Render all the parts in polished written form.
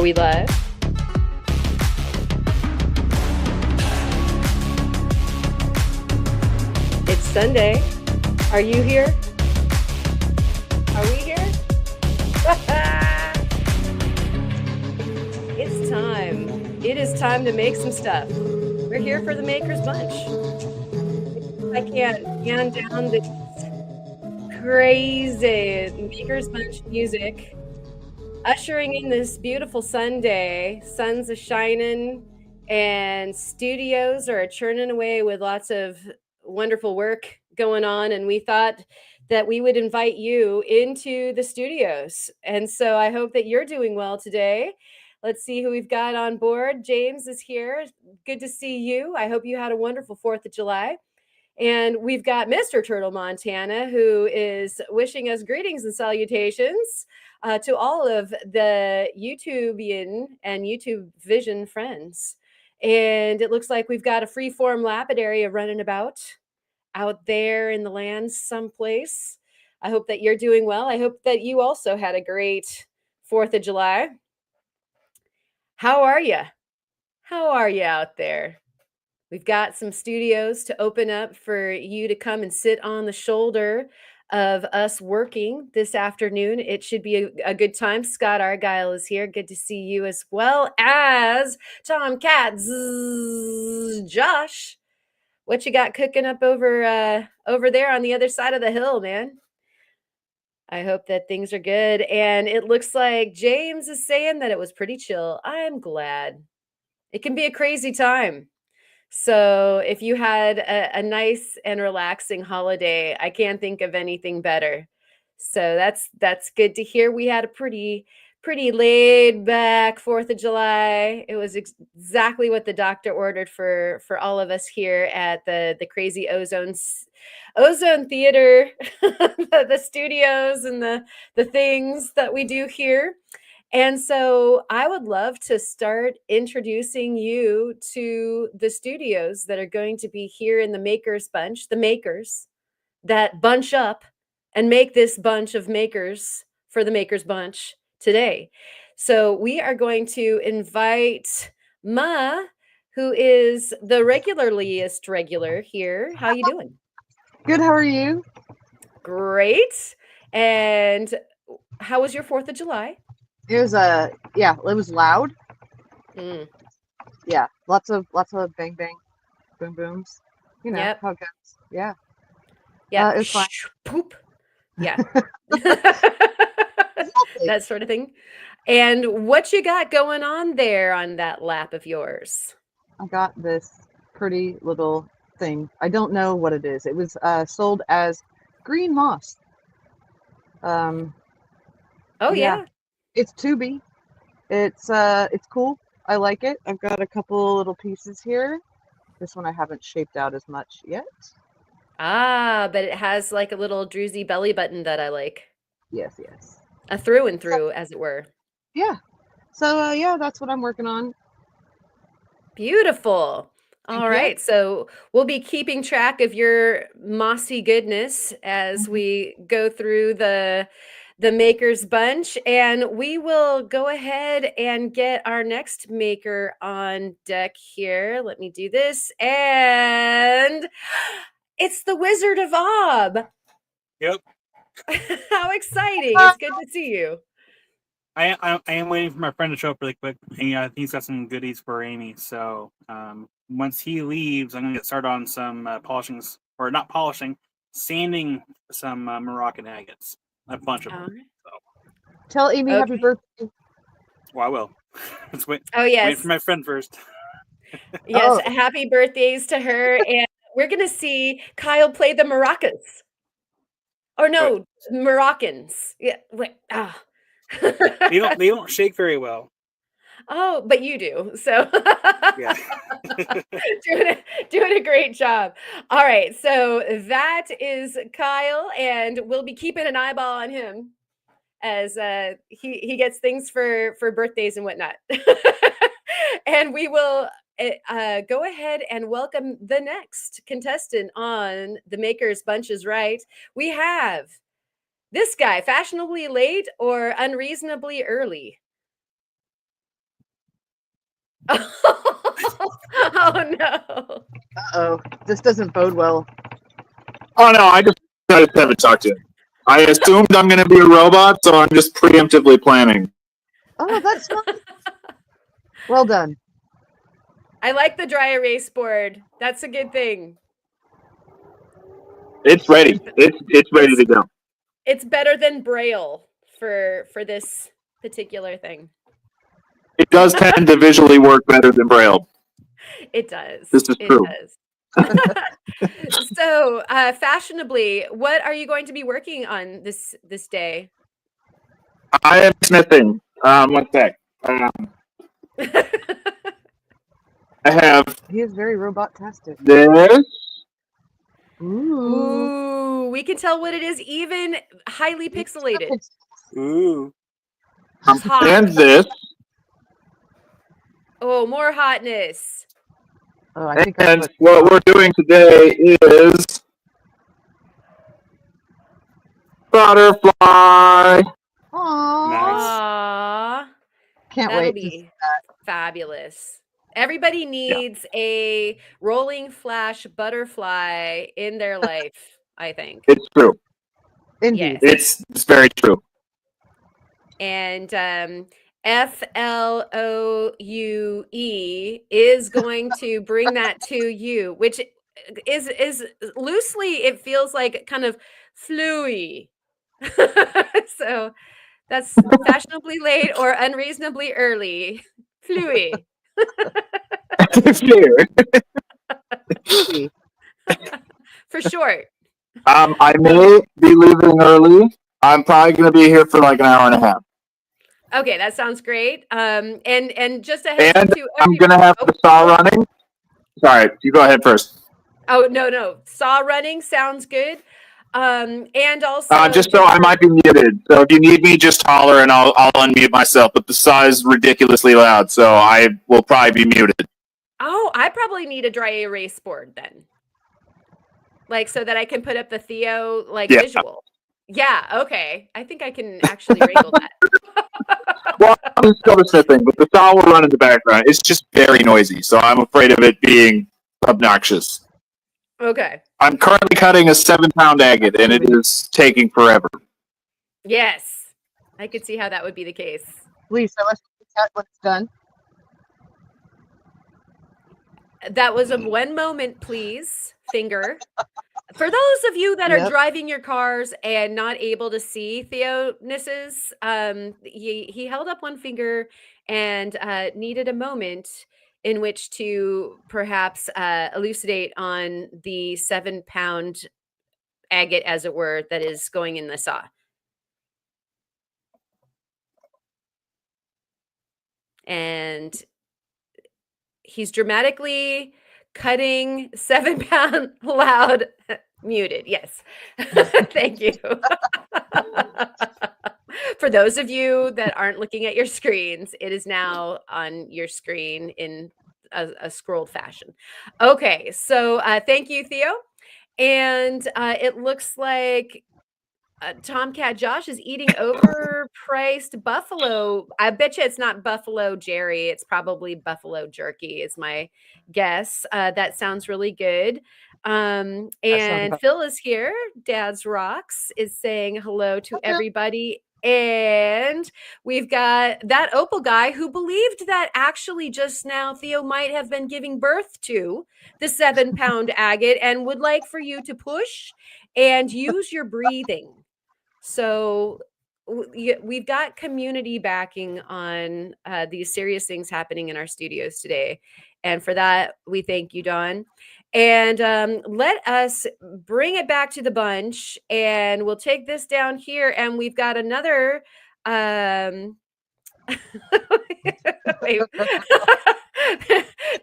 we live? It's Sunday. Are you here? Are we here? It's time. It is time to make some stuff. We're here for the Maker's Bunch. I can't hand down this crazy Maker's Bunch music, ushering in this beautiful Sunday. Sun's a shining, and studios are churning away with lots of wonderful work going on. And we thought that we would invite you into the studios. And so I hope that you're doing well today. Let's see who we've got on board. James is here. Good to see you. I hope you had a wonderful 4th of July. And we've got Mr. Turtle Montana, who is wishing us greetings and salutations to all of the YouTubian and YouTube Vision friends. And it looks like we've got a free-form lapidary running about out there in the land someplace. I hope that you're doing well. I hope that you also had a great 4th of July. How are you? How are you out there? We've got some studios to open up for you to come and sit on the shoulder of us working this afternoon. It should be a good time. Scott Argyle is here. Good to see you, as well as Tom Katz. Josh, what you got cooking up over there on the other side of the hill, man? I hope that things are good. And it looks like James is saying that it was pretty chill. I'm glad. It can be a crazy time. So if you had a nice and relaxing holiday, I can't think of anything better. So that's good to hear. We had a pretty laid back 4th of July. It was exactly what the doctor ordered for all of us here at the crazy ozone theater, the studios and the things that we do here. And so I would love to start introducing you to the studios that are going to be here in the Makers Bunch, the makers that bunch up and make this bunch of makers for the Makers Bunch today. So we are going to invite Ma, who is the regular here. How you doing? Good. How are you? Great. And how was your 4th of July? It was it was loud. Mm. Yeah, lots of bang bang, boom booms. You know Yep. how it goes. Yeah. Yeah. It's fine. Poop. Yeah. Exactly. That sort of thing. And what you got going on there on that lap of yours? I got this pretty little thing. I don't know what it is. It was sold as green moss. Um, Oh, yeah, yeah. it's tubey. It's cool. I like it. I've got a couple little pieces here. This one I haven't shaped out as much yet. Ah, but it has like a little druzy belly button that I like. Yes, yes. A through and So, through, as it were. yeah. So yeah, that's what I'm working on. Beautiful. All Thank you. right. So we'll be keeping track of your mossy goodness as Mhm. we go through the Maker's Bunch, and we will go ahead and get our next maker on deck here. Let me do this. And it's the Wizard of Ob. Yep. How exciting. It's good to see you. I am waiting for my friend to show up really quick. I think he's got some goodies for Amy. So once he leaves, I'm gonna get started on some polishing, or not polishing, sanding some Moroccan agates. A bunch of All them. right. So, Tell Amy happy Okay. birthday. well, I will. Let's wait. Oh, Wait for yes. my friend first. Yes. Oh, Happy birthdays to her. And we're going to see Kyle play the maracas. Or But no, Moroccans. Yeah. Wait. Ah. they don't shake very well. Oh, but you do. So Yeah. doing a great job. All right. So that is Kyle, and we'll be keeping an eyeball on him as he gets things for birthdays and whatnot. And we will go ahead and welcome the next contestant on the Makers Bunch is Right. We have this guy, fashionably late or unreasonably early. Oh no. Uh-oh. This doesn't bode well. Oh no, I just haven't talked to him. I assumed I'm going to be a robot, so I'm just preemptively planning. Oh, that's fine. Well done. I like the dry erase board. That's a good thing. It's ready. It's ready to go. It's better than Braille for this particular thing. It does tend to visually work better than Braille. It does. This is It true. does. So, fashionably, what are you going to be working on this day? I am smithing. One sec. I have He is very robot-tastic. this. Ooh. Ooh, we can tell what it is, even highly pixelated. Ooh. It's hot. And this. Oh, more hotness. Oh, I think And what we're doing today is butterfly. Aww. Nice. Aww. Can't That'll wait to see be that. fabulous. Everybody needs a rolling flash butterfly in their life, I think. It's true. Indeed. Yes. It's very true. And FLOUE is going to bring that to you, which is loosely, it feels like kind of fluey. So that's fashionably late or unreasonably early. Fluey. Here. For short. I may be leaving early. I'm probably going to be here for like an hour and a half. Okay, that sounds great. And just a heads up And to I'm going to have the saw running. Sorry, you go ahead first. Oh, no. Saw running sounds good. And also Just so I might be muted. So if you need me, just holler and I'll unmute myself. But the saw is ridiculously loud, so I will probably be muted. Oh, I probably need a dry erase board then. Like so that I can put up the Theo visual. Yeah, okay. I think I can actually wrangle that. Well, I'm still the smithing, but the saw will run in the background. It's just very noisy, so I'm afraid of it being obnoxious. Okay. I'm currently cutting a 7-pound agate, and it is taking forever. Yes. I could see how that would be the case. Lisa, let's cut when it's done. That was a one moment, please, finger. For those of you that are driving your cars and not able to see Theonis's, he held up one finger and needed a moment in which to perhaps elucidate on the 7-pound agate, as it were, that is going in the saw. And he's dramatically cutting 7-pound loud muted. Yes. Thank you. For those of you that aren't looking at your screens, it is now on your screen in a scrolled fashion. Okay. So thank you, Theo. And it looks like Tomcat Josh is eating overpriced buffalo. I bet you it's not buffalo Jerry. It's probably buffalo jerky is my guess. That sounds really good. And Phil is here. Dad's Rocks is saying hello to everybody. And we've got that opal guy who believed that actually just now Theo might have been giving birth to the 7-pound agate and would like for you to push and use your breathing. So we've got community backing on these serious things happening in our studios today. And for that, we thank you, Dawn. And let us bring it back to the bunch. And we'll take this down here. And we've got another... Wait.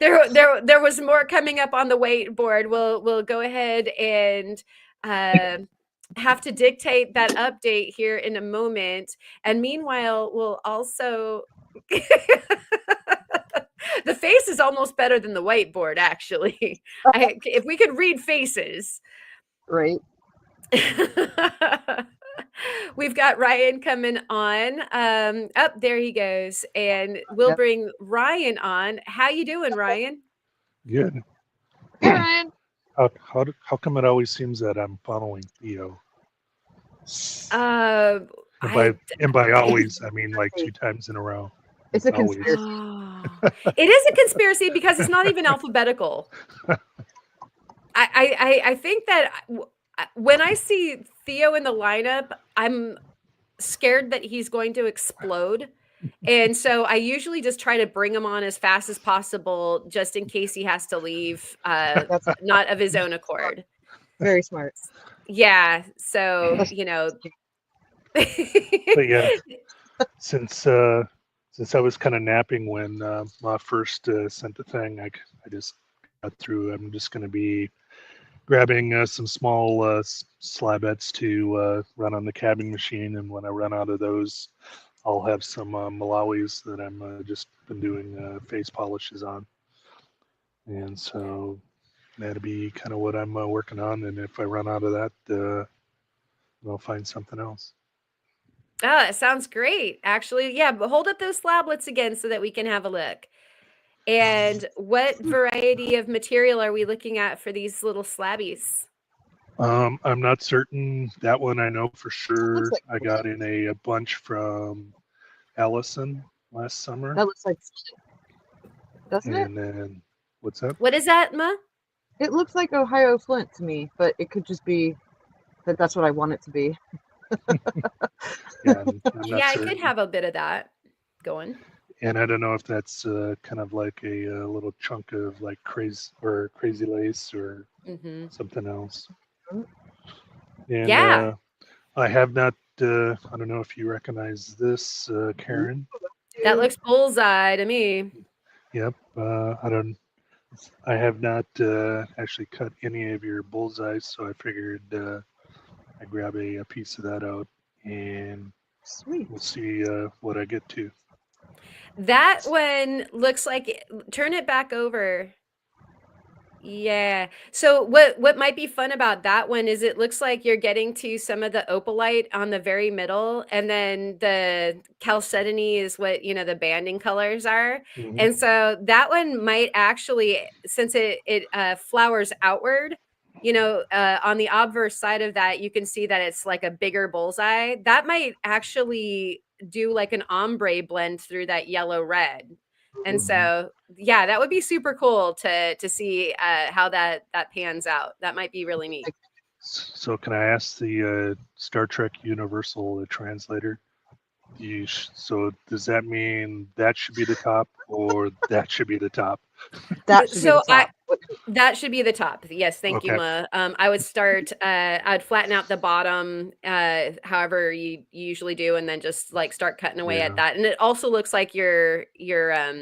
there was more coming up on the whiteboard. We'll go ahead and... have to dictate that update here in a moment. And meanwhile, we'll also... The face is almost better than the whiteboard, actually. If we could read faces. Right. We've got Ryan coming on. Up there he goes, and we'll Yep. bring Ryan on. How you doing, Ryan? Good. Hey, Ryan. How come it always seems that I'm following Theo? Uh, And I by always, I mean like 2 times in a row. It's a Always. conspiracy. Oh, it is a conspiracy because it's not even alphabetical. I think that when I see Theo in the lineup, I'm scared that he's going to explode. And so I usually just try to bring him on as fast as possible, just in case he has to leave, That's not of his own accord. very smart. Yeah. So, That's- But yeah, since I was kind of napping when Ma first sent the thing, I just got through. I'm just going to be grabbing some small slabettes to run on the cabbing machine, and when I run out of those, I'll have some Malawis that I'm just been doing face polishes on, and so that'll be kind of what I'm working on. And if I run out of that, I'll find something else. Oh, it sounds great. Actually, yeah, but hold up those slablets again so that we can have a look. And what variety of material are we looking at for these little slabbies? I'm not certain. That one I know for sure. like- I got in a bunch from Allison last summer, That looks like, doesn't it? and then what's that? What is that, Ma? It looks like Ohio Flint to me, but it could just be that that's what I want it to be. Yeah, I'm not Yeah, I certain. could have a bit of that going. And I don't know if that's kind of like a little chunk of like crazy lace or Hmm. something else. Mm. And Yeah. I have not. I don't know if you recognize this, Karen. That looks bullseye to me. Yep. I don't. I have not actually cut any of your bullseyes, so I figured I grab a piece of that out, and Sweet. we'll see what I get to. That one looks like turn it back over. Yeah. So what might be fun about that one is it looks like you're getting to some of the opalite on the very middle, and then the chalcedony is what, the banding colors are. Mhm. And so that one might actually, since it flowers outward, on the obverse side of that, you can see that it's like a bigger bullseye. That might actually do like an ombre blend through that yellow red. And Mhm. so, yeah, that would be super cool to see how that pans out. That might be really neat. So can I ask the Star Trek Universal translator? So does that mean that should be the top, or that should be the top? That should So be the top. that should be the top. Yes, thank you, Okay. Ma. I would start. I'd flatten out the bottom, however you usually do, and then just like start cutting away Yeah. at that. And it also looks like your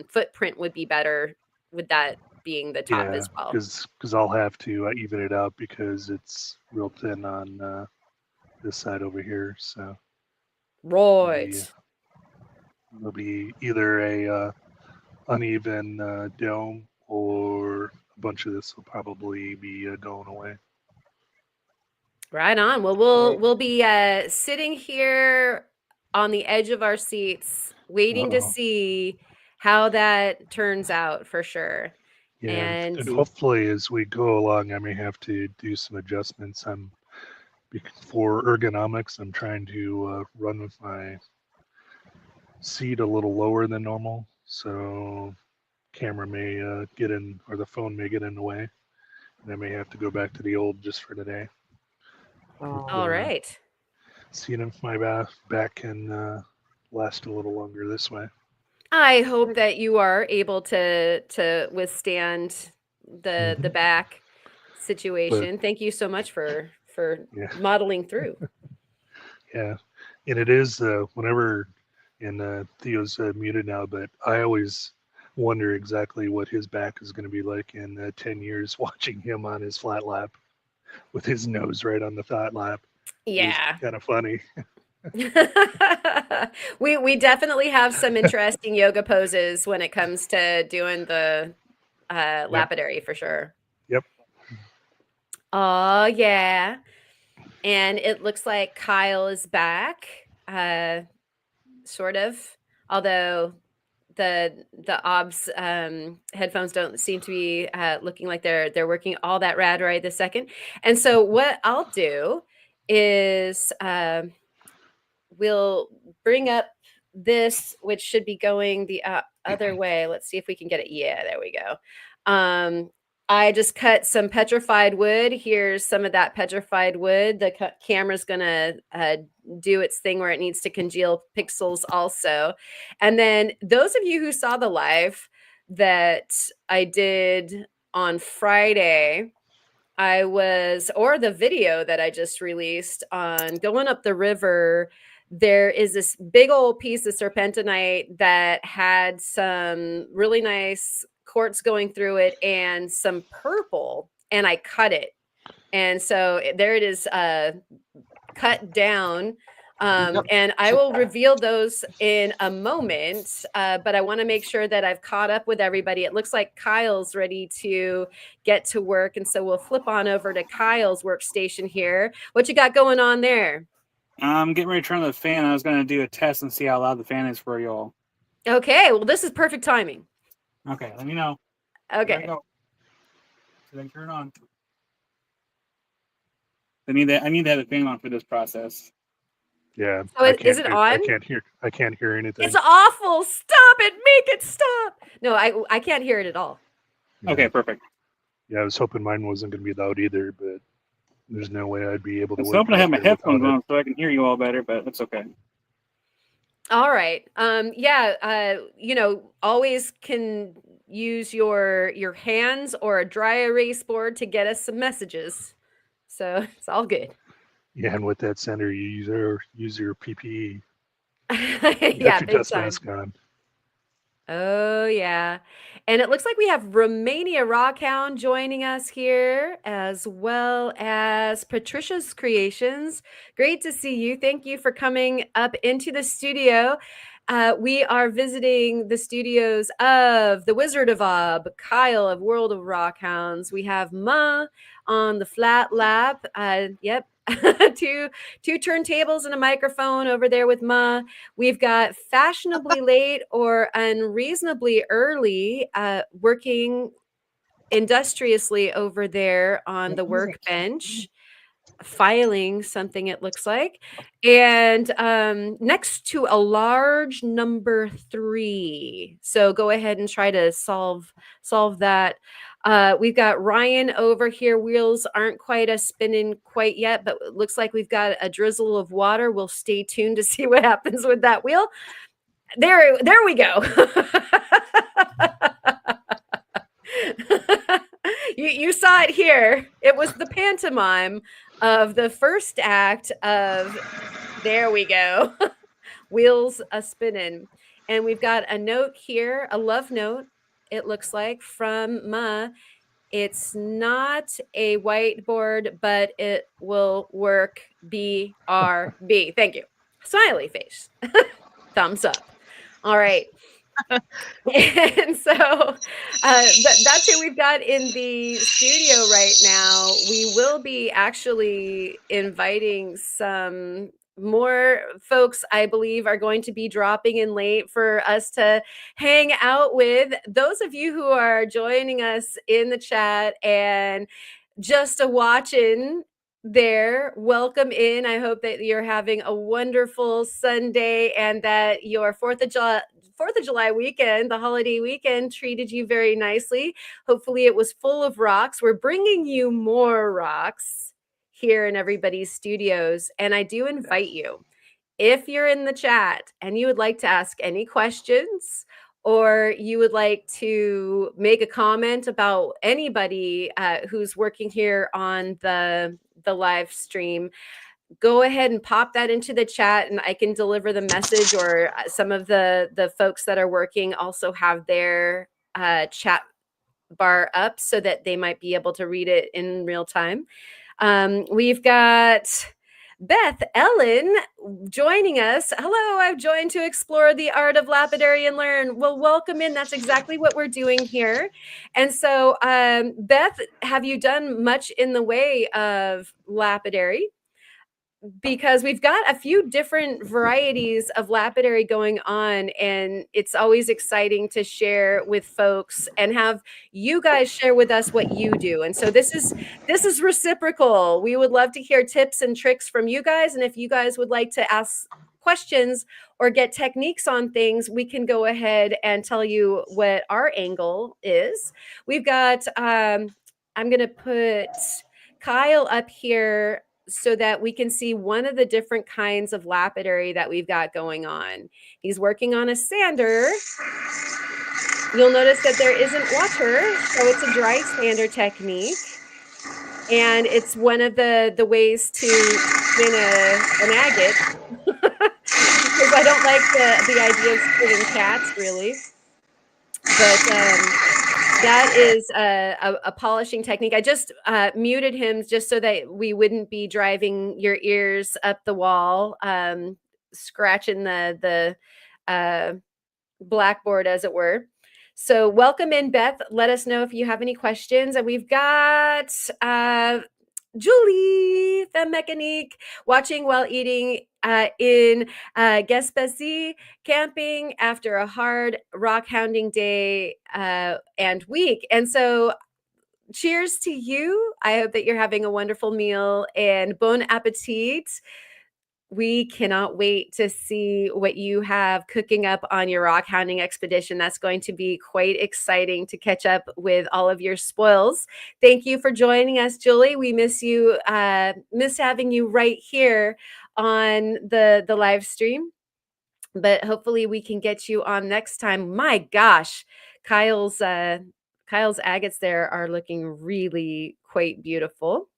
footprint would be better with that being the top Yeah, as well. because I'll have to even it out because it's real thin on this side over here. So Right. it'll be either a uneven dome, or a bunch of this will probably be going away. Right on. Well, we'll be sitting here on the edge of our seats, waiting to Uh-oh. see how that turns out for sure. Yeah, And and hopefully as we go along, I may have to do some adjustments. For ergonomics, I'm trying to run with my seat a little lower than normal, so camera may get in, or the phone may get in the way, and I may have to go back to the old just for today. all right. Seeing if my back can last a little longer this way. I hope that you are able to withstand the Mhm. back situation. Thank you so much for Yeah. modeling through. Yeah, and it is whenever, and Theo's muted now, but I always wonder exactly what his back is going to be like in 10 years watching him on his flat lap with his nose right on the flat lap. Yeah. Kind of funny. we definitely have some interesting yoga poses when it comes to doing the lapidary for sure. Yep. Oh yeah. And it looks like Kyle is back, sort of, although the obs headphones don't seem to be looking like they're working all that rad right this second. And so what I'll do is we'll bring up this, which should be going the other way. Let's see if we can get it. Yeah, there we go. I just cut some petrified wood. Here's some of that petrified wood. The camera's gonna do its thing where it needs to congeal pixels also. And then those of you who saw the live that I did on Friday, or the video that I just released on going up the river, there is this big old piece of serpentinite that had some really nice quartz going through it and some purple, and I cut it. And so there it is, cut down. And I will reveal those in a moment, but I want to make sure that I've caught up with everybody. It looks like Kyle's ready to get to work, and so we'll flip on over to Kyle's workstation here. What you got going on there? I'm getting ready to turn on the fan. I was going to do a test and see how loud the fan is for y'all. Okay, well, this is perfect timing. Okay, let me know. Okay. So then turn it on. I need to have the fan on for this process. Yeah. So is it on? I can't hear anything. It's awful. Stop it. Make it stop. No, I can't hear it at all. Yeah. Okay, perfect. Yeah, I was hoping mine wasn't going to be loud either, but there's no way I'd be able to. I was work hoping to have out my there headphones without it. on so I can hear you all better, but that's okay. All right. Always can use your hands or a dry erase board to get us some messages. So it's all good. Yeah, and with that center, you use your PPE. Yeah, your big dust time. mask on. Oh, yeah. And it looks like we have Romania Rockhound joining us here, as well as Patricia's Creations. Great to see you. Thank you for coming up into the studio. We are visiting the studios of the Wizard of Ob, Kyle of World of Rockhounds. We have Ma on the flat lap. Yep. two turntables and a microphone over there with Ma. We've got fashionably late or unreasonably early, working industriously over there on the workbench, filing something, it looks like. And next to a large number 3. So go ahead and try to solve that. We've got Ryan over here. Wheels aren't quite spinning quite yet, but it looks like we've got a drizzle of water. We'll stay tuned to see what happens with that wheel. There we go. You saw it here. It was the pantomime of the first act of, there we go, wheels a spinning. And we've got a note here, a love note, it looks like, from Ma. It's not a whiteboard, but it will work. BRB. Thank you. Smiley face. Thumbs up. All right. And so that's who we've got in the studio right now. We will be actually inviting some more folks, I believe, are going to be dropping in late for us to hang out with. Those of you who are joining us in the chat and just watching there, welcome in. I hope that you're having a wonderful Sunday and that your 4th of July weekend, the holiday weekend, treated you very nicely. Hopefully it was full of rocks. We're bringing you more rocks here in everybody's studios. And I do invite you, if you're in the chat and you would like to ask any questions, or you would like to make a comment about anybody who's working here on the live stream, go ahead and pop that into the chat and I can deliver the message, or some of the folks that are working also have their chat bar up so that they might be able to read it in real time. We've got Beth Ellen joining us. Hello, I've joined to explore the art of lapidary and learn. Well, welcome in. That's exactly what we're doing here. And so, Beth, have you done much in the way of lapidary? because we've got a few different varieties of lapidary going on, and it's always exciting to share with folks and have you guys share with us what you do. And so this is reciprocal. We would love to hear tips and tricks from you guys, and if you guys would like to ask questions or get techniques on things, we can go ahead and tell you what our angle is. We've got I'm going to put Kyle up here so that we can see one of the different kinds of lapidary that we've got going on. He's working on a sander. You'll notice that there isn't water, so it's a dry sander technique. And it's one of the ways to spin an agate because I don't like the idea of spinning cats, really. But that is a polishing technique. I just muted him just so that we wouldn't be driving your ears up the wall, scratching the blackboard, as it were. So welcome in, Beth. Let us know if you have any questions. And we've got Julie, the mechanique, watching while eating in Gaspésie, camping after a hard rock hounding day and week. And so cheers to you. I hope that you're having a wonderful meal and bon appetit. We cannot wait to see what you have cooking up on your rock hounding expedition. That's going to be quite exciting to catch up with all of your spoils. Thank you for joining us, Julie. We miss you, miss having you right here on the live stream. But hopefully we can get you on next time. My gosh, Kyle's agates there are looking really quite beautiful.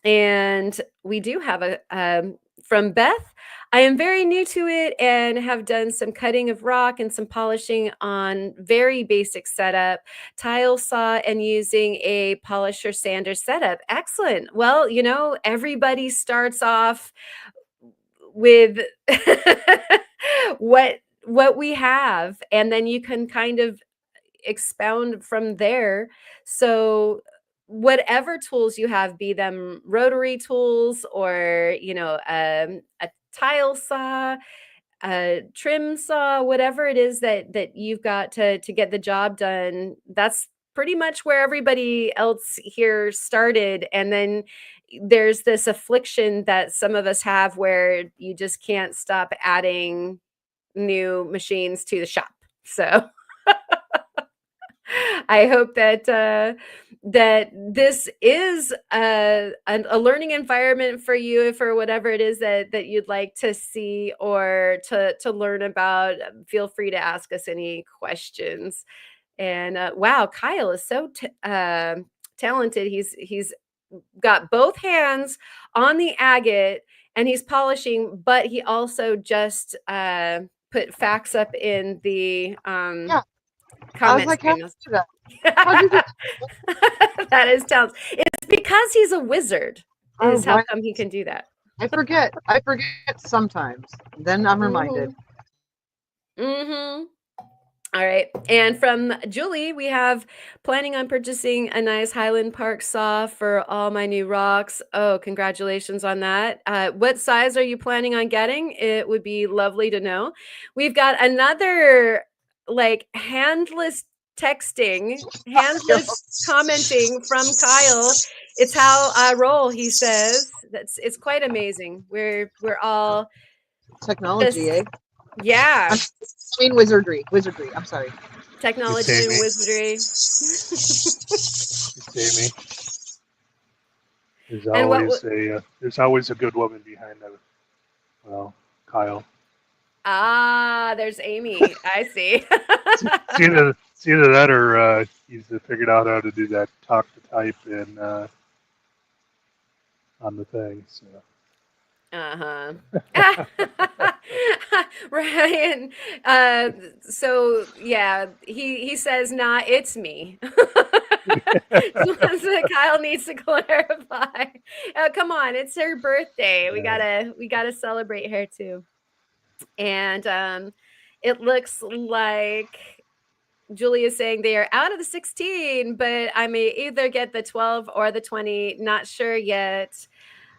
And we do have a from Beth. I am very new to it and have done some cutting of rock and some polishing on very basic setup, tile saw, and using a polisher sander setup. Excellent. Well, everybody starts off with what we have, and then you can kind of expound from there. So whatever tools you have, be them rotary tools or a tile saw, a trim saw, whatever it is that you've got to get the job done, that's pretty much where everybody else here started. And then there's this affliction that some of us have where you just can't stop adding new machines to the shop. So I hope that that this is a learning environment for you for whatever it is that you'd like to see or to learn about. Feel free to ask us any questions. And wow, Kyle is so talented. He's got both hands on the agate and he's polishing, but he also just put facts up in the Yeah. I was comment like, how stream. did you do that? How'd you do that? That is talent. It's because he's a wizard. Oh, Is how right. come he can do that. I forget sometimes. Then I'm reminded. Mm-hmm. All right. And from Julie, we have planning on purchasing a nice Highland Park saw for all my new rocks. Oh, congratulations on that. What size are you planning on getting? It would be lovely to know. We've got another handless texting, handless commenting from Kyle. It's how I roll, he says. It's quite amazing. We're all Technology, eh? Yeah. I mean wizardry. I'm sorry. Technology and wizardry. It's Amy. There's always a good woman behind them. Well, Kyle. Ah, there's Amy. I see. It's either that or he's figured out how to do that talk to type in on the thing. So. Ryan. So yeah, he says, nah, it's me. Kyle needs to clarify. Come on, it's her birthday. We gotta celebrate her too. And it looks like Julie is saying they are out of the 16, but I may either get the 12 or the 20. Not sure yet.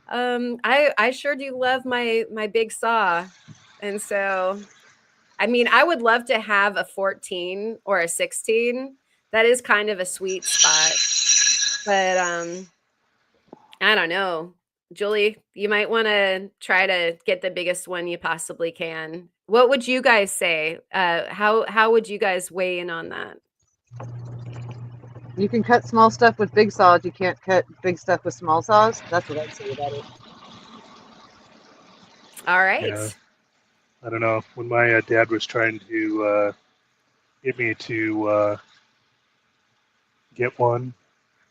I sure do love my big saw. And so, I mean, I would love to have a 14 or a 16. That is kind of a sweet spot. But I don't know. Julie, you might want to try to get the biggest one you possibly can. What would you guys say? How would you guys weigh in on that? You can cut small stuff with big saws. You can't cut big stuff with small saws. That's what I'd say about it. All right. Yeah. I don't know. When my dad was trying to get me to get one,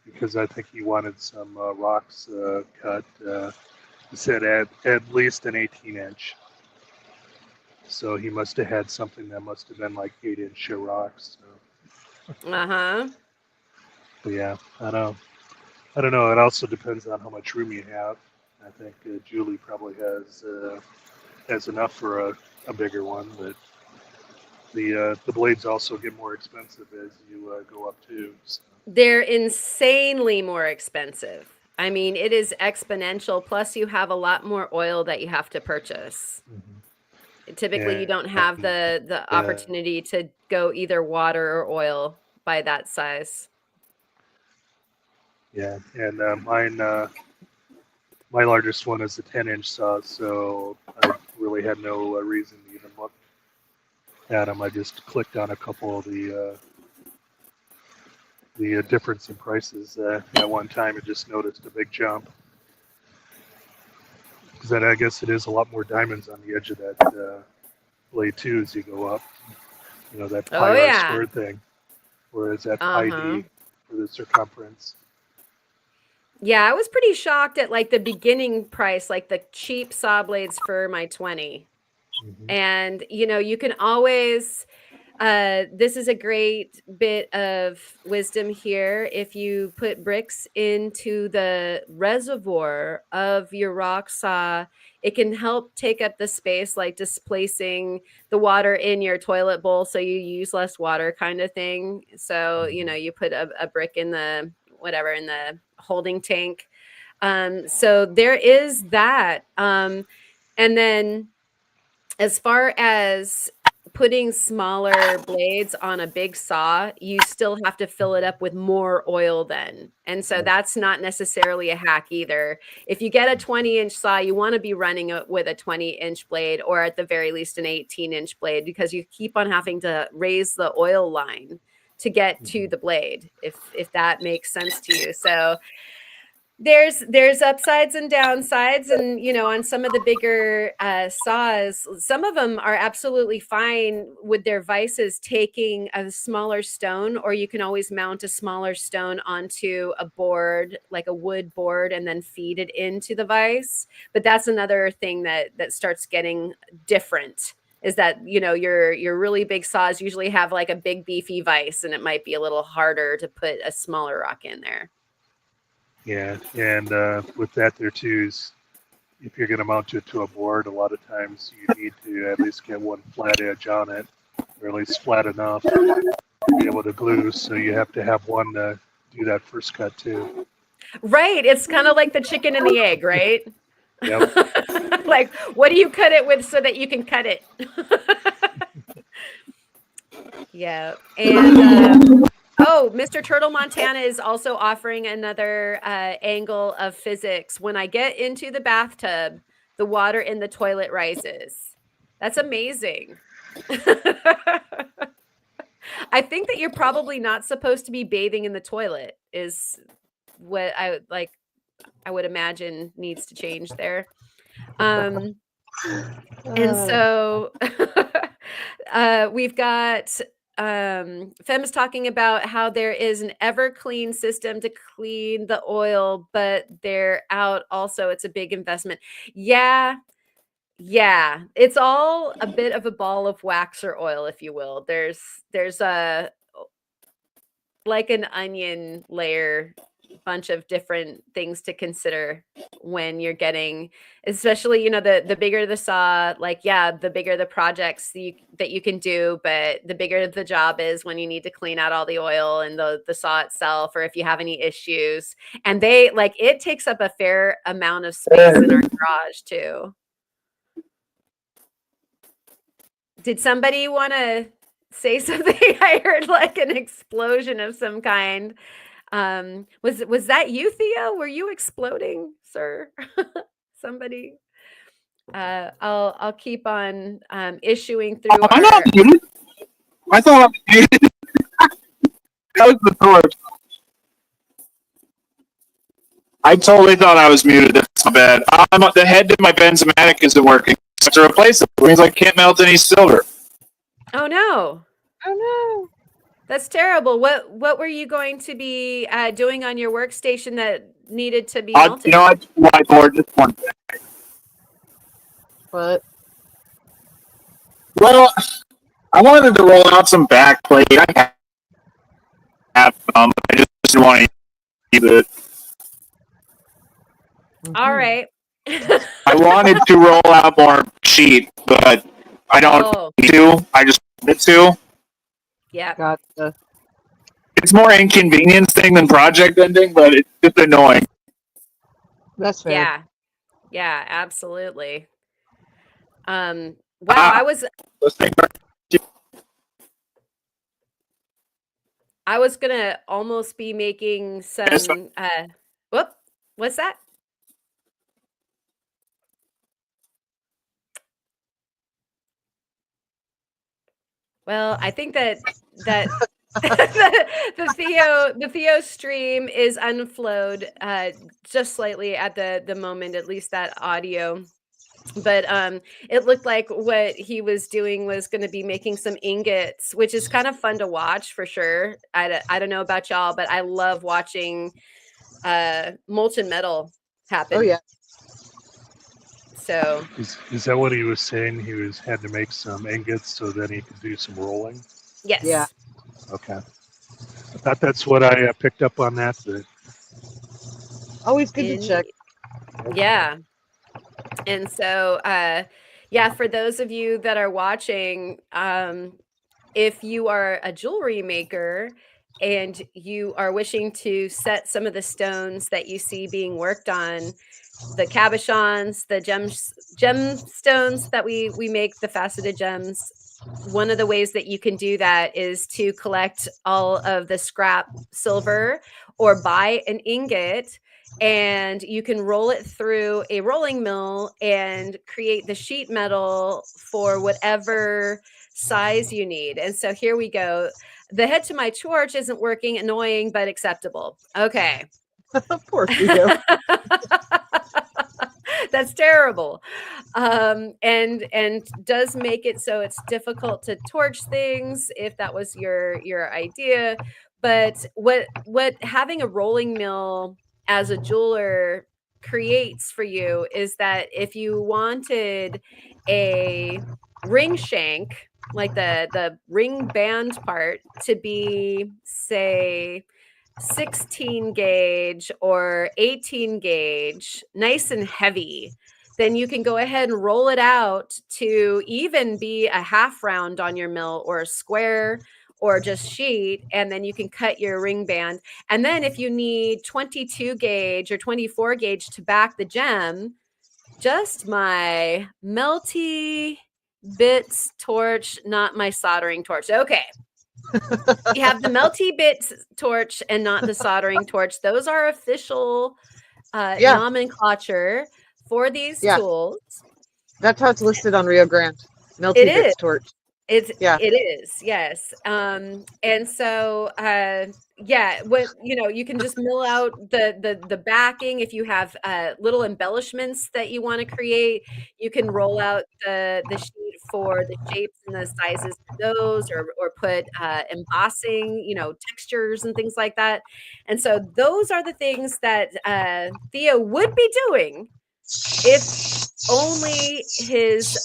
because I think he wanted some rocks cut, he said at least an 18-inch. So he must have had something that must have been like 8-inch rocks. So. Uh-huh. But yeah, I don't know. It also depends on how much room you have. I think Julie probably has enough for a bigger one, but the blades also get more expensive as you go up too. So. They're insanely more expensive. I mean, it is exponential. Plus, you have a lot more oil that you have to purchase. Mm-hmm. Typically, you don't have the opportunity to go either water or oil by that size. Yeah, and my largest one is a 10-inch saw, so I really had no reason to even look at them. I just clicked on a couple of the difference in prices at one time and just noticed a big jump. Because then I guess it is a lot more diamonds on the edge of that blade too as you go up. You know, that pi r squared thing, whereas that pi d for the circumference. Yeah, I was pretty shocked at like the beginning price, like the cheap saw blades for my 20. Mm-hmm. And, you know, you can always, this is a great bit of wisdom here. If you put bricks into the reservoir of your rock saw, it can help take up the space, like displacing the water in your toilet bowl so you use less water kind of thing. So, you know, you put a brick in the in the holding tank. So there is that. And then as far as putting smaller blades on a big saw, you still have to fill it up with more oil then. And so that's not necessarily a hack either. If you get a 20-inch saw, you want to be running it with a 20-inch blade, or at the very least an 18-inch blade, because you keep on having to raise the oil line to get to the blade, if that makes sense to you. So there's upsides and downsides, and you know, on some of the bigger saws, some of them are absolutely fine with their vices taking a smaller stone, or you can always mount a smaller stone onto a board, like a wood board, and then feed it into the vise. But that's another thing that starts getting different, is that, you know, your really big saws usually have like a big beefy vise, and it might be a little harder to put a smaller rock in there. Yeah, and with that there too is, if you're going to mount it to a board, a lot of times you need to at least get one flat edge on it, or at least flat enough to be able to glue. So you have to have one to do that first cut too. Right. It's kind of like the chicken and the egg, right? Yep. Like, what do you cut it with so that you can cut it? Yeah. And Mr. Turtle Montana is also offering another angle of physics. When I get into the bathtub, the water in the toilet rises. That's amazing. I think that you're probably not supposed to be bathing in the toilet, is what I would imagine needs to change there. And so we've got Fem's talking about how there is an ever-clean system to clean the oil, but they're out also. It's a big investment. Yeah. It's all a bit of a ball of wax or oil, if you will. There's a like an onion layer bunch of different things to consider when you're getting, especially, the bigger the saw, like, yeah, the bigger the projects that you can do, but the bigger the job is when you need to clean out all the oil and the saw itself, or if you have any issues. And it takes up a fair amount of space in our garage too. Did somebody want to say something? I heard like an explosion of some kind. Was that you, Theo? Were you exploding, sir? Somebody. I'll keep on issuing through I'm not muted. I thought I was muted. That was the torch. I totally thought I was muted. That's not bad. The head to my Benzomatic isn't working. So I have to replace it. It means I can't melt any silver. Oh no. Oh no. That's terrible. What were you going to be doing on your workstation that needed to be melted? You know, I whiteboard just one thing. What? Well, I wanted to roll out some backplate. I have some. I just didn't want to use it. All right. I wanted to roll out more sheet, but I don't need to. I just wanted to. Yeah. Gotcha. It's more inconvenience thing than project ending, but it's just annoying. That's fair. Yeah. Yeah, absolutely. Wow, I was gonna almost be making some what's that? Well, I think that the Theo stream is unflowed just slightly at the moment, at least that audio. But it looked like what he was doing was going to be making some ingots, which is kind of fun to watch for sure. I don't know about y'all, but I love watching molten metal happen. Oh yeah. So Is that what he was saying? He had to make some ingots so then he could do some rolling? yes. Yeah. Okay. I thought that's what I picked up on that. But Always good to check. Yeah. And so, for those of you that are watching, if you are a jewelry maker and you are wishing to set some of the stones that you see being worked on, the cabochons, the gemstones that we make, the faceted gems, one of the ways that you can do that is to collect all of the scrap silver or buy an ingot, and you can roll it through a rolling mill and create the sheet metal for whatever size you need. And so here we go. The head to my torch isn't working, annoying, but acceptable. Okay. Poor Theo. That's terrible. And does make it so it's difficult to torch things if that was your idea. But what having a rolling mill as a jeweler creates for you is that if you wanted a ring shank, like the ring band part, to be, say, 16 gauge or 18 gauge, nice and heavy, then you can go ahead and roll it out to even be a half round on your mill or a square or just sheet, and then you can cut your ring band. And then if you need 22 gauge or 24 gauge to back the gem, just my melty bits torch, not my soldering torch. Okay. You have the melty bits torch and not the soldering torch. Those are official nomenclature for these tools. That's how it's listed on Rio Grande. Melty It bits is. torch. It is, yes. And so what you can just mill out the backing. If you have little embellishments that you want to create, you can roll out the sheet for the shapes and the sizes for those, or put embossing, textures and things like that. And so those are the things that Theo would be doing if only his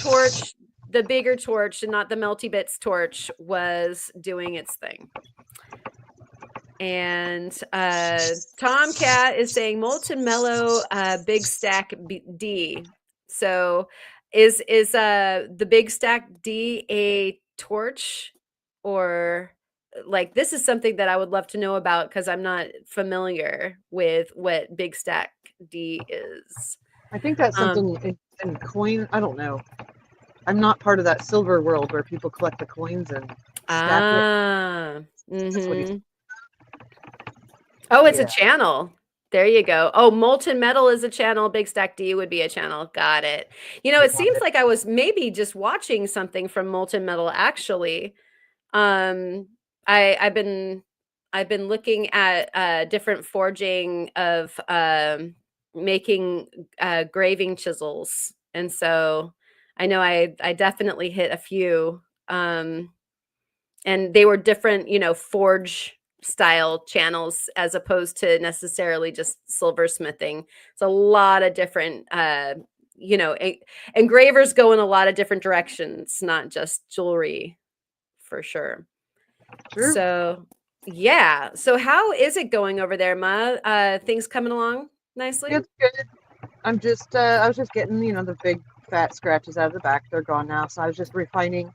torch, the bigger torch and not the melty bits torch, was doing its thing. And Tomcat is saying molten mellow, big stack D. So is the big stack D a torch, or like this is something that I would love to know about because I'm not familiar with what big stack D is. I think that's something in coin. I don't know. I'm not part of that silver world where people collect the coins and stack it. That's what he's. Oh, it's Yeah. a channel. There you go. Oh, molten metal is a channel. Big stack D would be a channel. Got it. You know, it seems like I was maybe just watching something from molten metal actually. I've been looking at different forging of making graving chisels, and so I know I definitely hit a few, and they were different, you know, forge style channels as opposed to necessarily just silversmithing. It's a lot of different you know, engravers go in a lot of different directions, not just jewelry, for sure. True. So yeah. So how is it going over there, Ma? Things coming along nicely? It's good. I'm just I was just getting, you know, the big fat scratches out of the back. They're gone now. So I was just refining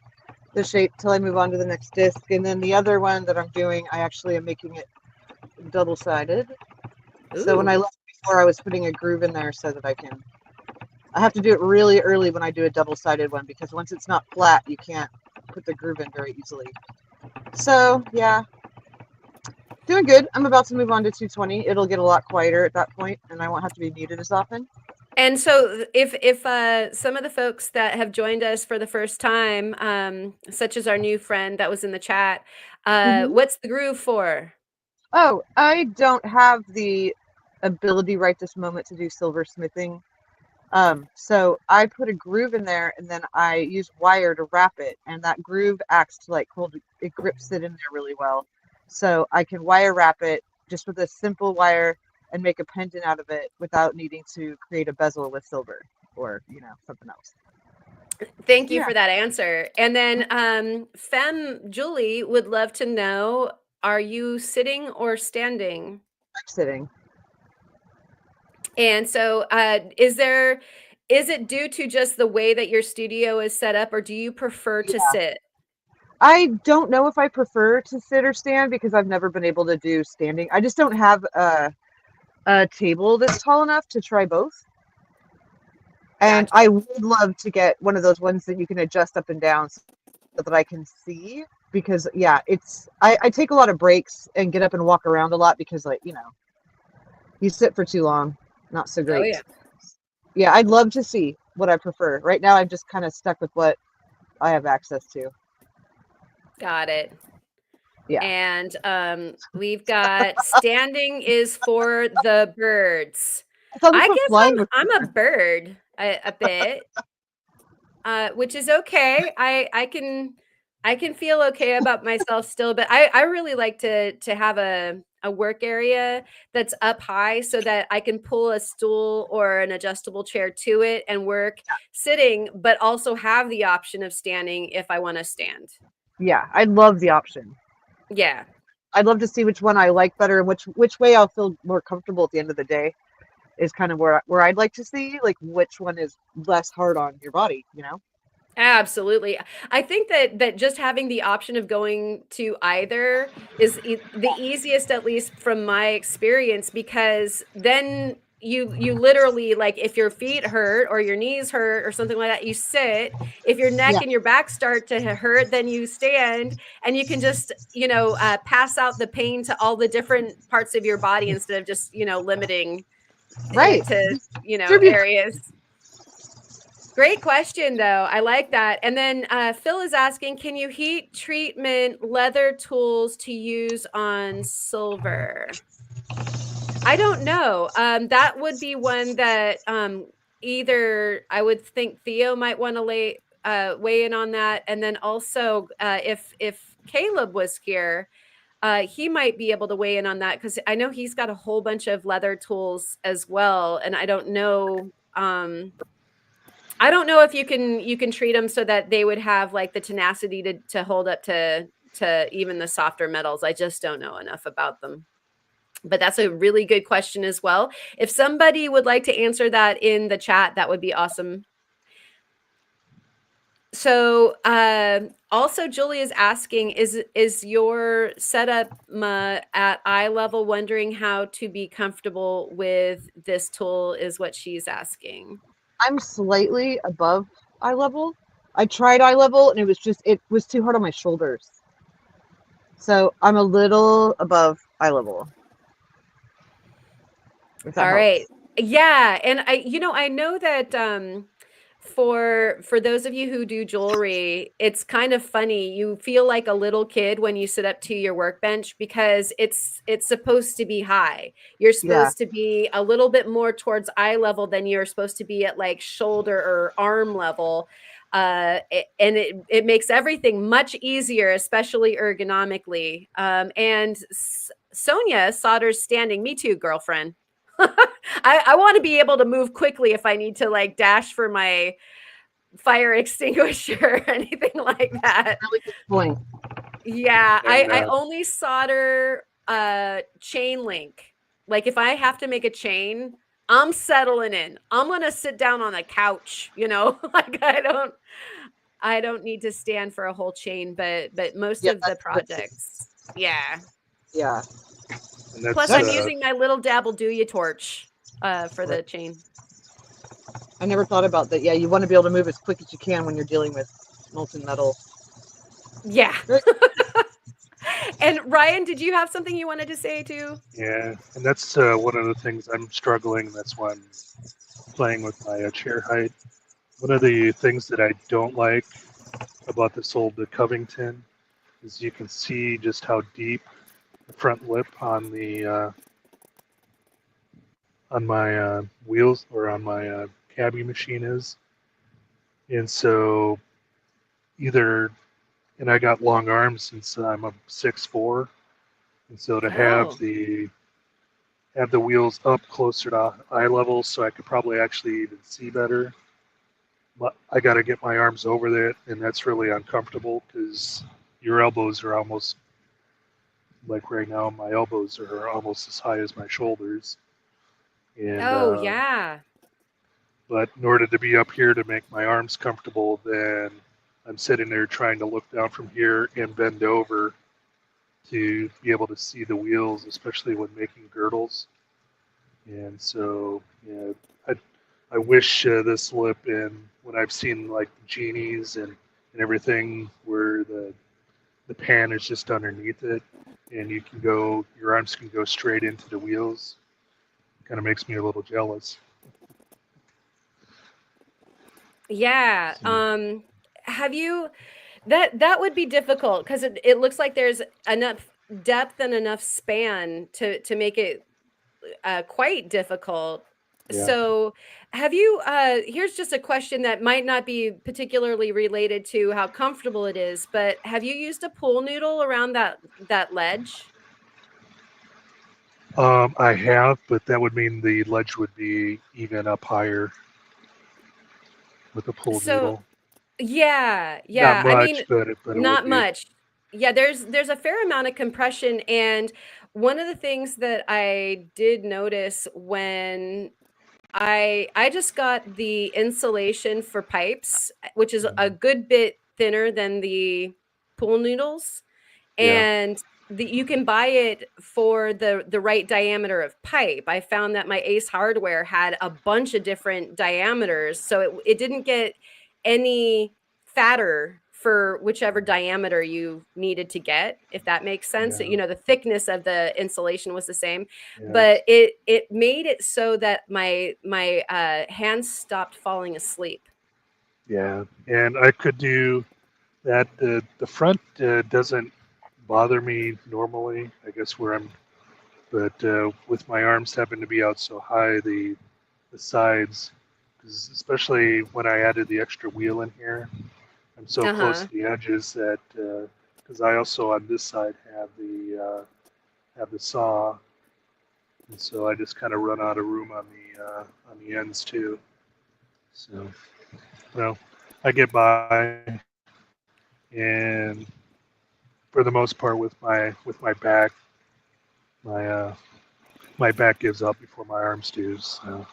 the shape till I move on to the next disc. And then the other one that I'm doing, I actually am making it double-sided. So when I left before, I was putting a groove in there so that I have to do it really early when I do a double-sided one, because once it's not flat, you can't put the groove in very easily. So yeah, doing good. I'm about to move on to 220. It'll get a lot quieter at that point, and I won't have to be muted as often. And so if some of the folks that have joined us for the first time, such as our new friend that was in the chat, what's the groove for? Oh, I don't have the ability right this moment to do silversmithing. So I put a groove in there, and then I use wire to wrap it, and that groove acts to like hold it, grips it in there really well. So I can wire wrap it just with a simple wire and make a pendant out of it without needing to create a bezel with silver or, you know, something else. Thank you for that answer. And then Femme Julie would love to know, are you sitting or standing? I'm sitting. And so is it due to just the way that your studio is set up, or do you prefer to sit? I don't know if I prefer to sit or stand because I've never been able to do standing. I just don't have a table that's tall enough to try both. And I would love to get one of those ones that you can adjust up and down so that I can see, because yeah, I take a lot of breaks and get up and walk around a lot because, like, you know, you sit for too long, not so great. Oh, yeah. Yeah, I'd love to see what I prefer. Right now I'm just kind of stuck with what I have access to. Got it. Yeah. And we've got standing is for the birds. I guess I'm a bird a bit, which is okay. I can feel okay about myself still, but I really like to have a work area that's up high so that I can pull a stool or an adjustable chair to it and work sitting, but also have the option of standing if I want to stand. Yeah, I'd love the option. Yeah. I'd love to see which one I like better and which way I'll feel more comfortable at the end of the day is kind of where I'd like to see, like, which one is less hard on your body, you know? Absolutely. I think that just having the option of going to either is the easiest, at least from my experience, because then you literally, like, if your feet hurt or your knees hurt or something like that, you sit. If your neck and your back start to hurt, then you stand, and you can just, you know, pass out the pain to all the different parts of your body instead of just, you know, limiting it to, you know, areas. Great question, though. I like that. And then Phil is asking, can you heat treatment leather tools to use on silver? I don't know. That would be one that either I would think Theo might want to weigh in on that. And then also if Caleb was here, he might be able to weigh in on that, because I know he's got a whole bunch of leather tools as well. And I don't know. I don't know if you can treat them so that they would have like the tenacity to hold up to to even the softer metals. I just don't know enough about them. But that's a really good question as well. If somebody would like to answer that in the chat, that would be awesome. So also Julie is asking, is your setup at eye level? Wondering how to be comfortable with this tool is what she's asking. I'm slightly above eye level. I tried eye level and it was too hard on my shoulders. So I'm a little above eye level. If that All helps. right. Yeah, and I know that for those of you who do jewelry, it's kind of funny. You feel like a little kid when you sit up to your workbench because it's supposed to be high. You're Yeah. supposed to be a little bit more towards eye level than you're supposed to be at like shoulder or arm level. And it makes everything much easier, especially ergonomically. And Sonia solders standing. Me too, girlfriend. I want to be able to move quickly if I need to like dash for my fire extinguisher or anything like that. Really good point. Yeah, And, I only solder chain link. Like if I have to make a chain, I'm settling in. I'm gonna sit down on the couch, like I don't need to stand for a whole chain, but most Yeah, of the that's projects, yeah. Yeah. and that's Plus, I'm using my little dabble do ya torch for the chain. I never thought about that. Yeah, you want to be able to move as quick as you can when you're dealing with molten metal. Yeah. Great. And Ryan, did you have something you wanted to say too? yeah, and that's one of the things I'm struggling. That's why I'm playing with my chair height. One of the things that I don't like about this old Covington is you can see just how deep the front lip on the on my wheels or on my cabbie machine is, and so and I got long arms since I'm a 6'4", and so to Oh. have the wheels up closer to eye level so I could probably actually even see better. But I got to get my arms over that, and that's really uncomfortable because your elbows are almost, like right now, my elbows are almost as high as my shoulders. And Oh, yeah. but in order to be up here to make my arms comfortable, then I'm sitting there trying to look down from here and bend over to be able to see the wheels, especially when making girdles. And so, yeah, I wish this lip, and when I've seen like genies and everything where the pan is just underneath it, and your arms can go straight into the wheels, kind of makes me a little jealous. Yeah. So, Have you that would be difficult because it looks like there's enough depth and enough span to make it quite difficult. yeah. So have you here's just a question that might not be particularly related to how comfortable it is, but have you used a pool noodle around that ledge? I have, but that would mean the ledge would be even up higher with a pull So noodle. yeah, Not yeah. I mean, much, but it would not be. much. Yeah, there's a fair amount of compression, and one of the things that I did notice when I just got the insulation for pipes, which is a good bit thinner than the pool noodles, Yeah, and you can buy it for the right diameter of pipe. I found that my Ace Hardware had a bunch of different diameters, so it didn't get any fatter for whichever diameter you needed to get, if that makes sense. yeah, The thickness of the insulation was the same, yeah, but it made it so that my hands stopped falling asleep. yeah. And I could do that. The front doesn't bother me normally. I guess but with my arms having to be out so high, the sides, 'cause especially when I added the extra wheel in here, I'm so close Uh-huh. to the edges that because I also on this side have the saw, and so I just kind of run out of room on the ends too. So, well, I get by, and for the most part with my back, my back gives up before my arms do. So.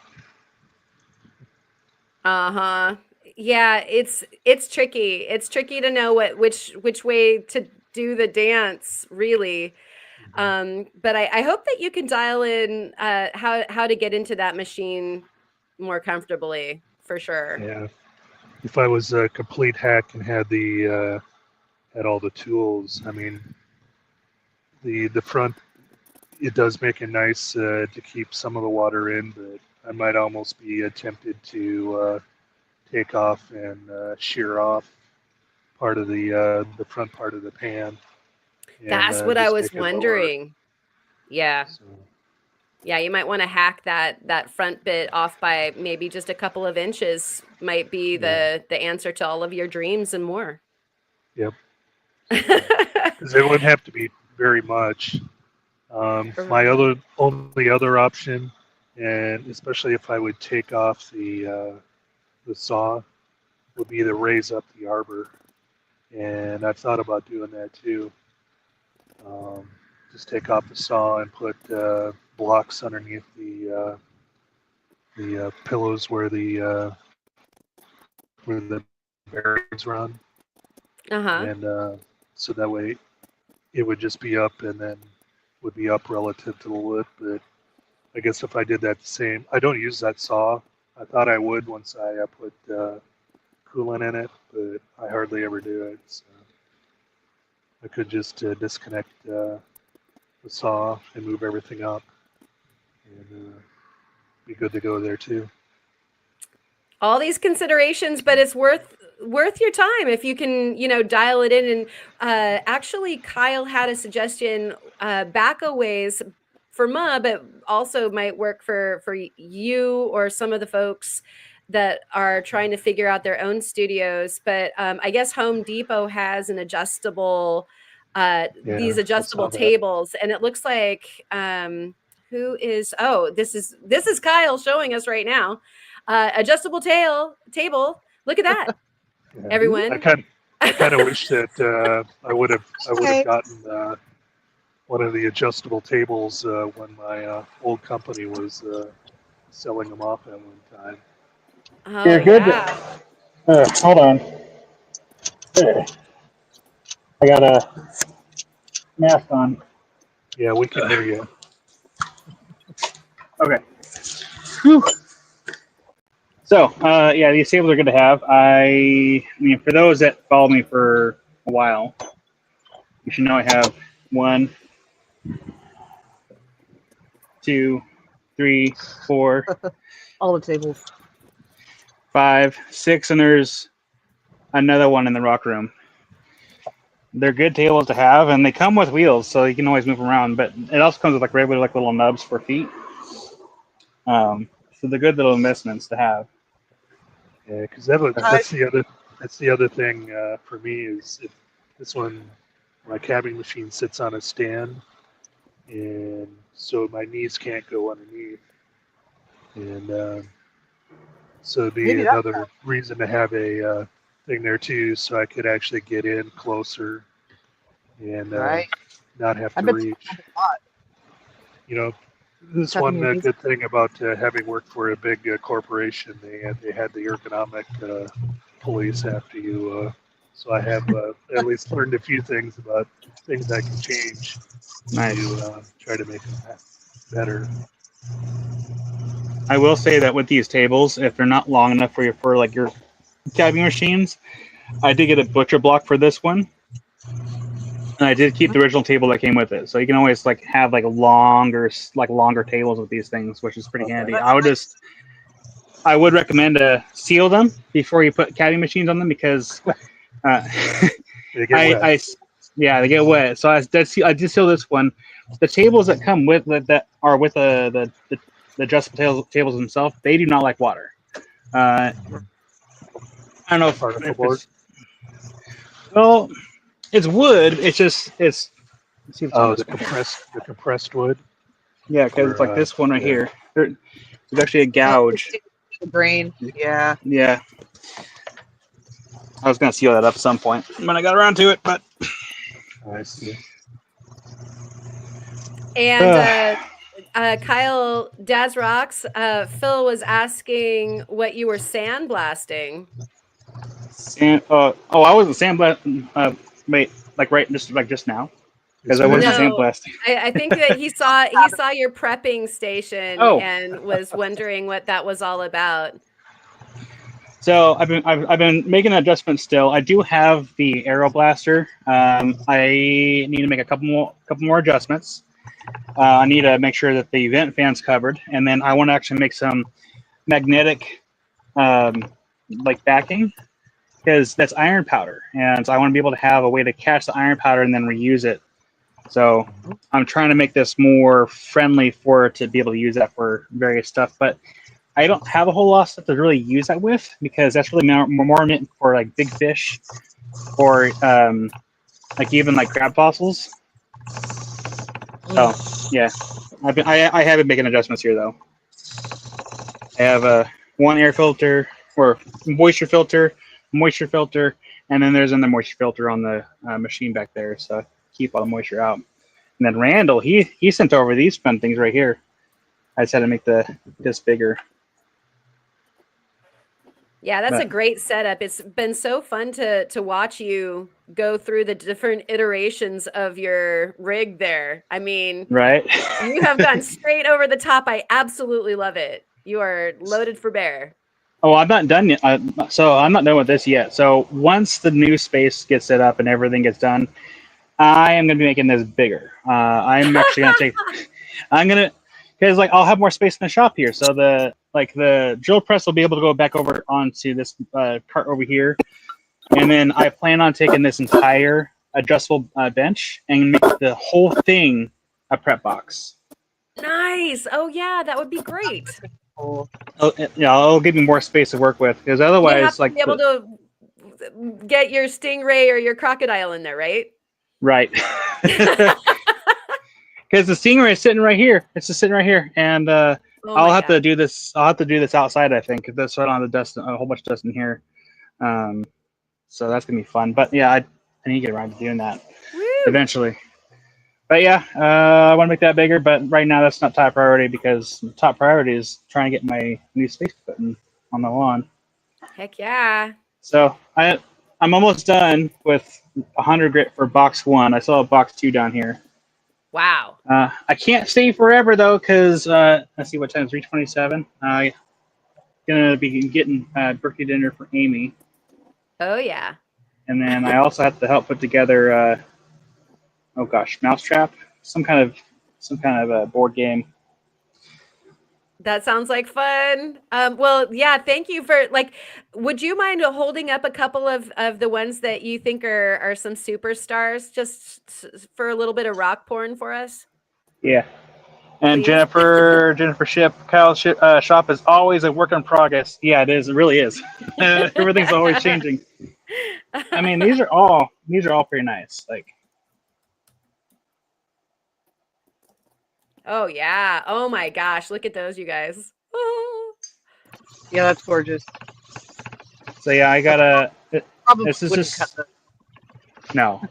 Uh-huh. Yeah, it's tricky. It's tricky to know which way to do the dance, really. But I hope that you can dial in how to get into that machine more comfortably, for sure. Yeah. If I was a complete hack and had had all the tools, I mean, the front, it does make it nice to keep some of the water in, but I might almost be tempted to take off and shear off part of the front part of the pan, and That's what I just was make it lower. wondering. Yeah. So, Yeah, you might want to hack that front bit off by maybe just a couple of inches might be Yeah. the answer to all of your dreams and more. yep. Because it wouldn't have to be very much. My only other option, and especially if I would take off the saw, would be to raise up the arbor, and I've thought about doing that too. Just take off the saw and put blocks underneath the pillows where the bearings run, Uh-huh. and so that way it would just be up and then would be up relative to the lip. But I guess if I did that the same, I don't use that saw. I thought I would once I put coolant in it, but I hardly ever do it. So I could just disconnect the saw and move everything up, and be good to go there too. All these considerations, but it's worth your time if you can, dial it in. And actually, Kyle had a suggestion back a ways for Ma, but also might work for you or some of the folks that are trying to figure out their own studios. But I guess Home Depot has an adjustable these adjustable tables, and it looks like this is Kyle showing us right now. Adjustable table. Look at that, Yeah. everyone. I kind of wish that I would have gotten one of the adjustable tables when my old company was selling them off at one time. Oh, You're good. yeah. Hold on. I got a mask on. Yeah, we can hear you. Okay. Whew. So, yeah, these tables are good to have. I mean, for those that follow me for a while, you should know I have 1, 2, 3, 4, All the tables. 5, 6, and there's another one in the rock room. They're good tables to have, and they come with wheels, so you can always move them around. But it also comes with regular little nubs for feet. So they're good little investments to have. Yeah, because that's the other thing for me is if this one, my cabbing machine sits on a stand, and so my knees can't go underneath, and so it'd be Maybe another reason to have a thing there too, so I could actually get in closer and Right. not have I to bet reach. a lot. You know, this Tucking one your knees. good thing about having worked for a big corporation, they had the ergonomic pulleys after you. So I have at least learned a few things about things I can change Nice. to try to make them better. I will say that with these tables, if they're not long enough for your cabbing machines, I did get a butcher block for this one, and I did keep the original table that came with it. So you can always have longer tables with these things, which is pretty handy. I would recommend to seal them before you put cabbing machines on them because They get wet. they get wet. So I did seal this one. The tables that come with that are with the adjustable tables themselves, they do not like water. I don't know if Particle board. Well, it's wood. It's just it's. Let's see Oh, the compressed wood. Yeah, because it's like this one right here. There's actually a gouge. The grain. Yeah. Yeah. I was gonna seal that up at some point when I got around to it, but I see. And Kyle Daz Rocks, Phil was asking what you were sandblasting. I wasn't sandblasting. Wait, just now, because I wasn't No, sandblasting. I think that he saw your prepping station Oh. and was wondering what that was all about. So I've been making adjustments still. I do have the aero blaster. I need to make a couple more adjustments. I need to make sure that the vent fan's covered, and then I want to actually make some magnetic like backing, because that's iron powder, and so I want to be able to have a way to catch the iron powder and then reuse it. So I'm trying to make this more friendly for it to be able to use that for various stuff, but I don't have a whole lot of stuff to really use that with, because that's really more meant for like big fish or like even like crab fossils. So yeah, I have been making adjustments here though. I have one air filter or moisture filter, and then there's another moisture filter on the machine back there, so I keep all the moisture out. And then Randall, he sent over these fun things right here. I just had to make this bigger. Yeah, that's a great setup. It's been so fun to watch you go through the different iterations of your rig there. I mean, right? You have gone straight over the top. I absolutely love it. You are loaded for bear. Oh, I'm not done yet. So I'm not done with this yet. So once the new space gets set up and everything gets done, I am going to be making this bigger. I'm actually going to because like I'll have more space in the shop here. So the drill press will be able to go back over onto this cart over here. And then I plan on taking this entire adjustable bench and make the whole thing a prep box. Nice. Oh yeah, that would be great. Oh, Yeah, it'll give me more space to work with, because otherwise, you have to be able to get your stingray or your crocodile in there, right? Right. Because the stingray is sitting right here. It's just sitting right here, and I'll have to do this. I'll have to do this outside, I think, because that's on the dust, a whole bunch of dust in here. So that's gonna be fun. But yeah, I need to get around to doing that eventually. But yeah, I want to make that bigger. But right now, that's not top priority, because the top priority is trying to get my new space button on the lawn. Heck yeah! So I'm almost done with 100 grit for box 1. I still have box 2 down here. Wow. I can't stay forever though, because let's see, what time is 3:27. I'm gonna be getting birthday dinner for Amy. Oh yeah. And then I also have to help put together mousetrap, some kind of board game. That sounds like fun. Well, yeah, thank you for would you mind holding up a couple of the ones that you think are some superstars, just for a little bit of rock porn for us? Yeah. And Please? Jennifer Kyle's shop is always a work in progress. Yeah, it is. It really is. Everything's always changing. I mean, these are all pretty nice. Like, oh yeah. Oh my gosh, look at those, you guys. Oh. yeah, that's gorgeous. So yeah, I gotta. Probably This is wouldn't just cut them. no.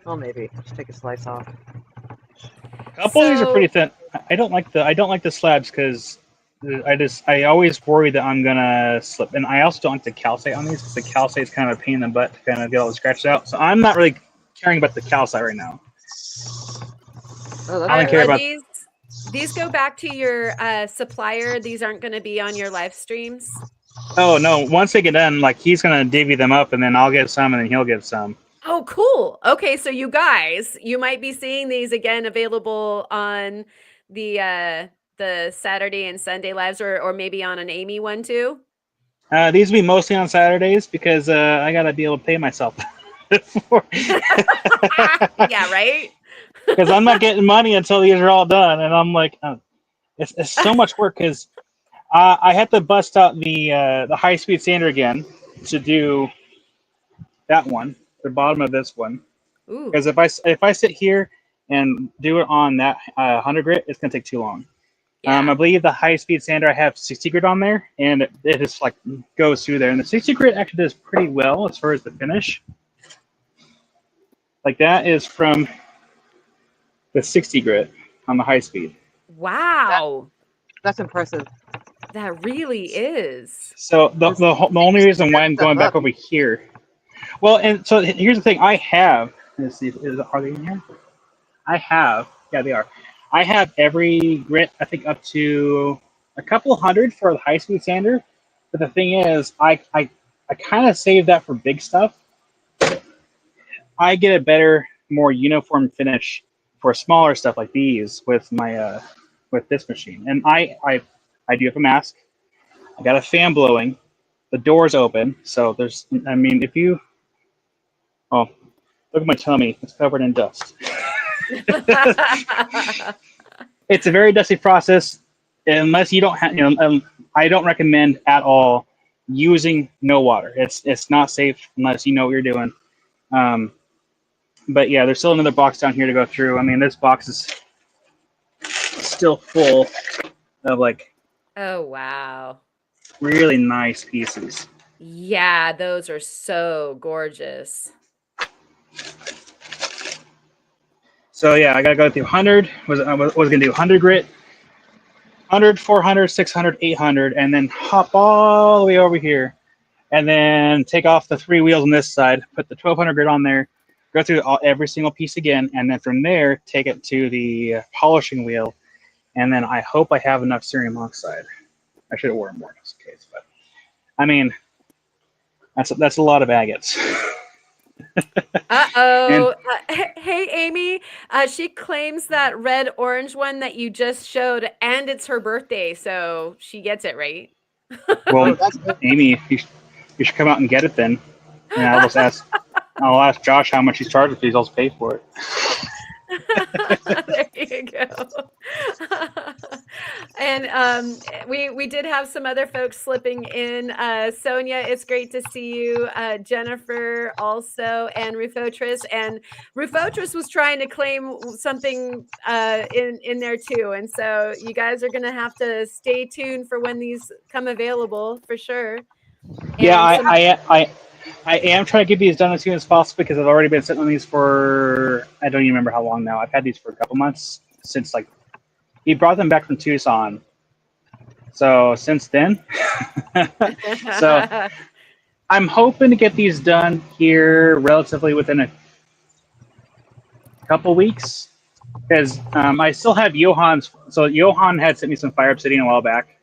Oh, maybe just take a slice off. A couple of these are pretty thin. I don't like the slabs, because I always worry that I'm gonna slip, and I also don't like the calcite on these, because the calcite is kind of a pain in the butt to kind of get all the scratches out. So I'm not really caring about the calcite right now. Oh, I don't care about these go back to your supplier. These aren't going to be on your live streams. Oh no! Once they get done, like, he's gonna divvy them up, and then I'll get some, and then he'll get some. Oh, cool. Okay, so you guys, you might be seeing these again available on the Saturday and Sunday lives, or maybe on an Amy one too. These will be mostly on Saturdays, because I gotta be able to pay myself. Yeah, right. Because I'm not getting money until these are all done, and I'm like, it's so much work, because I had to bust out the high-speed sander again to do that one, the bottom of this one. Because if I sit here and do it on that 100 grit, it's gonna take too long. Yeah. I believe the high-speed sander, I have 60 grit on there, and it just like goes through there. And the 60 grit actually does pretty well as far as the finish. Like that is from the 60 grit on the high speed. Wow. That's impressive. That really is. So the only reason why I'm going back over here, well, and so here's the thing. I have. Let's see. Are they in here? I have. Yeah, they are. I have every grit. I think up to a couple hundred for the high speed sander. But the thing is, I kind of save that for big stuff. I get a better, more uniform finish for smaller stuff like these with my with this machine. And I do have a mask. I got a fan blowing. The door's open, so there's. I mean, if you, oh, look at my tummy. It's covered in dust. It's a very dusty process. Unless you don't have, I don't recommend at all using no water. It's not safe unless you know what you're doing. But yeah, there's still another box down here to go through. I mean, this box is still full of like Oh, wow. really nice pieces. Yeah, those are so gorgeous. So yeah, I gotta go through 100. I was gonna do 100 grit, 100, 400, 600, 800, and then hop all the way over here, and then take off the 3 wheels on this side, put the 1200 grit on there, go through every single piece again, and then from there take it to the polishing wheel, and then I hope I have enough cerium oxide. I should have worn more in this case, but I mean, that's a lot of agates. Uh-oh. Hey, Amy, she claims that red-orange one that you just showed, and it's her birthday, so she gets it, right? Well, Amy, you should come out and get it then. And I'll ask Josh how much he's charged if he's also paid for it. There you go. And we did have some other folks slipping in. Sonia, it's great to see you. Jennifer also, and Rufotris. And Rufotris was trying to claim something in there too. And so you guys are going to have to stay tuned for when these come available for sure. Yeah, I am trying to get these done as soon as possible because I've already been sitting on these for, I don't even remember how long now. I've had these for a couple months since like he brought them back from Tucson. So since then, so I'm hoping to get these done here relatively within a couple weeks because I still have Johan's. So Johan had sent me some fire obsidian a while back,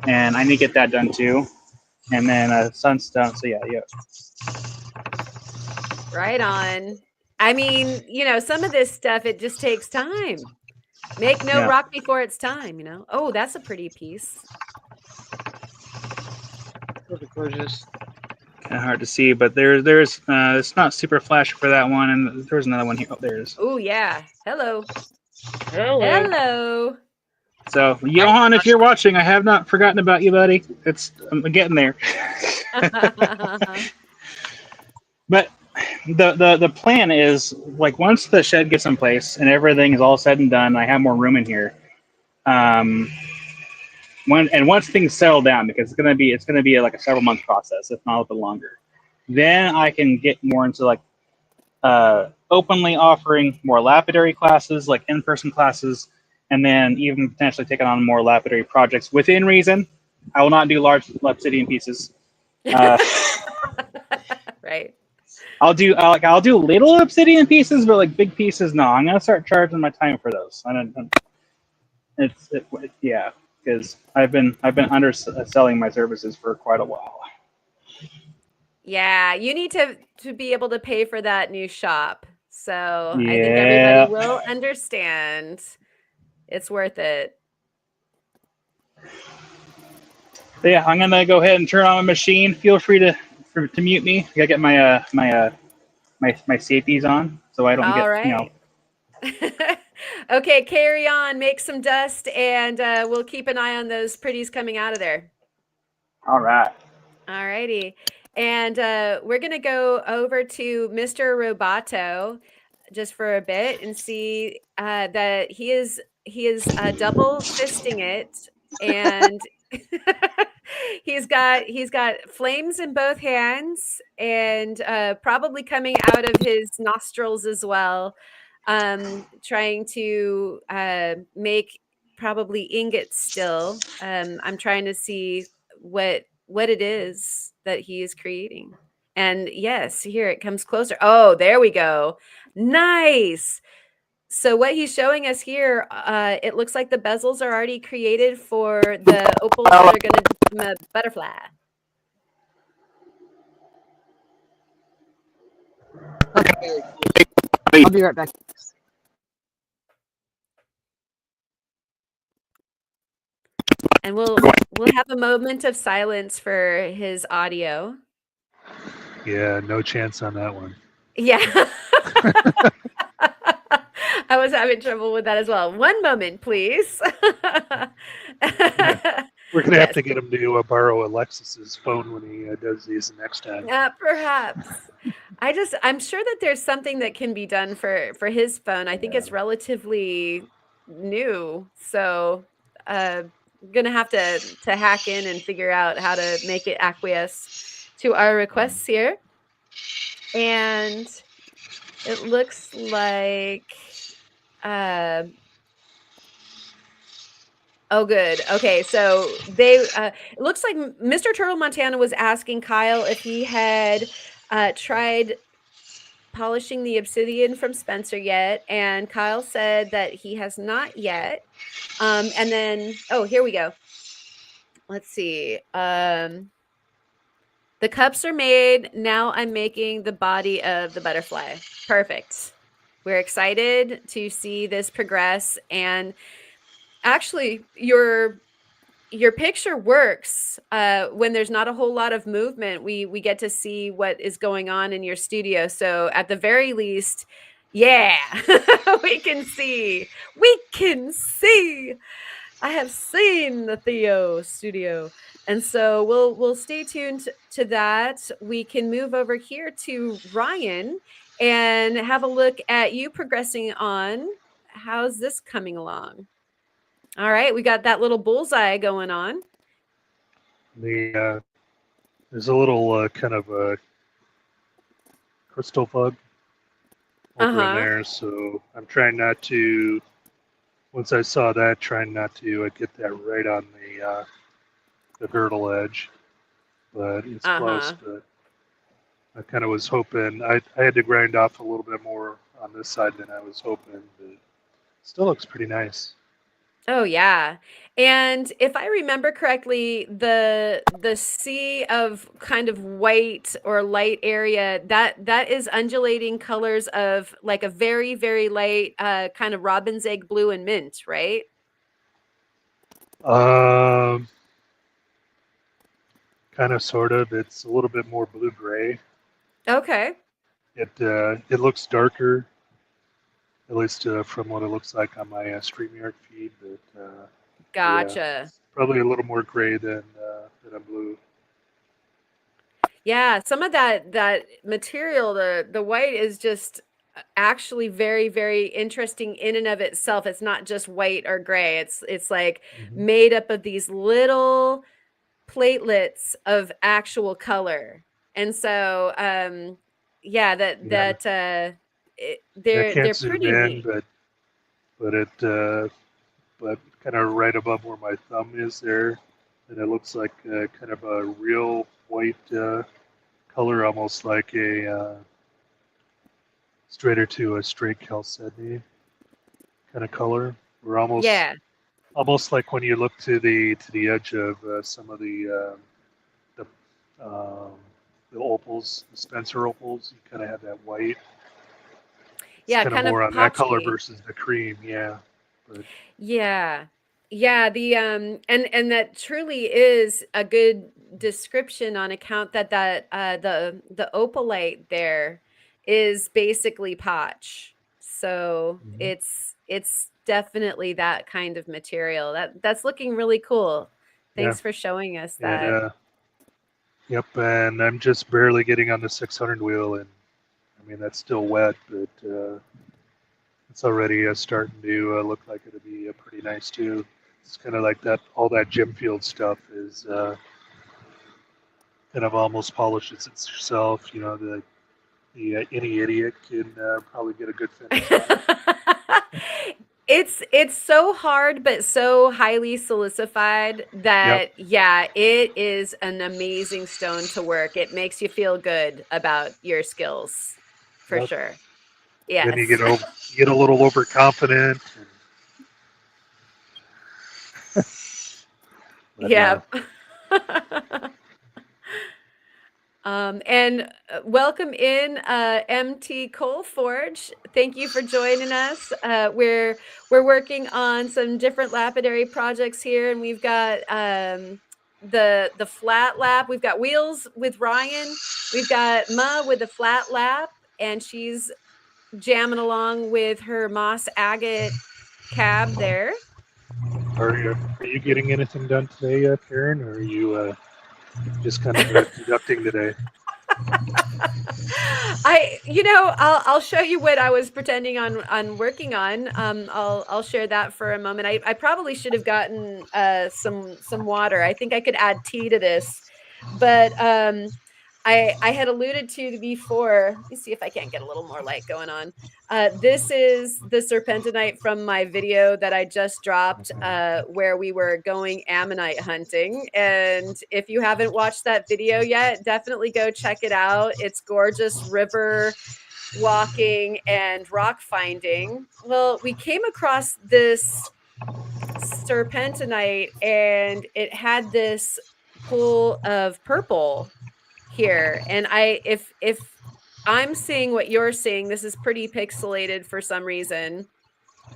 and I need to get that done too. And then sunstone. So yeah. Right on. I mean, some of this stuff, it just takes time. Make no rock before it's time, Oh, that's a pretty piece. Really gorgeous. Kind of hard to see, but there's it's not super flashy for that one, and there's another one here. Oh, there it is. Oh yeah. Hello. Hello. So, Johan, if you're watching, I have not forgotten about you, buddy. I'm getting there. But the plan is like once the shed gets in place and everything is all said and done, I have more room in here. Once things settle down, because it's gonna be like a several month process, if not a little bit longer, then I can get more into like openly offering more lapidary classes, like in-person classes, and then even potentially taking on more lapidary projects within reason. I will not do large obsidian pieces. Right. I'll do little obsidian pieces, but like big pieces, no. I'm gonna start charging my time for those. Yeah, because I've been underselling my services for quite a while. Yeah, you need to be able to pay for that new shop. So Yeah. I think everybody will understand. It's worth it. But yeah, I'm gonna go ahead and turn on my machine. Feel free to mute me. I gotta get my safeties on so I don't All get right. Okay, carry on. Make some dust, and we'll keep an eye on those pretties coming out of there. All right. All righty. And we're going to go over to Mr. Roboto just for a bit and see that he is double fisting it. And He's got flames in both hands and probably coming out of his nostrils as well. Trying to make probably ingots still. I'm trying to see what it is that he is creating. And yes, here it comes closer. Oh, there we go. Nice. So what he's showing us here, it looks like the bezels are already created for the opals that are going to become a butterfly. Okay. I'll be right back. And we'll have a moment of silence for his audio. Yeah, no chance on that one. Yeah. I was having trouble with that as well. One moment, please. We're gonna have Yes. to get him to borrow Alexis's phone when he does these next time. Perhaps. I'm sure that there's something that can be done for his phone. I think it's relatively new. So gonna have to hack in and figure out how to make it acquiesce to our requests here. And it looks like oh, good. Okay, so they it looks like Mr. Turtle Montana was asking Kyle if he had tried polishing the obsidian from Spencer yet, and Kyle said that he has not yet. And then oh, here we go. Let's see. The cups are made. Now I'm making the body of the butterfly. Perfect. We're excited to see this progress, and actually your picture works when there's not a whole lot of movement. We get to see what is going on in your studio. So at the very least, yeah, we can see. I have seen the Theo studio. And so we'll stay tuned to that. We can move over here to Ryan and have a look at you progressing on. How's this coming along? All right, we got that little bullseye going on. There's a little kind of a crystal bug over in there, so I'm trying not to. Once I saw that, trying not to get that right on the girdle edge, but it's close. But I kind of was hoping I had to grind off a little bit more on this side than I was hoping, but still looks pretty nice. Oh yeah. And if I remember correctly, the sea of kind of white or light area, that is undulating colors of like a very, very light kind of robin's egg blue and mint, right? Kind of, sort of. It's a little bit more blue gray. Okay. It looks darker, at least from what it looks like on my StreamYard feed. But Gotcha. yeah, probably a little more gray than a blue. Yeah, some of that material, the white is just actually very, very interesting in and of itself. It's not just white or gray. It's like made up of these little platelets of actual color. And so yeah, they're pretty neat. But kind of right above where my thumb is there, and it looks like kind of a real white color, almost like a straighter to a straight chalcedony kind of color. We're almost like when you look to the edge of some of the opals, the Spencer opals. You kind of have that white. Yeah, kind of more on that color versus the cream. Yeah. But yeah. The and that truly is a good description on account that the opalite there is basically potch. So it's definitely that kind of material. That's looking really cool. Thanks for showing us that. Yep, and I'm just barely getting on the 600 wheel, and I mean that's still wet, but it's already starting to look like it'll be pretty nice too. It's kind of like that. All that gym field stuff is kind of almost polishes it yourself. You know, any idiot can probably get a good finish on it. It's so hard, but so highly silicified Yep. that yeah, it is an amazing stone to work. It makes you feel good about your skills for Yep. sure. Then you Yes. get a little overconfident. But, Yeah. And welcome in MT Coal Forge. Thank you for joining us. We're working on some different lapidary projects here, and we've got the flat lap. We've got Wheels with Ryan. We've got Ma with the flat lap, and she's jamming along with her moss agate cab there. are you getting anything done today, Karen, or are you just kind of deducting today? I'll show you what I was pretending on working on. I'll share that for a moment. I probably should have gotten some water. I think I could add tea to this, but I had alluded to before. Let me see if I can't get a little more light going on. This is the serpentinite from my video that I just dropped, where we were going ammonite hunting. And if you haven't watched that video yet, definitely go check it out. It's gorgeous river walking and rock finding. Well, we came across this serpentinite, and it had this pool of purple here. And if I'm seeing what you're seeing, this is pretty pixelated for some reason,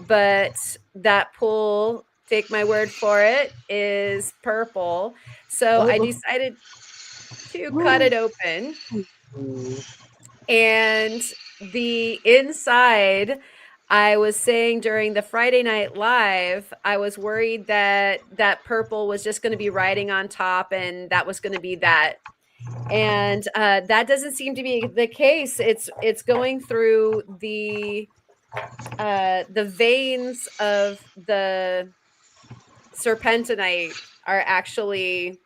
but that pool, take my word for it, is purple. So I decided to cut it open, and the inside, I was saying during the Friday Night Live, I was worried that that purple was just going to be riding on top, and that was going to be that. And that doesn't seem to be the case. It's going through the veins of the serpentinite are actually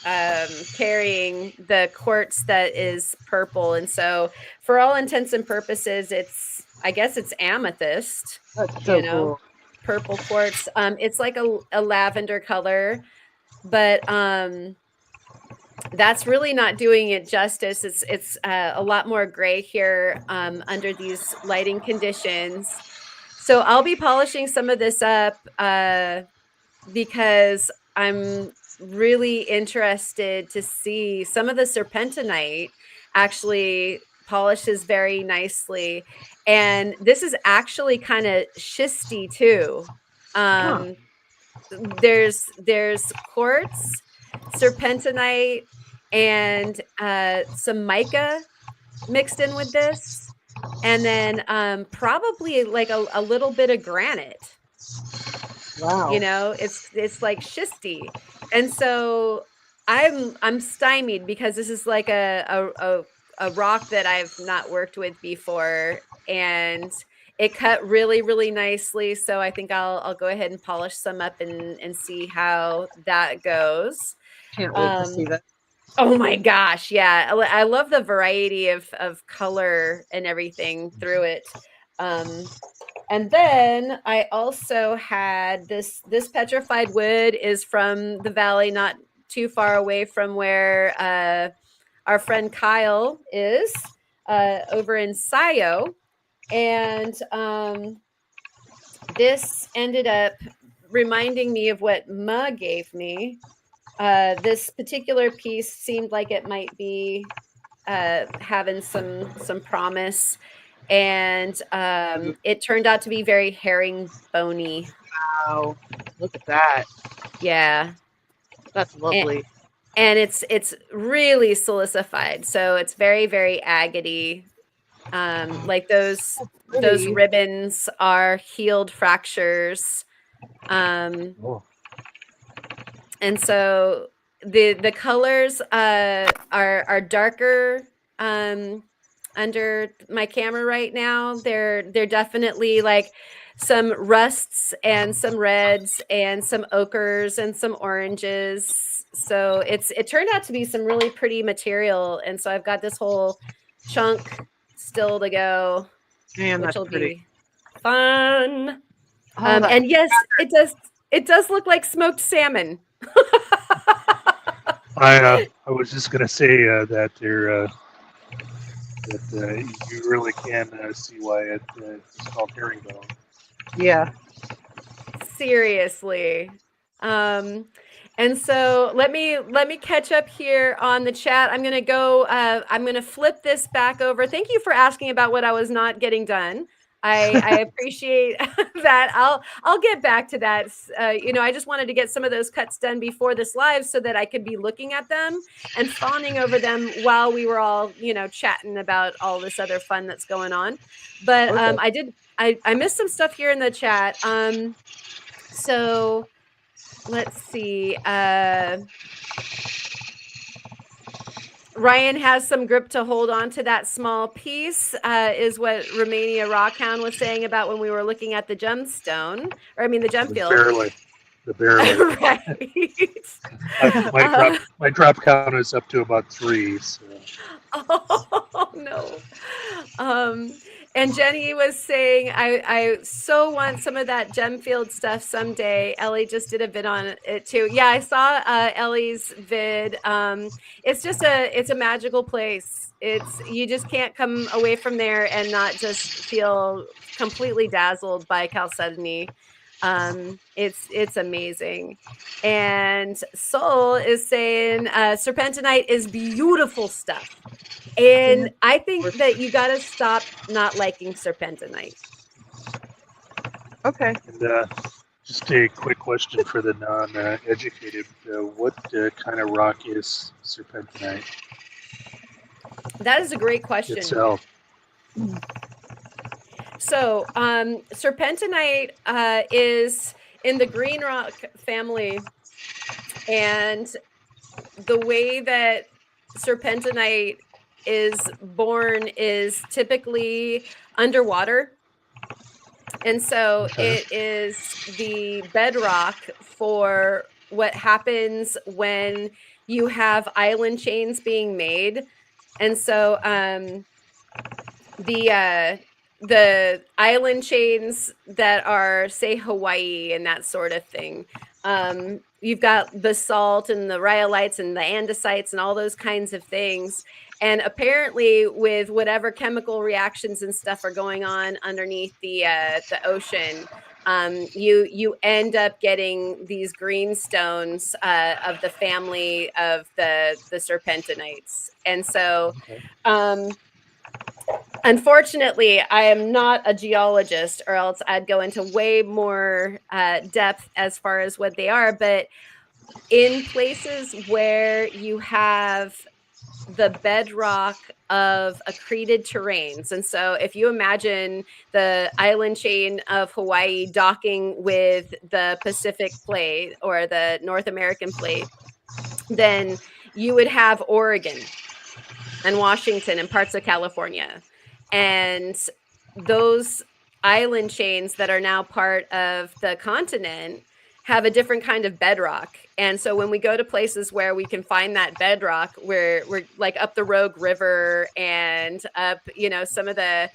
carrying the quartz that is purple. And so for all intents and purposes, I guess it's amethyst. That's so cool. Purple quartz. It's like a lavender color, but that's really not doing it justice. It's a lot more gray here under these lighting conditions. So I'll be polishing some of this up because I'm really interested to see some of the serpentinite actually polishes very nicely. And this is actually kind of schisty too. There's quartz, serpentinite, and some mica mixed in with this, and then probably like a little bit of granite. Wow. You know, it's like schisty. And so I'm stymied because this is like a rock that I've not worked with before, and it cut really, really nicely. So I think I'll go ahead and polish some up and see how that goes. Can't wait to see that. Oh my gosh, yeah. I love the variety of color and everything through it. And then I also had this petrified wood is from the valley, not too far away from where our friend Kyle is, over in Sayo. And this ended up reminding me of what Ma gave me. This particular piece seemed like it might be having some promise, and it turned out to be very herringbony. Wow, look at that. Yeah, that's lovely. And it's really silicified, so it's very, very agate-y. Like those ribbons are healed fractures. And so the colors are darker under my camera right now. They're definitely like some rusts and some reds and some ochres and some oranges. So it turned out to be some really pretty material, and so I've got this whole chunk still to go, Man, which that's will pretty. be fun. Oh, that, And yes, it does look like smoked salmon. I was just gonna say that there that you really can see why it's called herringbone. yeah. Seriously. And so let me catch up here on the chat. I'm gonna go. I'm gonna flip this back over. Thank you for asking about what I was not getting done. I appreciate that. I'll get back to that. I just wanted to get some of those cuts done before this live so that I could be looking at them and fawning over them while we were all chatting about all this other fun that's going on. But Okay. I missed some stuff here in the chat. So let's see. Ryan has some grip to hold on to that small piece, is what Romania Rockhound was saying about when we were looking at the gemstone, or I mean the gem field. The barely. Right. My drop count is up to about 3. So. Oh no. And Jenny was saying, I so want some of that Gemfield stuff someday. Ellie just did a vid on it too. Yeah, I saw Ellie's vid. It's a magical place. You just can't come away from there and not just feel completely dazzled by chalcedony. It's amazing. And Soul is saying serpentinite is beautiful stuff. And I think that you got to stop not liking serpentinite. Okay. And just a quick question for the non-educated: what kind of rock is serpentinite? That is a great question. Itself. So, serpentinite is in the green rock family, and the way that serpentinite is born is typically underwater. And so it is the bedrock for what happens when you have island chains being made. And so the island chains that are, say, Hawaii and that sort of thing, you've got basalt and the rhyolites and the andesites and all those kinds of things. And apparently, with whatever chemical reactions and stuff are going on underneath the ocean, you end up getting these greenstones of the family of the serpentinites. And so, unfortunately, I am not a geologist, or else I'd go into way more depth as far as what they are. But in places where you have the bedrock of accreted terrains. And so if you imagine the island chain of Hawaii docking with the Pacific plate or the North American plate, then you would have Oregon and Washington and parts of California. And those island chains that are now part of the continent have a different kind of bedrock. And so when we go to places where we can find that bedrock, we're like up the Rogue River and up, some of the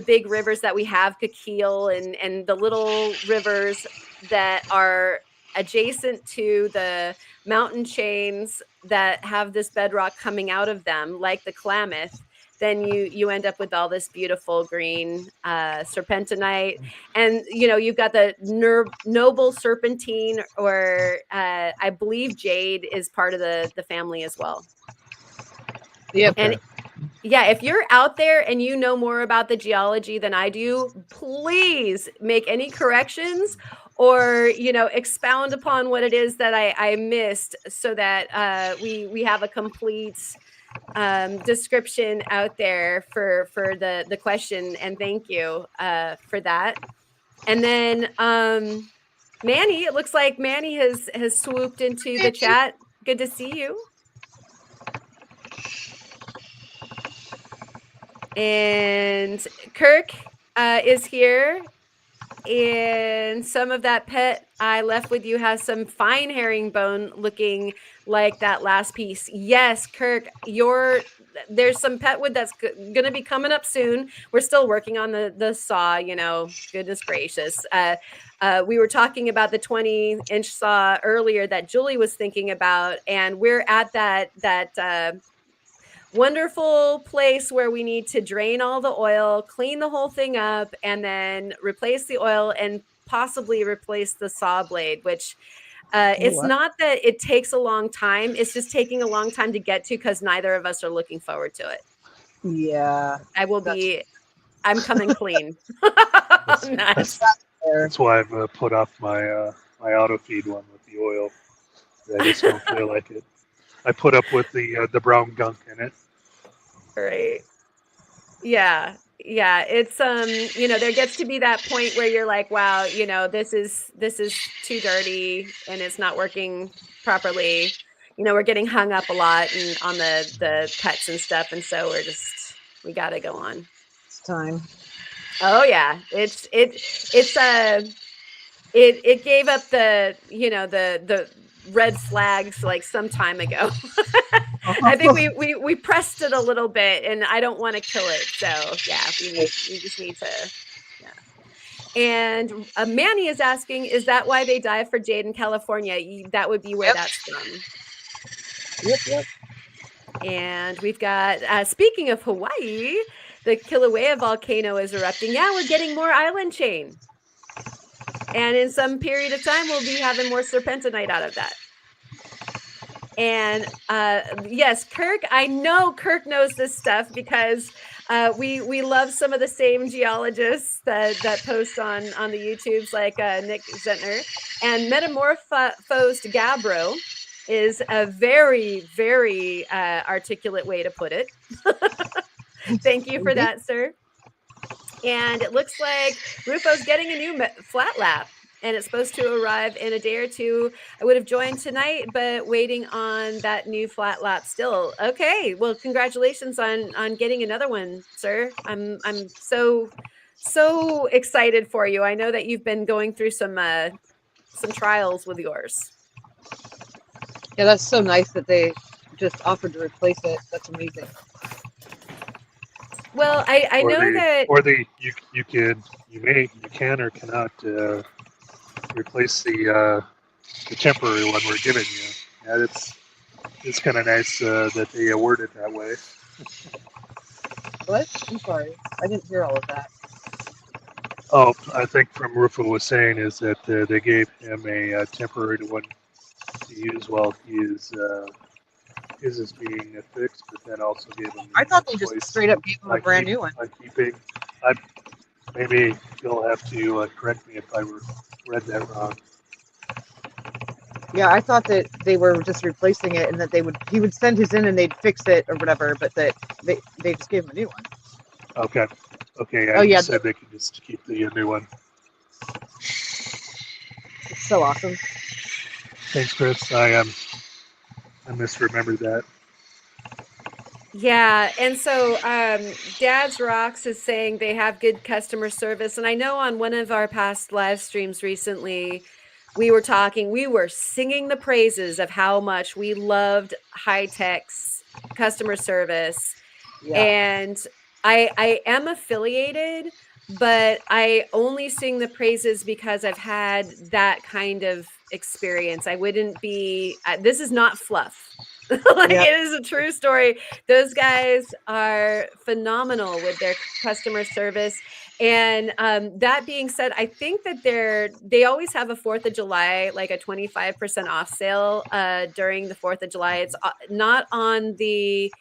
big rivers that we have, Coquille, and the little rivers that are adjacent to the mountain chains that have this bedrock coming out of them, like the Klamath, then you end up with all this beautiful green serpentinite. And you've got the noble serpentine, or I believe jade is part of the family as well. Yep. And yeah, if you're out there and you know more about the geology than I do, please make any corrections or expound upon what it is that I missed, so that we have a complete description out there for the question. And thank you for that. And then Manny, it looks like Manny has swooped into the chat. Good to see you. And Kirk is here. And some of that pet I left with you has some fine herringbone looking like that last piece. Yes, Kirk, there's some pet wood that's going to be coming up soon. We're still working on the saw, goodness gracious. We were talking about the 20-inch saw earlier that Julie was thinking about, and we're at that wonderful place where we need to drain all the oil, clean the whole thing up, and then replace the oil and possibly replace the saw blade, which it's wow. not that it takes a long time. It's just taking a long time to get to because neither of us are looking forward to it. Yeah. I'm coming clean. That's, Fair. that's why I've put off my my auto feed one with the oil. I just don't feel like it. I put up with the brown gunk in it. Right. Yeah. Yeah. It's there gets to be that point where you're like, wow, this is too dirty and it's not working properly. We're getting hung up a lot on the pets and stuff. And so we gotta go on. It's time. Oh yeah. It gave up the red flags like some time ago. I think we pressed it a little bit, and I don't want to kill it. So yeah, we just need to. Yeah. And Manny is asking, is that why they dive for jade in California? That would be where Yep. that's from. Yep. And we've got, speaking of Hawaii, the Kilauea volcano is erupting. Yeah, we're getting more island chain. And in some period of time, we'll be having more serpentinite out of that. And yes, Kirk, I know Kirk knows this stuff because we love some of the same geologists that post on the YouTubes, like Nick Zentner. And metamorphosed gabbro is a very, very articulate way to put it. Thank you for that, sir. And it looks like Rufo's getting a new flat lap, and it's supposed to arrive in a day or two. I would have joined tonight, but waiting on that new flat lap still. Okay, well, congratulations on getting another one, sir. I'm so excited for you. I know that you've been going through some trials with yours. Yeah, that's so nice that they just offered to replace it. That's amazing. Well, I know that, or you can or cannot replace the temporary one we're giving you. Yeah, it's kind of nice that they word it that way. What? I'm sorry, I didn't hear all of that. Oh, I think from Rufo was saying is that they gave him a temporary one to use while his is being fixed, but then also gave him. I thought they just straight up gave him a brand new one. Maybe you'll have to correct me if I read that wrong. Yeah, I thought that they were just replacing it and that he would send his in and they'd fix it or whatever, but that they just gave him a new one. Okay. Yeah, said they could just keep the new one. It's so awesome. Thanks, Chris. I misremembered that. yeah. And so Dad's Rocks is saying they have good customer service. And I know on one of our past live streams recently, we were singing the praises of how much we loved High-Tech's customer service. Yeah. And I am affiliated, but I only sing the praises because I've had that kind of experience. I wouldn't be, this is not fluff. It is a true story. Those guys are phenomenal with their customer service. And that being said, I think that they always have a 4th of July, like a 25% off sale during the 4th of July. It's not on the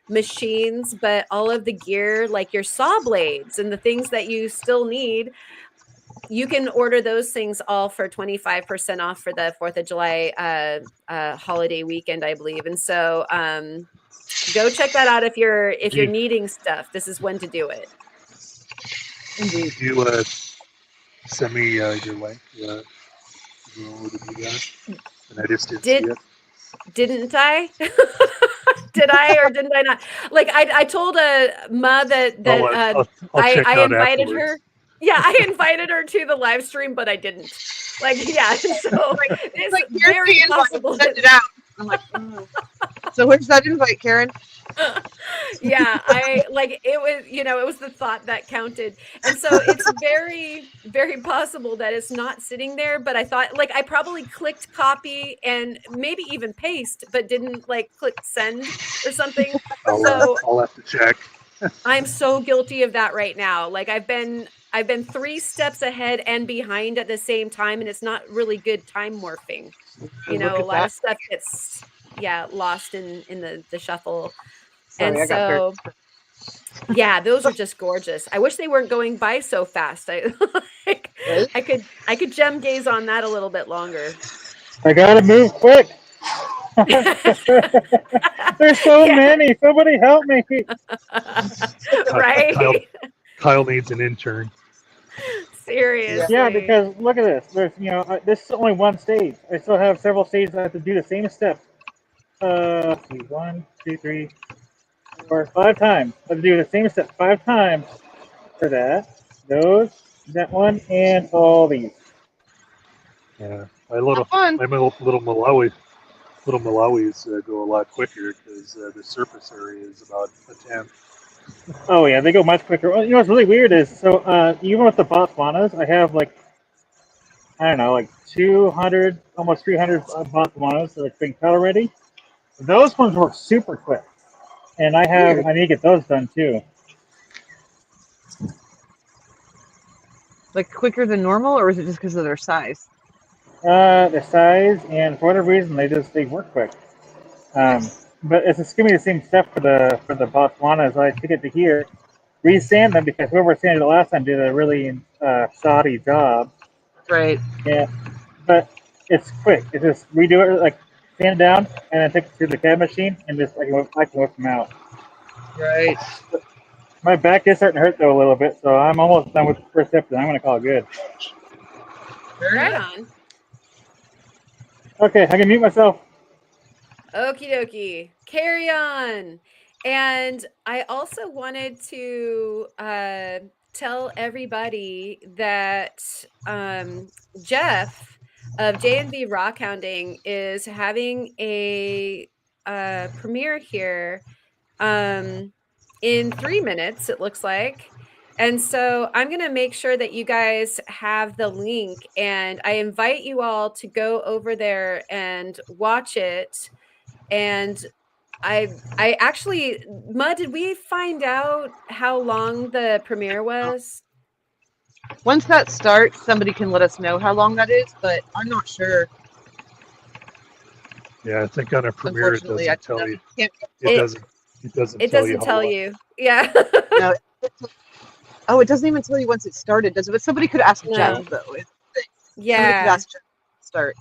machines, but all of the gear, like your saw blades and the things that you still need, you can order those things all for 25% off for the 4th of July holiday weekend, I believe. And so go check that out if you're needing stuff. This is when to do it. Indeed. You send me your link. And I just didn't see it. Didn't I? Did I or didn't I not? Like I told Ma that I'll I check out invited afterwards. her. Yeah, I invited her to the live stream, but I didn't. Like, yeah, so it's like, here's very the invite, possible. send it out. I'm like, so where's that invite, Karen? Yeah, I like it was, it was the thought that counted. And so it's very, very possible that it's not sitting there. But I thought, like, I probably clicked copy and maybe even paste, but didn't like click send or something. So I'll have to check. I'm so guilty of that right now. Like I've been 3 steps ahead and behind at the same time, and it's not really good time morphing. Look A at lot that. of stuff gets lost in the shuffle. Sorry, And I got so yeah, those are just gorgeous. I wish they weren't going by so fast. I like Right? I could gem gaze on that a little bit longer. I gotta move quick. There's so Yeah. many. Somebody help me. Right? Kyle needs an intern. Seriously. Yeah, because look at this. There's, this is only one stage. I still have several stages I have to do the same step. Let's see, 1, 2, 3, 4, 5 times. I have to do the same step 5 times for that. That one, and all these. Yeah, my little fun. Malawis go a lot quicker because the surface area is about a 10th. Oh yeah, they go much quicker. You know what's really weird is even with the Botswanas, I have like 200, almost 300 Botswanas that have been color ready. Those ones work super quick, and I need to get those done too. Like quicker than normal, or is it just because of their size? The size, and for whatever reason, they work quick. But it's just gonna be the same step for the Botswanas. I took it to here, resand them because whoever sanded it last time did a really shoddy job. Right. Yeah, but it's quick. It's just redo it, like sand it down, and then take it to the CAD machine, and just I can whip them out. Right. My back is starting to hurt though a little bit, so I'm almost done with the first step, and I'm gonna call it good. Right on. Okay, I can mute myself. Okie dokie. Carry on. And I also wanted to tell everybody that Jeff of J&B Rock Hounding is having a premiere here in 3 minutes, it looks like. And so I'm going to make sure that you guys have the link, and I invite you all to go over there and watch it. And I actually, Mud, did we find out how long the premiere was? Once that starts, somebody can let us know how long that is, but I'm not sure. Yeah, I think on a premiere it Unfortunately, doesn't tell you. Can't, It doesn't. It tell you doesn't how tell long. you. Yeah. no. Oh, it doesn't even tell you once it started, does it? But somebody could ask No. Jeff, though. Somebody could Yeah. ask Jeff to start.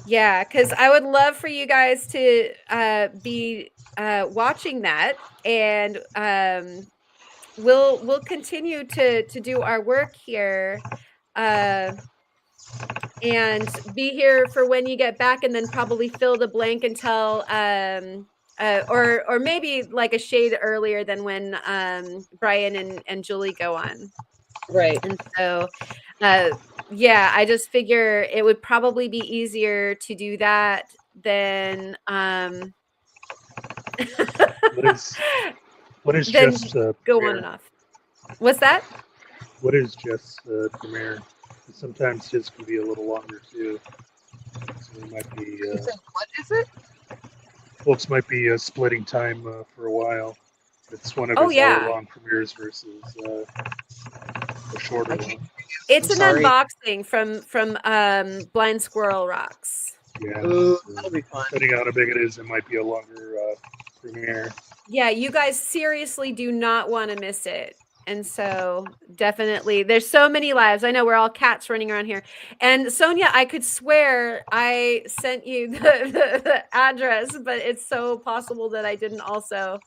Yeah, because I would love for you guys to be watching that, and we'll continue to do our work here, and be here for when you get back, and then probably fill the blank until or maybe like a shade earlier than when Brian and Julie go on. Right. And so yeah, I just figure it would probably be easier to do that than What is then just go premiere? on and off. What's that? What is just premiere? Sometimes his can be a little longer too. So it might be. You said, what is it? Folks might be splitting time for a while. It's one of Oh, his yeah. hour-long premieres versus a shorter one. It's I'm an sorry. unboxing from Blind Squirrel Rocks. Yeah, Ooh, so that'll be fun. depending on how big it is, it might be a longer premiere. Yeah, you guys seriously do not want to miss it. And so definitely, there's so many lives. I know we're all cats running around here. And Sonia, I could swear I sent you the address, but it's so possible that I didn't also.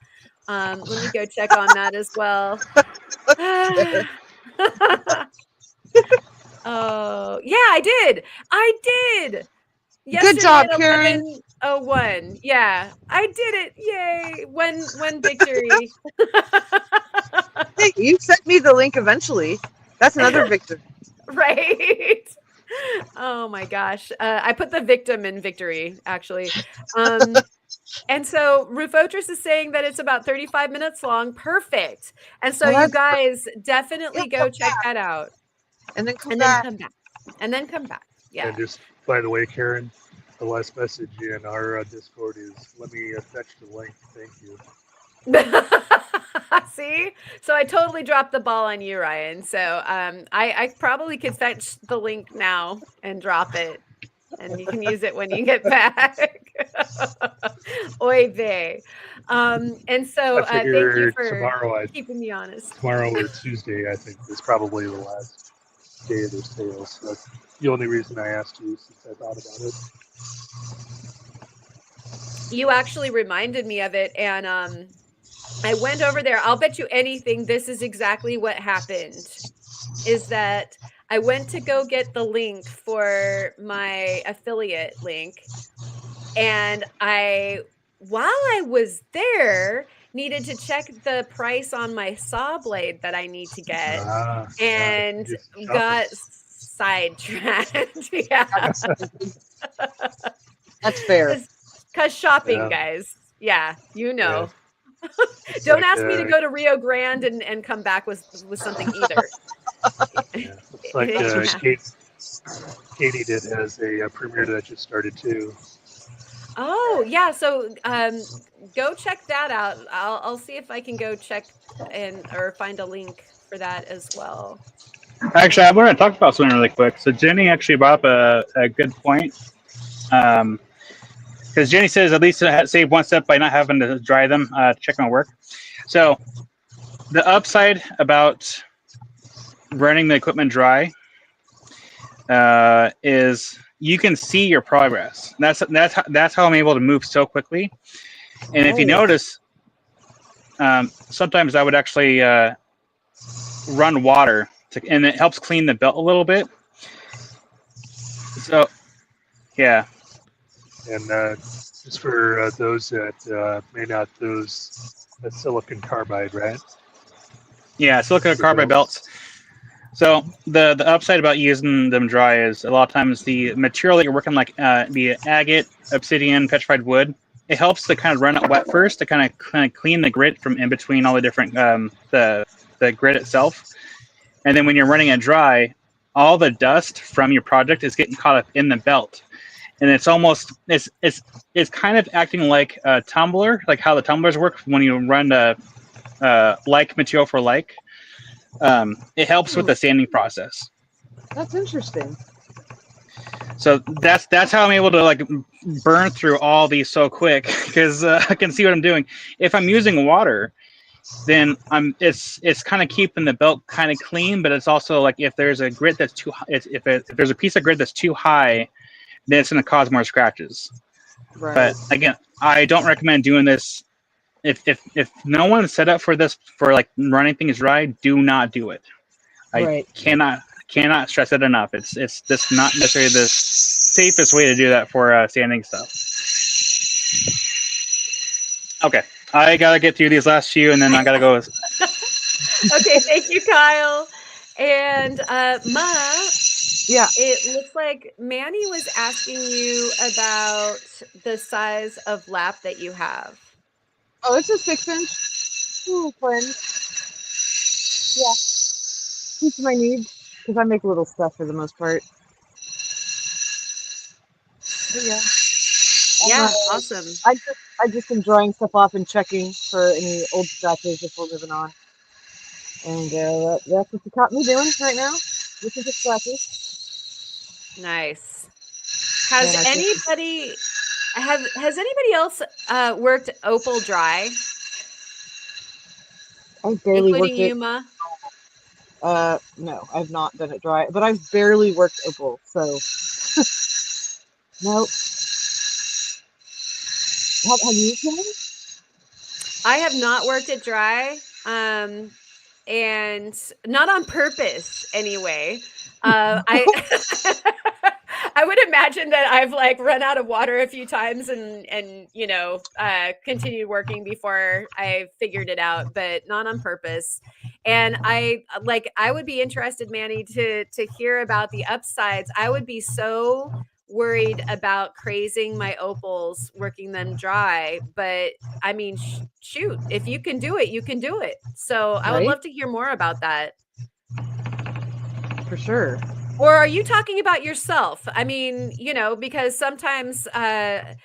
Let me go check on that as well. Oh, yeah, I did. Yesterday Good job, at Karen. 11:01. Yeah, I did it. Yay. When victory. Hey, you sent me the link eventually. That's another victim. Right. Oh my gosh. I put the victim in victory, actually. And so Rufotris is saying that it's about 35 minutes long. Perfect. And so Well, you that's guys Yeah, definitely go check that out and then come and then back. come back. And then come back. Yeah. And just by the way, Karen, the last message in our Discord is, "Let me fetch the link. Thank you." See? So I totally dropped the ball on you, Ryan. So I probably could fetch the link now and drop it. And you can use it when you get back. Oy vey. And so I thank you figure for keeping me honest. tomorrow or Tuesday, I think, is probably the last day of their sales. That's the only reason I asked you, since I thought about it. You actually reminded me of it, and I went over there. I'll bet you anything this is exactly what happened. Is that I went to go get the link for my affiliate link, and while I was there, needed to check the price on my saw blade that I need to get, and Just shopping. got sidetracked. Yeah. That's fair. Because shopping, Yeah. guys. Yeah, you know. It's Don't like, ask me to go to Rio Grande and come back with something either. Yeah. It's like Yeah. Katie did has a premiere that just started too. Oh, yeah. So go check that out. I'll see if I can go check or find a link for that as well. Actually, I want to talk about something really quick. So Jenny actually brought up a good point. Because Jenny says at least save one step by not having to dry them to check on work. So the upside about running the equipment dry is you can see your progress. That's how I'm able to move so quickly. And if you notice, sometimes I would actually run water and it helps clean the belt a little bit. So, yeah. And just for those that may not, those silicon carbide, right? Yeah, silicon carbide belts. So the upside about using them dry is a lot of times the material that you're working, like the agate, obsidian, petrified wood, it helps to kind of run it wet first to kind of clean the grit from in between all the different the grit itself. And then when you're running it dry, all the dust from your project is getting caught up in the belt. And it's almost it's kind of acting like a tumbler, like how the tumblers work when you run like material for like. It helps with the sanding process. That's interesting. So that's how I'm able to like burn through all these so quick because I can see what I'm doing. If I'm using water, then it's kind of keeping the belt kind of clean, but it's also like if there's a grit that's too if there's a piece of grit that's too high, then it's going to cause more scratches. Right. But again, I don't recommend doing this. If no one's set up for this, for like running things dry, do not do it. I cannot stress it enough. It's just not necessarily the safest way to do that for sanding stuff. Okay, I gotta get through these last few, and then I gotta go. Okay, thank you, Kyle. And Ma, Yeah. it looks like Manny was asking you about the size of lap that you have. Oh, it's a 6-inch. Ooh, friend. Yeah. Suits my needs because I make little stuff for the most part. But yeah. Yeah, awesome. I just am drawing stuff off and checking for any old scratches before moving on. And that's what you caught me doing right now. Looking for scratches. Nice. Has anybody else worked opal dry? I barely worked including it. you, Ma? No, I've not done it dry, but I've barely worked opal, so nope. Have you, Kim? I have not worked it dry, and not on purpose anyway. I I would imagine that I've like run out of water a few times and continued working before I figured it out, but not on purpose. And I would be interested, Manny, to hear about the upsides. I would be so worried about crazing my opals, working them dry, but I mean, shoot, if you can do it, you can do it. So I would Right? love to hear more about that. For sure. Or are you talking about yourself? I mean, because sometimes I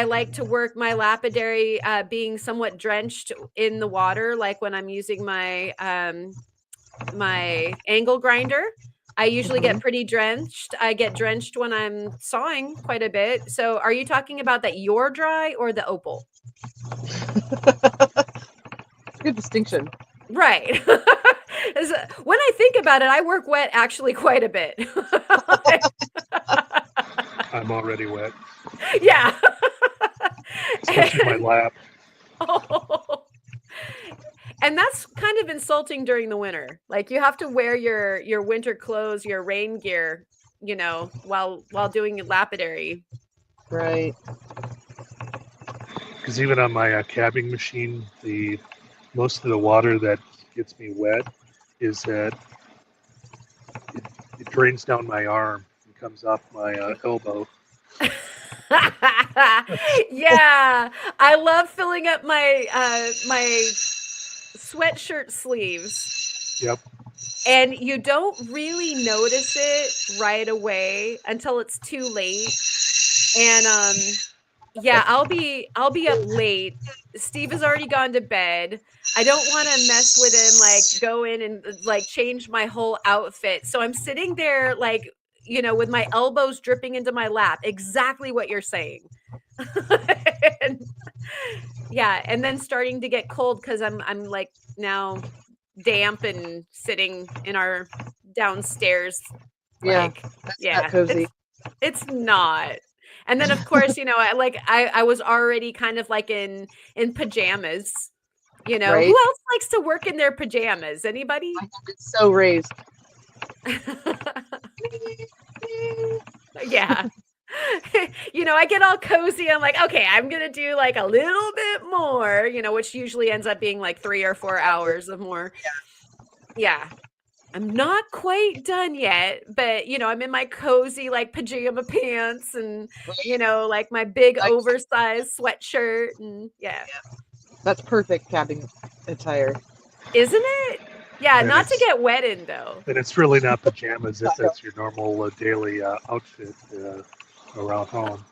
like to work my lapidary being somewhat drenched in the water, like when I'm using my my angle grinder. I usually get pretty drenched. I get drenched when I'm sawing quite a bit. So are you talking about that you're dry or the opal? Good distinction. Right. When I think about it, I work wet actually quite a bit. I'm already wet, Yeah. especially my lap. Oh. And that's kind of insulting during the winter. Like you have to wear your winter clothes, your rain gear, while doing lapidary. Right. Because even on my cabbing machine, most of the water that gets me wet is that it drains down my arm and comes off my elbow. Yeah, I love filling up my my sweatshirt sleeves. Yep. And you don't really notice it right away until it's too late. And yeah, I'll be up late. Steve has already gone to bed. I don't want to mess with him, like go in and like change my whole outfit. So I'm sitting there like, with my elbows dripping into my lap. Exactly what you're saying. And, yeah, and then starting to get cold because I'm like now damp and sitting in our downstairs. Yeah. Like, That's yeah, not cozy. it's not. And then of course, I was already kind of like in pajamas. Who Right. else likes to work in their pajamas? Anybody? I think it's so raised. Yeah. I get all cozy. I'm like, okay, I'm going to do like a little bit more, which usually ends up being like 3 or 4 hours of more. Yeah. I'm not quite done yet, but I'm in my cozy like pajama pants and like my big oversized sweatshirt and yeah. That's perfect cabbing attire. Isn't it? Yeah, And not to it's- get wet in though. And it's really not pajamas if that's your normal daily outfit around home.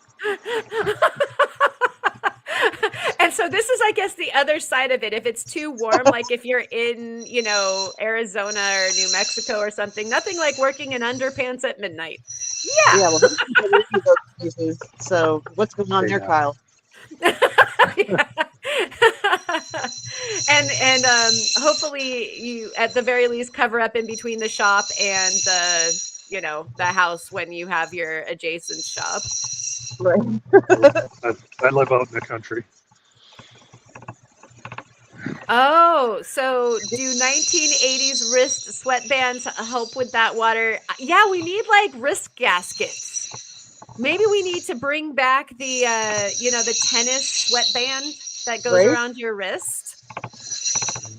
And so this is, I guess, the other side of it. If it's too warm, like if you're in, Arizona or New Mexico or something, nothing like working in underpants at midnight. Yeah. Yeah, well, those places, so what's going on there, Yeah. Kyle? And hopefully you at the very least cover up in between the shop and the house when you have your adjacent shop. Right. I live out in the country. Oh, so do 1980s wrist sweatbands help with that water? Yeah, we need like wrist gaskets. Maybe we need to bring back the the tennis sweatband that goes Right. around your wrist.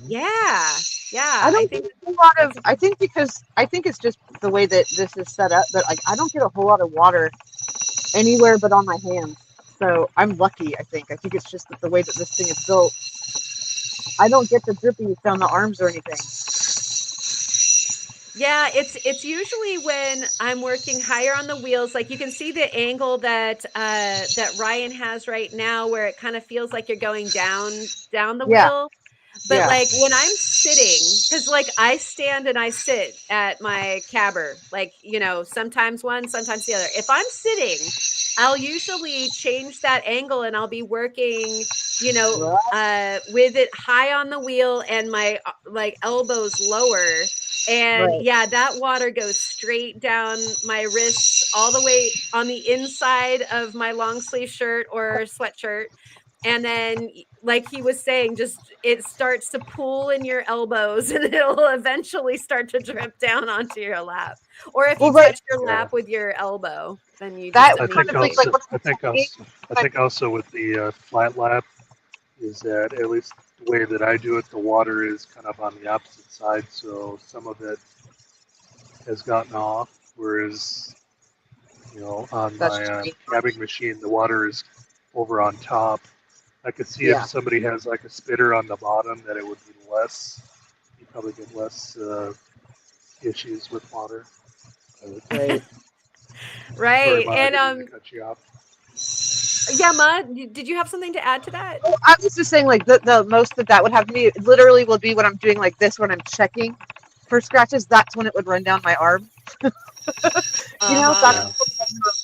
Yeah. Yeah. I don't get a lot of. I think it's just the way that this is set up, but like I don't get a whole lot of water anywhere but on my hands. So I'm lucky. I think it's just that the way that this thing is built. I don't get the drippy down the arms or anything. Yeah, it's usually when I'm working higher on the wheels. Like you can see the angle that Ryan has right now, where it kind of feels like you're going down the wheel. But like when I'm sitting, because like I stand and I sit at my cabber, like sometimes one, sometimes the other. If I'm sitting, I'll usually change that angle and I'll be working, with it high on the wheel and my like elbows lower. And yeah, that water goes straight down my wrists all the way on the inside of my long sleeve shirt or sweatshirt. And then, like he was saying, just it starts to pool in your elbows and it'll eventually start to drip down onto your lap. Or if you touch your lap with your elbow, then you just I think also with the flat lap is that at least the way that I do it, the water is kind of on the opposite side, so some of it has gotten off, whereas on That's my true. cabbing machine, the water is over on top. I could see Yeah. if somebody has like a spitter on the bottom that it would be less. You probably get less issues with water. Right. Sorry, Right. Ma, I didn't mean to cut you off. Yeah, Ma, did you have something to add to that? Well, I was just saying, like, the most that would have me literally will be when I'm doing like this, when I'm checking for scratches. That's when it would run down my arm. That's Uh-huh.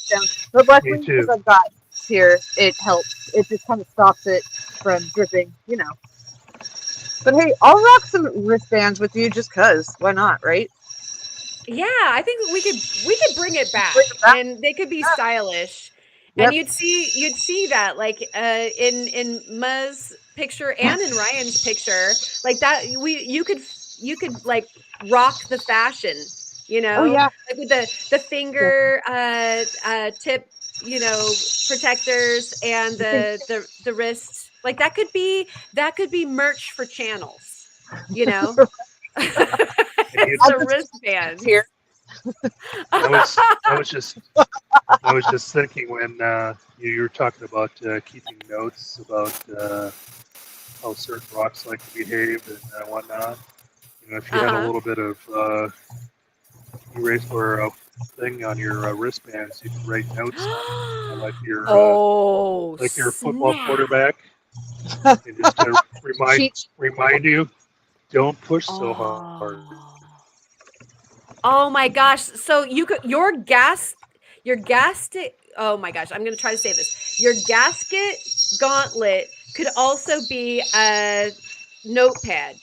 down. But luckily, Me because too. I've got here, it helps. It just kind of stops it from dripping. But hey, I'll rock some wristbands with you just cause. Why not, right? Yeah, I think we could bring it back, Bring it back. and they could be Yeah. stylish. And Yep. you'd see that like in Ma's picture and in Ryan's picture, like that you could like rock the fashion, Oh yeah. like with the finger tip, protectors and I think the wrist. Like that could be merch for channels, And it's a wristband. here. I was just thinking when you were talking about keeping notes about how certain rocks like to behave and whatnot. If you had a Uh-huh. little bit of erase or a thing on your wristbands, you can write notes on, like your Oh, football snap. quarterback, and just to Cheat. remind you, don't push so hard. Oh my gosh. So your gasket, oh my gosh, I'm going to try to say this. Your gasket gauntlet could also be a notepad.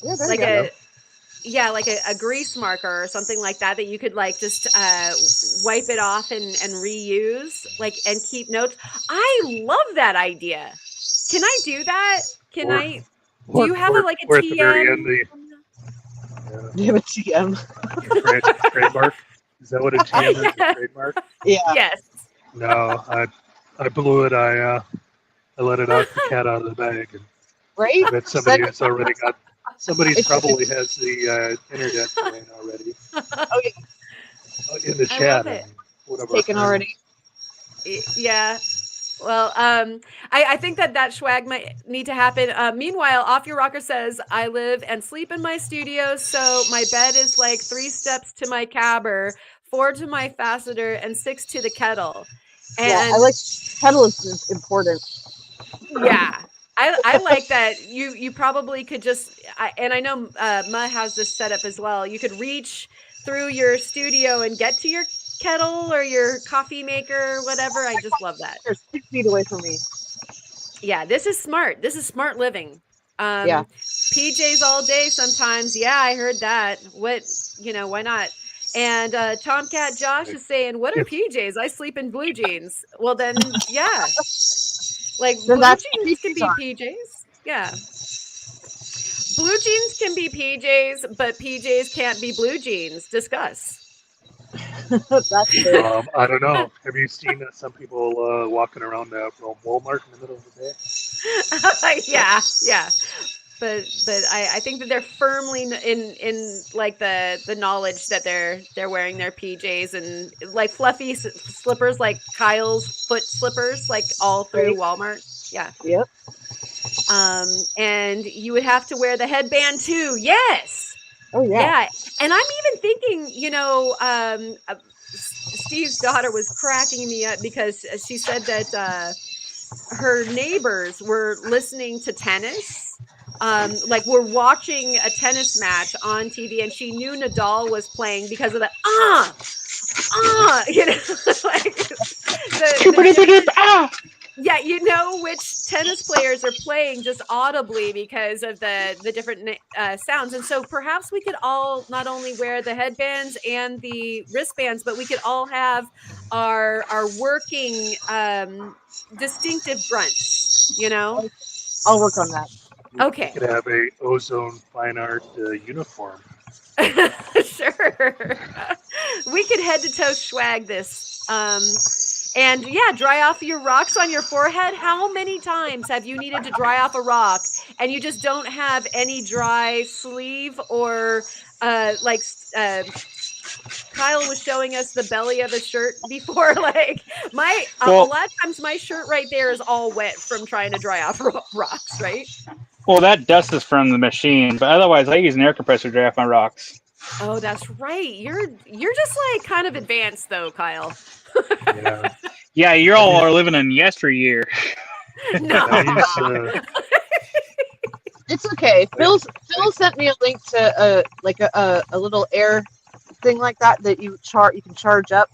Yeah, there Like you go. like a grease marker or something like that you could like just wipe it off and reuse, like, and keep notes. I love that idea. Can I do that? Do you have Or like a at the very end, TM? You have a TM. trademark. Is that what a TM is? A trademark? Yeah. Yes. No, I blew it. I let it out, the cat out of the bag, and Right? I bet somebody has already got. Somebody probably has the internet going already Oh, yeah. in the I chat. love it. One of our Taken friends. already. Yeah. Well, I think that swag might need to happen. Meanwhile, Off Your Rocker says, I live and sleep in my studio, so my bed is like 3 steps to my cabber, 4 to my faceter, and 6 to the kettle. And Yeah, I like kettle is important. yeah. I like that you probably could just and I know Ma has this setup as well. You could reach through your studio and get to your kettle or your coffee maker, whatever. I just love that. They're 6 feet away from me. Yeah, this is smart. This is smart living. Yeah. PJs all day sometimes. Yeah, I heard that. Why not? And Tomcat Josh is saying, what are PJs? I sleep in blue jeans. Well, then, yeah. Like, Then blue that's jeans can be on. PJs. Yeah. Blue jeans can be PJs, but PJs can't be blue jeans. Discuss. That's true. I don't know. Have you seen some people walking around Walmart in the middle of the day? Yeah. But I think that they're firmly in like the knowledge that they're wearing their PJs and like fluffy slippers, like Kyle's foot slippers, like all through Walmart. Yeah. Yep. And you would have to wear the headband too. Yes. Oh yeah. Yeah. And I'm even thinking, Steve's daughter was cracking me up because she said that her neighbors were listening to tennis. Like we're watching a tennis match on TV, and she knew Nadal was playing because of the like yeah, which tennis players are playing just audibly because of the different sounds. And so perhaps we could all not only wear the headbands and the wristbands, but we could all have our working distinctive grunts, I'll work on that. Okay. We could have a ozone fine art uniform. Sure. We could head to toe swag this. And yeah, dry off your rocks on your forehead. How many times have you needed to dry off a rock and you just don't have any dry sleeve or like Kyle was showing us the belly of a shirt before. Like a Well, lot of times my shirt right there is all wet from trying to dry off rocks, right? well, that dust is from the machine, but otherwise, I use an air compressor to dry off my rocks. Oh, that's right. You're just like kind of advanced though, Kyle. Yeah. Yeah, you all are living in yesteryear. No. I use, It's okay. Phil sent me a link to a little air thing like that you can charge up.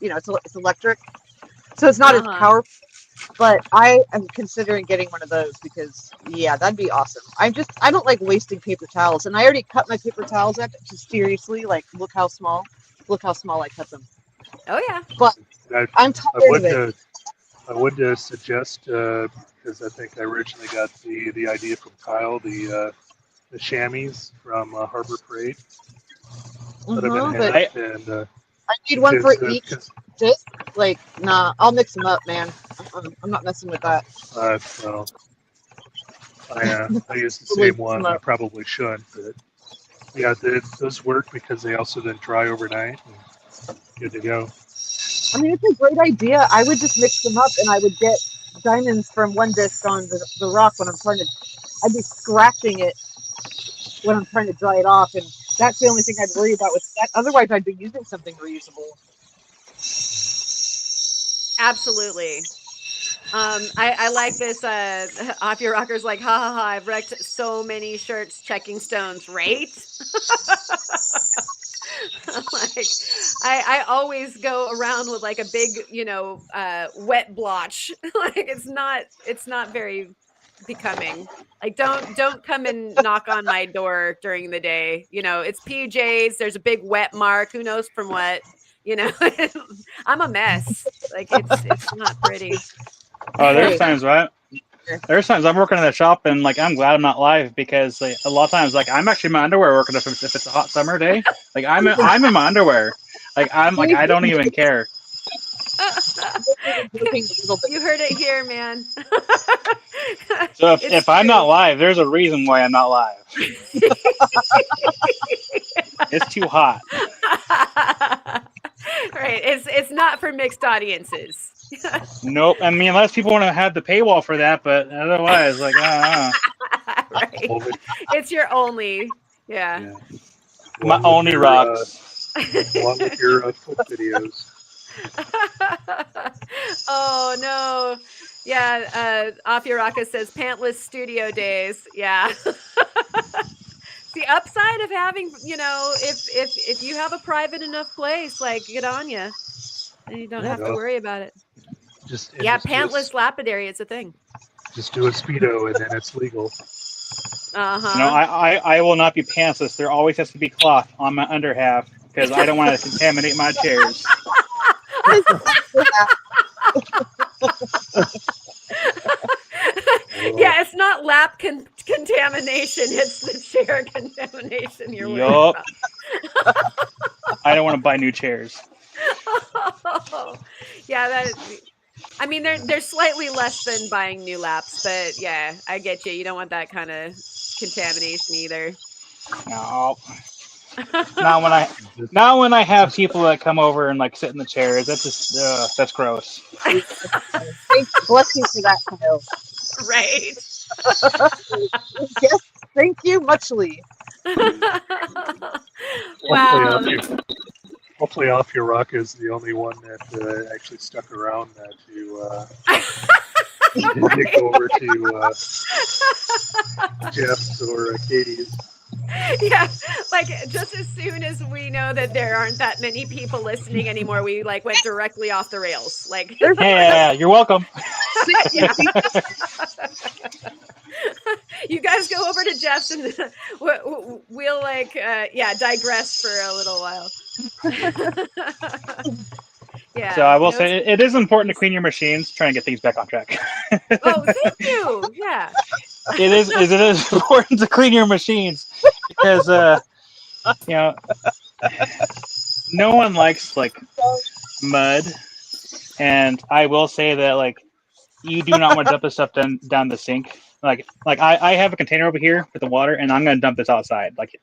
It's electric, so it's not as powerful. But I am considering getting one of those because that'd be awesome. I don't like wasting paper towels, and I already cut my paper towels up. Just seriously, like look how small I cut them. Oh yeah. But I'm tired of it. I would suggest, because I think I originally got the idea from Kyle, the chamois from Harbor Parade that have been hacked, and I need one for each disc. Like, nah, I'll mix them up, man. I'm not messing with that. So I use the same one. I probably shouldn't, but yeah, those work because they also then dry overnight. And good to go. I mean, it's a great idea. I would just mix them up, and I would get diamonds from one disc on the rock when I'm trying to. I'd be scratching it when I'm trying to dry it off, and that's the only thing I'd worry about with that. Otherwise, I'd be using something reusable. Absolutely. I like this. Off Your Rocker's like, ha ha ha! I've wrecked so many shirts checking stones, right? Like, I always go around with like a big, wet blotch. Like it's not very becoming. Like don't come and knock on my door during the day. It's PJs. There's a big wet mark. Who knows from what? I'm a mess. Like it's not pretty. Oh, there's times, right? There's times I'm working in the shop and like I'm glad I'm not live because like, a lot of times like I'm actually in my underwear working if it's a hot summer day. Like I'm in my underwear. Like I'm like I don't even care. You heard it here, man. So if I'm not live, there's a reason why I'm not live. It's too hot. Right. It's not for mixed audiences. Nope. I mean, unless people want to have the paywall for that, but otherwise, like, Right. It's your only, yeah. My only rocks. Along with your foot videos. Oh no. Yeah, Off Your Rocka says pantless studio days. Yeah. The upside of having, if you have a private enough place, like get on you, and you don't have to worry about it. Just pantless lapidary, it's a thing. Just do a Speedo and then it's legal. Uh-huh. No, I will not be pantsless. There always has to be cloth on my under half because I don't want to contaminate my chairs. Yeah, it's not lap contamination, it's the chair contamination you're worried about. I don't want to buy new chairs. Yeah, I mean, they're slightly less than buying new laps, but yeah, I get you. You don't want that kind of contamination either. No. Not when I have people that come over and like sit in the chairs. That's just that's gross. Bless you for that, Kyle. Right. Yes, thank you muchly. Wow. Hopefully, Off Your Rock is the only one that actually stuck around to go over to Jeff's or Katie's. Yeah, like just as soon as we know that there aren't that many people listening anymore, we like went directly off the rails. Like, yeah, you're welcome. Yeah. You guys go over to Jeff's and we'll like digress for a little while. Yeah. So I will say it is important to clean your machines. Try and get things back on track. Oh, thank you. Yeah. It is important to clean your machines because no one likes like mud And I will say that like you do not want to dump this stuff down the sink. Like I have a container over here with the water, and I'm gonna dump this outside. Like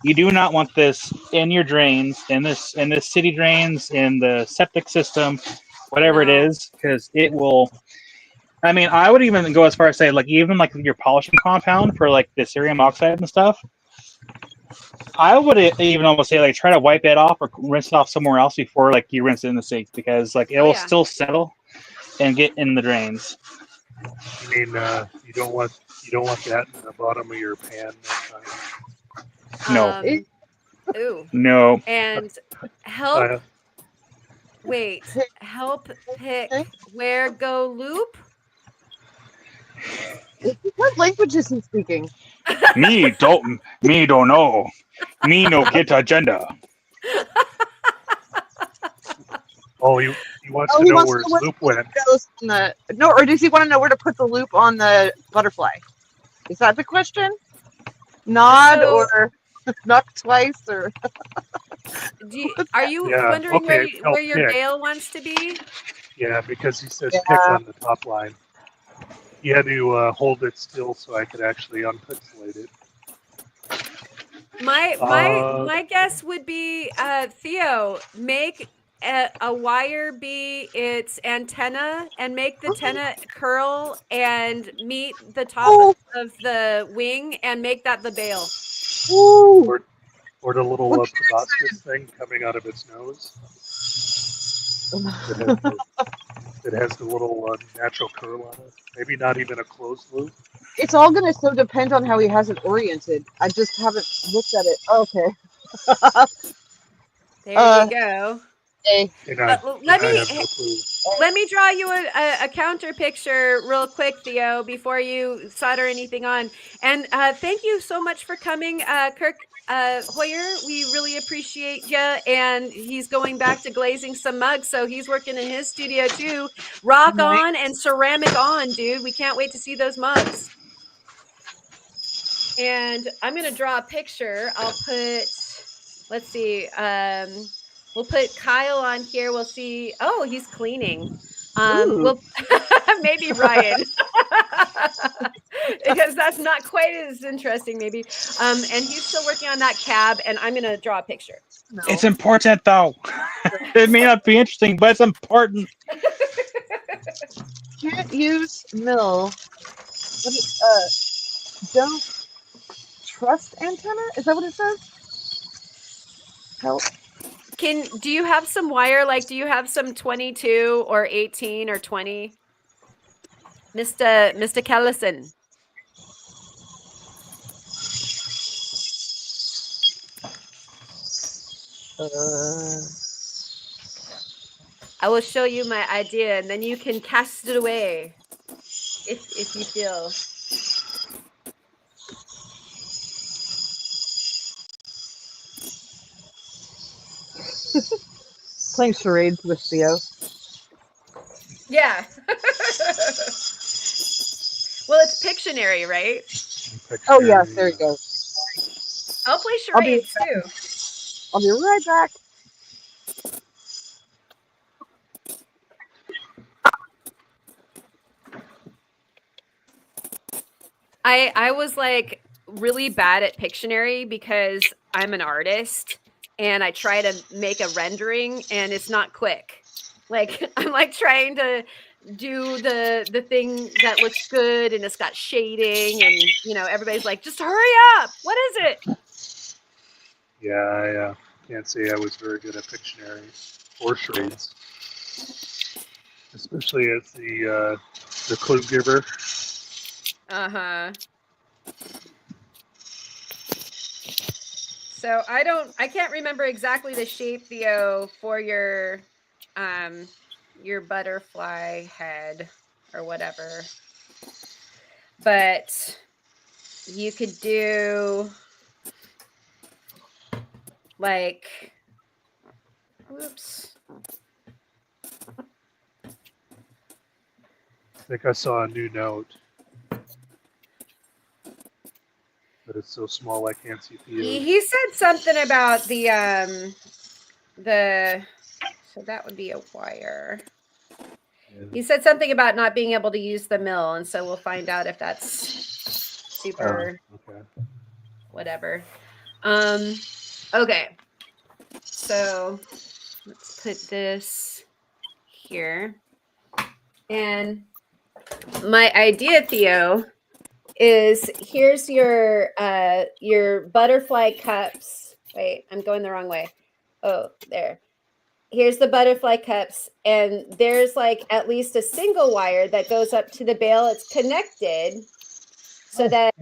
you do not want this in your drains, in the city drains, in the septic system, whatever it No. is, because it will. I mean, I would even go as far as say like even like your polishing compound for like the cerium oxide and stuff. I would even almost say like try to wipe it off or rinse it off somewhere else before like you rinse it in the sink, because like it Oh, will yeah. still settle and get in the drains. You mean you don't want that in the bottom of your pan next time? No. Ooh. No. And help. Uh, Wait. Help pick Okay. where go loop. What language is he speaking? Me don't know. Me no get agenda. oh, he wants Oh, to he know wants where to his know where loop the went. loop goes on the no, or does he want to know where to put the loop on the butterfly? Is that the question? Nod So- or knock twice or Are you Yeah, wondering okay, help where your pick. bail wants to be? Yeah, because he says Yeah. pick on the top line. He had to hold it still so I could actually unpixelate it. My guess would be Theo, make a wire be its antenna and make the antenna curl and meet the top of the wing and make that the bail. ooh, Or the little What- proboscis thing coming out of its nose. It has the little natural curl on it. Maybe not even a closed loop. it's all gonna so depend on how he has it oriented. I just haven't looked at it. Okay. There you go. Okay. And I Let have me no clue. let me draw you a counter picture real quick, Theo, before you solder anything on. And thank you so much for coming, Kirk Hoyer. We really appreciate you. And he's going back to glazing some mugs, so he's working in his studio too. Rock Nice. on and ceramic on, dude. We can't wait to see those mugs. And I'm gonna draw a picture. I'll put, let's see, we'll put Kyle on here. We'll see. Oh, he's cleaning. Ooh. We'll maybe Ryan, because that's not quite as interesting, maybe. And he's still working on that cab, and I'm gonna draw a picture. No. It's important though. It may not be interesting, but it's important. Can't use mill. Don't trust antenna? Is that what it says? Help. Do you have some wire? Like, do you have some 22 or 18 or 20? Mr. Kellison. I will show you my idea, and then you can cast it away if you feel. Playing charades with Theo. Yeah. Well, it's Pictionary, right? Oh yeah, there you go. I'll play I'll be charades too. I'll be right back. I was like really bad at Pictionary because I'm an artist and I try to make a rendering and it's not quick. Like I'm like trying to do the thing that looks good and it's got shading and everybody's like, just hurry up. What is it? Yeah, I can't say I was very good at Pictionary or charades, especially as the clue giver. Uh-huh. So I can't remember exactly the shape, Theo, for your butterfly head or whatever. But you could do like, oops. I think I saw a new note, but it's so small I can't see Theo's. He said something about the so that would be a wire. You said something about not being able to use the mill, and so we'll find out if that's super Okay. whatever. Okay. So let's put this here. And my idea, Theo, is here's your butterfly cups. Wait, I'm going the wrong way. Oh, there. Here's the butterfly cups, and there's like at least a single wire that goes up to the bale. It's connected so that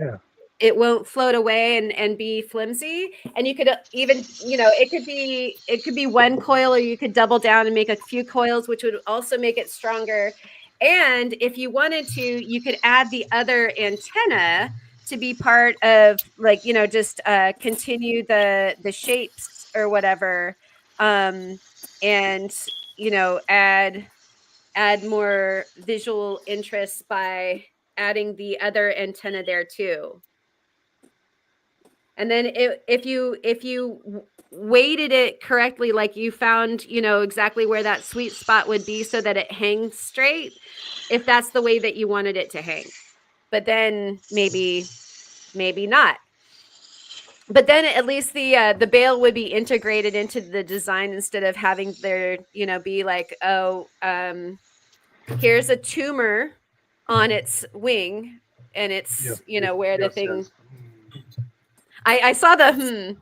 it won't float away and be flimsy. And you could even, it could be one coil, or you could double down and make a few coils, which would also make it stronger. And if you wanted to, you could add the other antenna to be part of, like, just continue the shapes or whatever. And add more visual interest by adding the other antenna there too. And then if you weighted it correctly, like you found exactly where that sweet spot would be so that it hangs straight, if that's the way that you wanted it to hang. But then maybe not. But then at least the bale would be integrated into the design instead of having there, be like, here's a tumor on its wing, and it's, where the thing. I saw the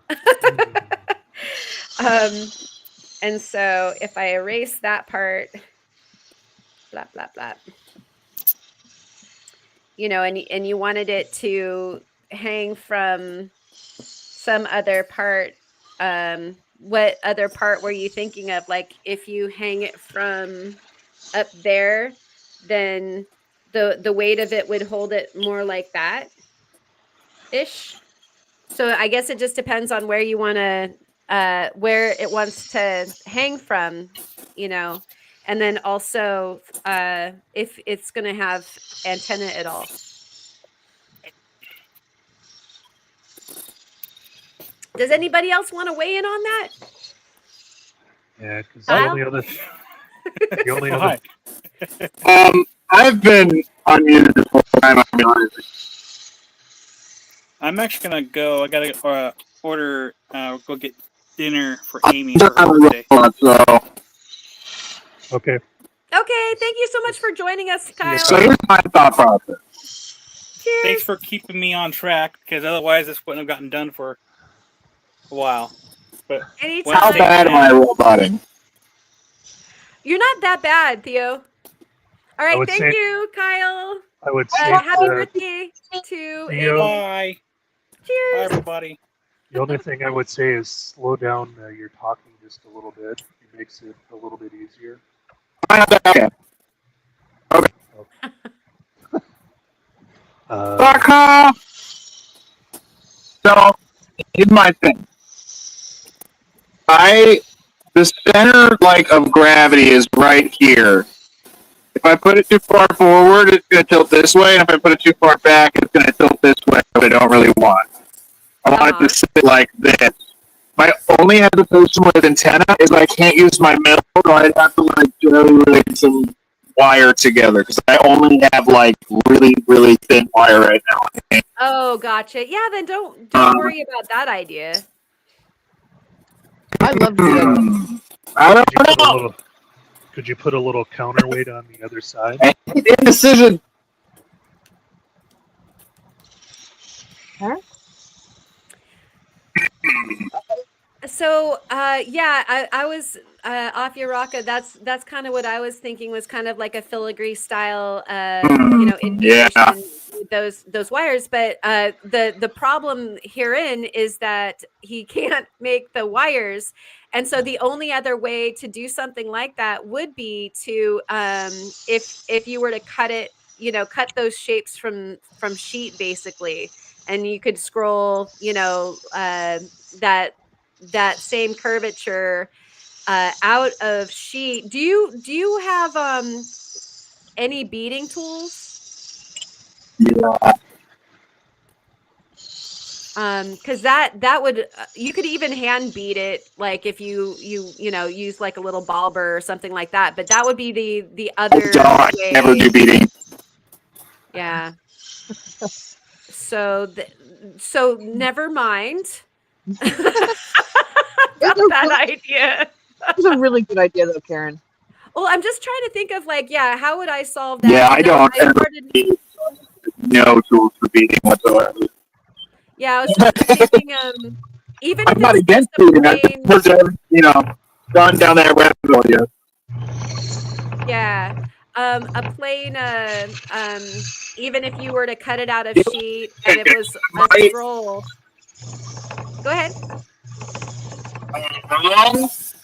and so if I erase that part, blah blah blah. And you wanted it to hang from some other part. What other part were you thinking of? Like, if you hang it from up there, then the weight of it would hold it more like that ish. So I guess it just depends on where you want to where it wants to hang from, and then also if it's going to have antenna at all. Does anybody else want to weigh in on that? Yeah, because the only other I've been unmuted this whole time. I'll be honest. I'm actually gonna go. I gotta order. Go get dinner for Amy for her birthday. Okay. Okay, thank you so much for joining us, Kyle. So here's my thought process. Cheers. Thanks for keeping me on track, because otherwise this wouldn't have gotten done for a while. But anytime. How bad am I roboting? You're not that bad, Theo. All right, thank you, Kyle. I would say happy birthday to Theo. Bye. Cheers. Bye, everybody. The only thing I would say is slow down your talking just a little bit. It makes it a little bit easier. Okay. So, here's my thing. The center, of gravity is right here. If I put it too far forward, it's going to tilt this way, and if I put it too far back, it's going to tilt this way, but I don't really want. I want it to sit like this. My only hesitation with antenna is I can't use my mill, so I'd have to rig some wire together, because I only have really, really thin wire right now. Oh, gotcha. Yeah, then don't worry about that idea. I love the I don't know. Could you put a little counterweight on the other side? Indecision. Huh? So, I was off your rocka. That's kind of what I was thinking, was kind of like a filigree style, integration with those wires. But the problem herein is that he can't make the wires, and so the only other way to do something like that would be to, if you were to cut it, cut those shapes from sheet basically, and you could scroll, that same curvature out of sheet. Do you have any beading tools? Yeah. Because that would you could even hand beat it, like if you know use like a little bobber or something like that. But that would be the other I never way. do beating. Yeah. So so never mind It's about that idea. a really good idea, though, Karen. Well, I'm just trying to think of like, yeah, how would I solve that? Yeah, I don't I ever started. beat. No tools for beating whatsoever. Yeah, I was just thinking, even I'm if not it's just against a beating. I've plain, never, gone down that rabbit hole yet. yeah, a plain, even if you were to cut it out of sheet and it was a Right. scroll. Go ahead.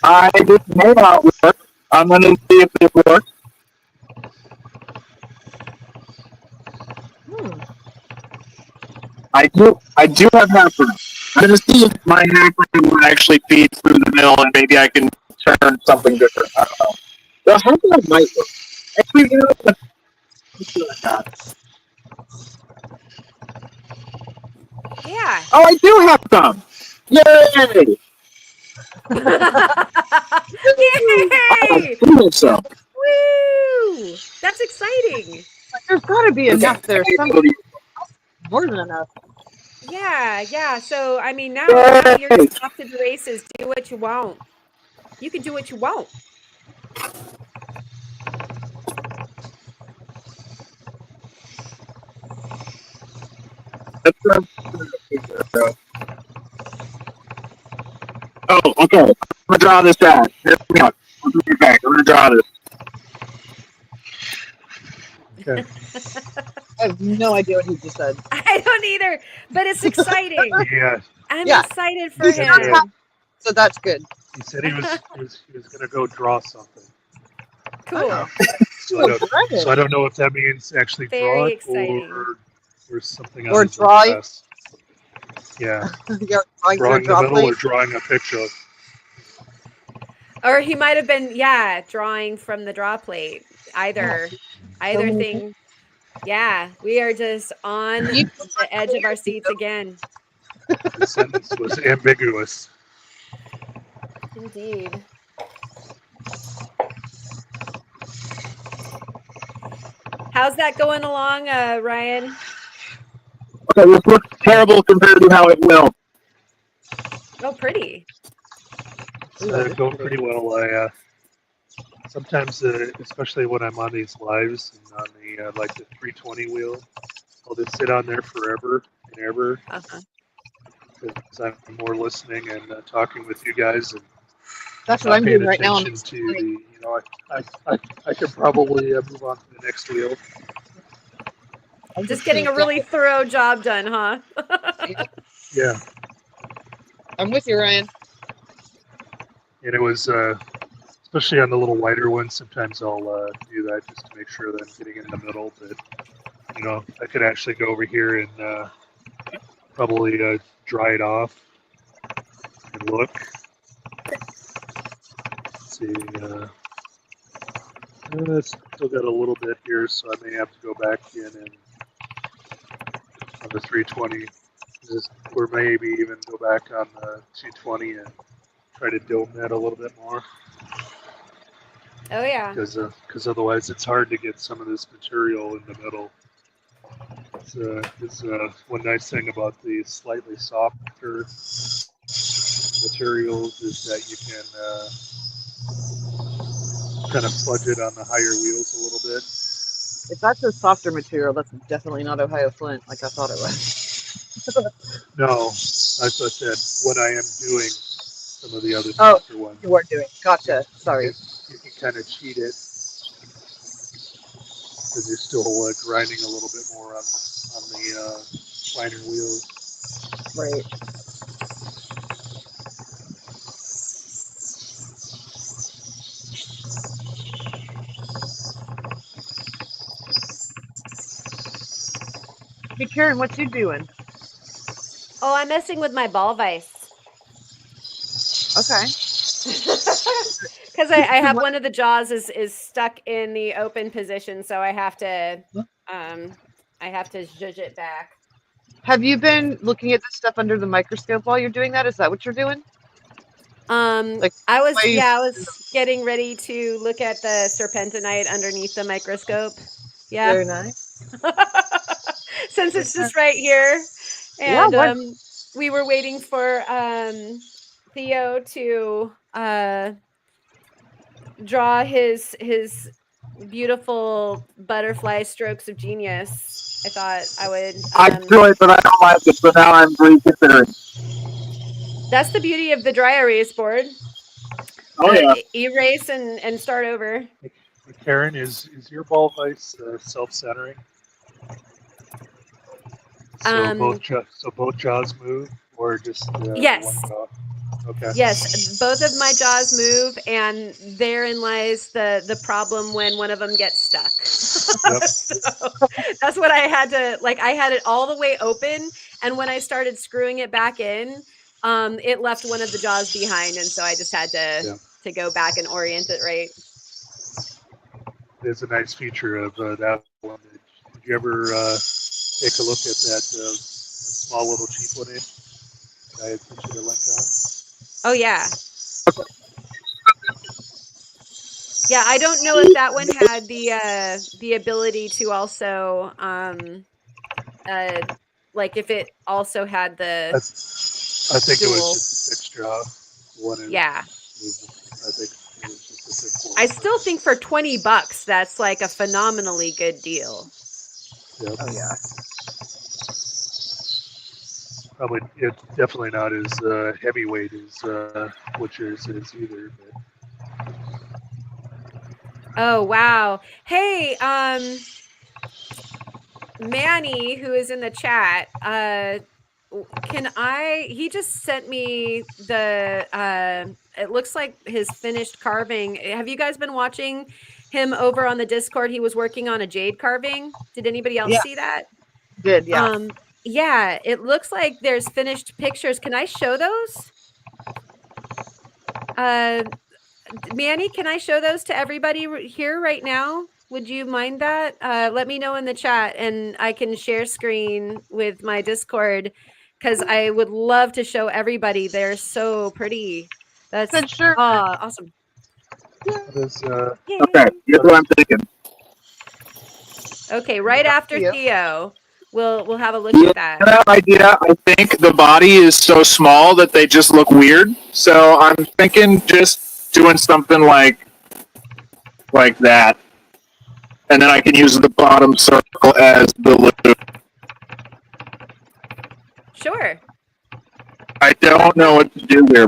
I just may not work. I'm going to see if it works. I do have hackroom. I'm going to see if my hackroom will actually feed through the mill and maybe I can turn something different. I don't know. The hackroom might work. Actually, let's do that. Yeah. Oh, I do have some. Yay! Yay! I do have some. Woo! That's exciting. There's got to be enough there. Something more than enough. Yeah. So I mean, now you're Yay! just off to the races. Do what you want. You can do what you want. Oh, okay. I'm gonna draw this down. Here we go. I'll be right back. I'm gonna draw this. Okay. I have no idea what he just said. I don't either, but it's exciting. Yeah. I'm Yeah. excited for He's not him. happy, so that's good. He said he was gonna go draw something. Cool. Oh. So I don't know if that means actually Very draw it exciting. or something Or else. draw it. Yeah. You're drawing your Drawing the draw middle or plate. drawing a picture. Or he might have been, drawing from the draw plate. Either many thing. Yeah, we are just on the edge of our seats again. The sentence was ambiguous. Indeed. How's that going along, Ryan? Okay, this looks terrible compared to how it will. Oh, pretty. It's going pretty well. I sometimes, especially when I'm on these lives and on the like the 320 wheel, I'll just sit on there forever and ever Uh-huh. because I'm more listening and talking with you guys and That's what not I'm paying doing right now. attention to the. I could probably move on to the next wheel. Just getting a really thorough job done, huh? Yeah, I'm with you, Ryan. and it was especially on the little wider ones. Sometimes I'll do that just to make sure that I'm getting in the middle. But I could actually go over here and probably dry it off and look. Let's see, it's still got a little bit here, so I may have to go back in and on the 320, or maybe even go back on the 220 and try to dome that a little bit more. Oh, yeah. Because otherwise it's hard to get some of this material in the middle. It's one nice thing about the slightly softer materials is that you can kind of fudge it on the higher wheels a little bit. If that's a softer material, that's definitely not Ohio Flint like I thought it was. No, that's what I said. What I am doing, some of the other softer ones. You weren't doing. Gotcha. Sorry. You can kind of cheat it because you're still grinding a little bit more on the finer wheels. Right. Hey, Karen, what you doing? Oh, I'm messing with my ball vise. Okay. Because I have one of the jaws is stuck in the open position, so I have to zhuzh it back. Have you been looking at this stuff under the microscope while you're doing that? Is that what you're doing? Like, I was why you- yeah, I was getting ready to look at the serpentinite underneath the microscope. Yeah. Very nice. Since it's just right here. Yeah, And why- we were waiting for Theo to draw his beautiful butterfly strokes of genius. I thought I would I drew it, but I don't like it, so now I'm reconsidering. that's the beauty of the dry erase board. Oh yeah. Erase and start over. Karen, is your ball vise self-centering? So both jaws move, or just Yes. one jaw? Okay. Yes, both of my jaws move, and therein lies the problem when one of them gets stuck. Yep. So that's what I had to like. I had it all the way open, and when I started screwing it back in, it left one of the jaws behind, and so I just had to go back and orient it right. It's a nice feature of that one. Did you ever take a look at that small little cheap one? I had put you the link on. Oh yeah. Yeah, I don't know if that one had the ability to also like if it also had the I think it dual. was just a fixed jaw. One Yeah. I think it was just a thick one. I still think for $20 that's like a phenomenally good deal. Yep. Oh yeah. Probably it's definitely not as heavyweight as what yours is either. But Oh wow. Hey, Manny, who is in the chat, he just sent me the it looks like his finished carving. Have you guys been watching him over on the Discord? He was working on a jade carving. Did anybody else see that? Did yeah. Yeah, it looks like there's finished pictures. Can I show those? Manny, can I show those to everybody here right now? Would you mind that? Let me know in the chat and I can share screen with my Discord because I would love to show everybody. They're so pretty. That's Said sure. awesome. Okay, here's what I'm thinking. Okay, right after Theo. Theo, we'll have a look Yeah, at that. that idea. I think the body is so small that they just look weird. So I'm thinking just doing something like that, and then I can use the bottom circle as the loop. Sure. I don't know what to do here.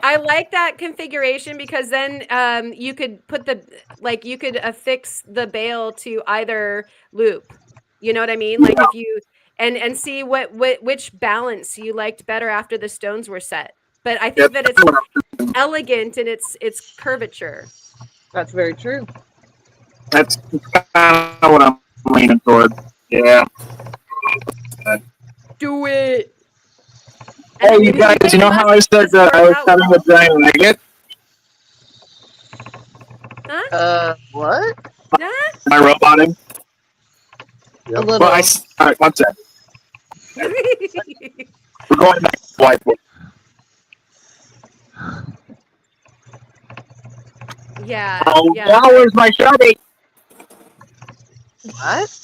I like that configuration because then you could put you could affix the bail to either loop. You know what I mean? Like if you and see which balance you liked better after the stones were set. But I think that it's elegant in its curvature. That's very true. That's kind of what I'm leaning toward. Yeah. Do it. Hey, you guys, you know how I said that I was having a giant agate? Huh? What? Huh? Am I roboting? A little. Well, all right, one sec. We're going back to whiteboard. Yeah. Oh, yeah. now where's my Sharpie? What?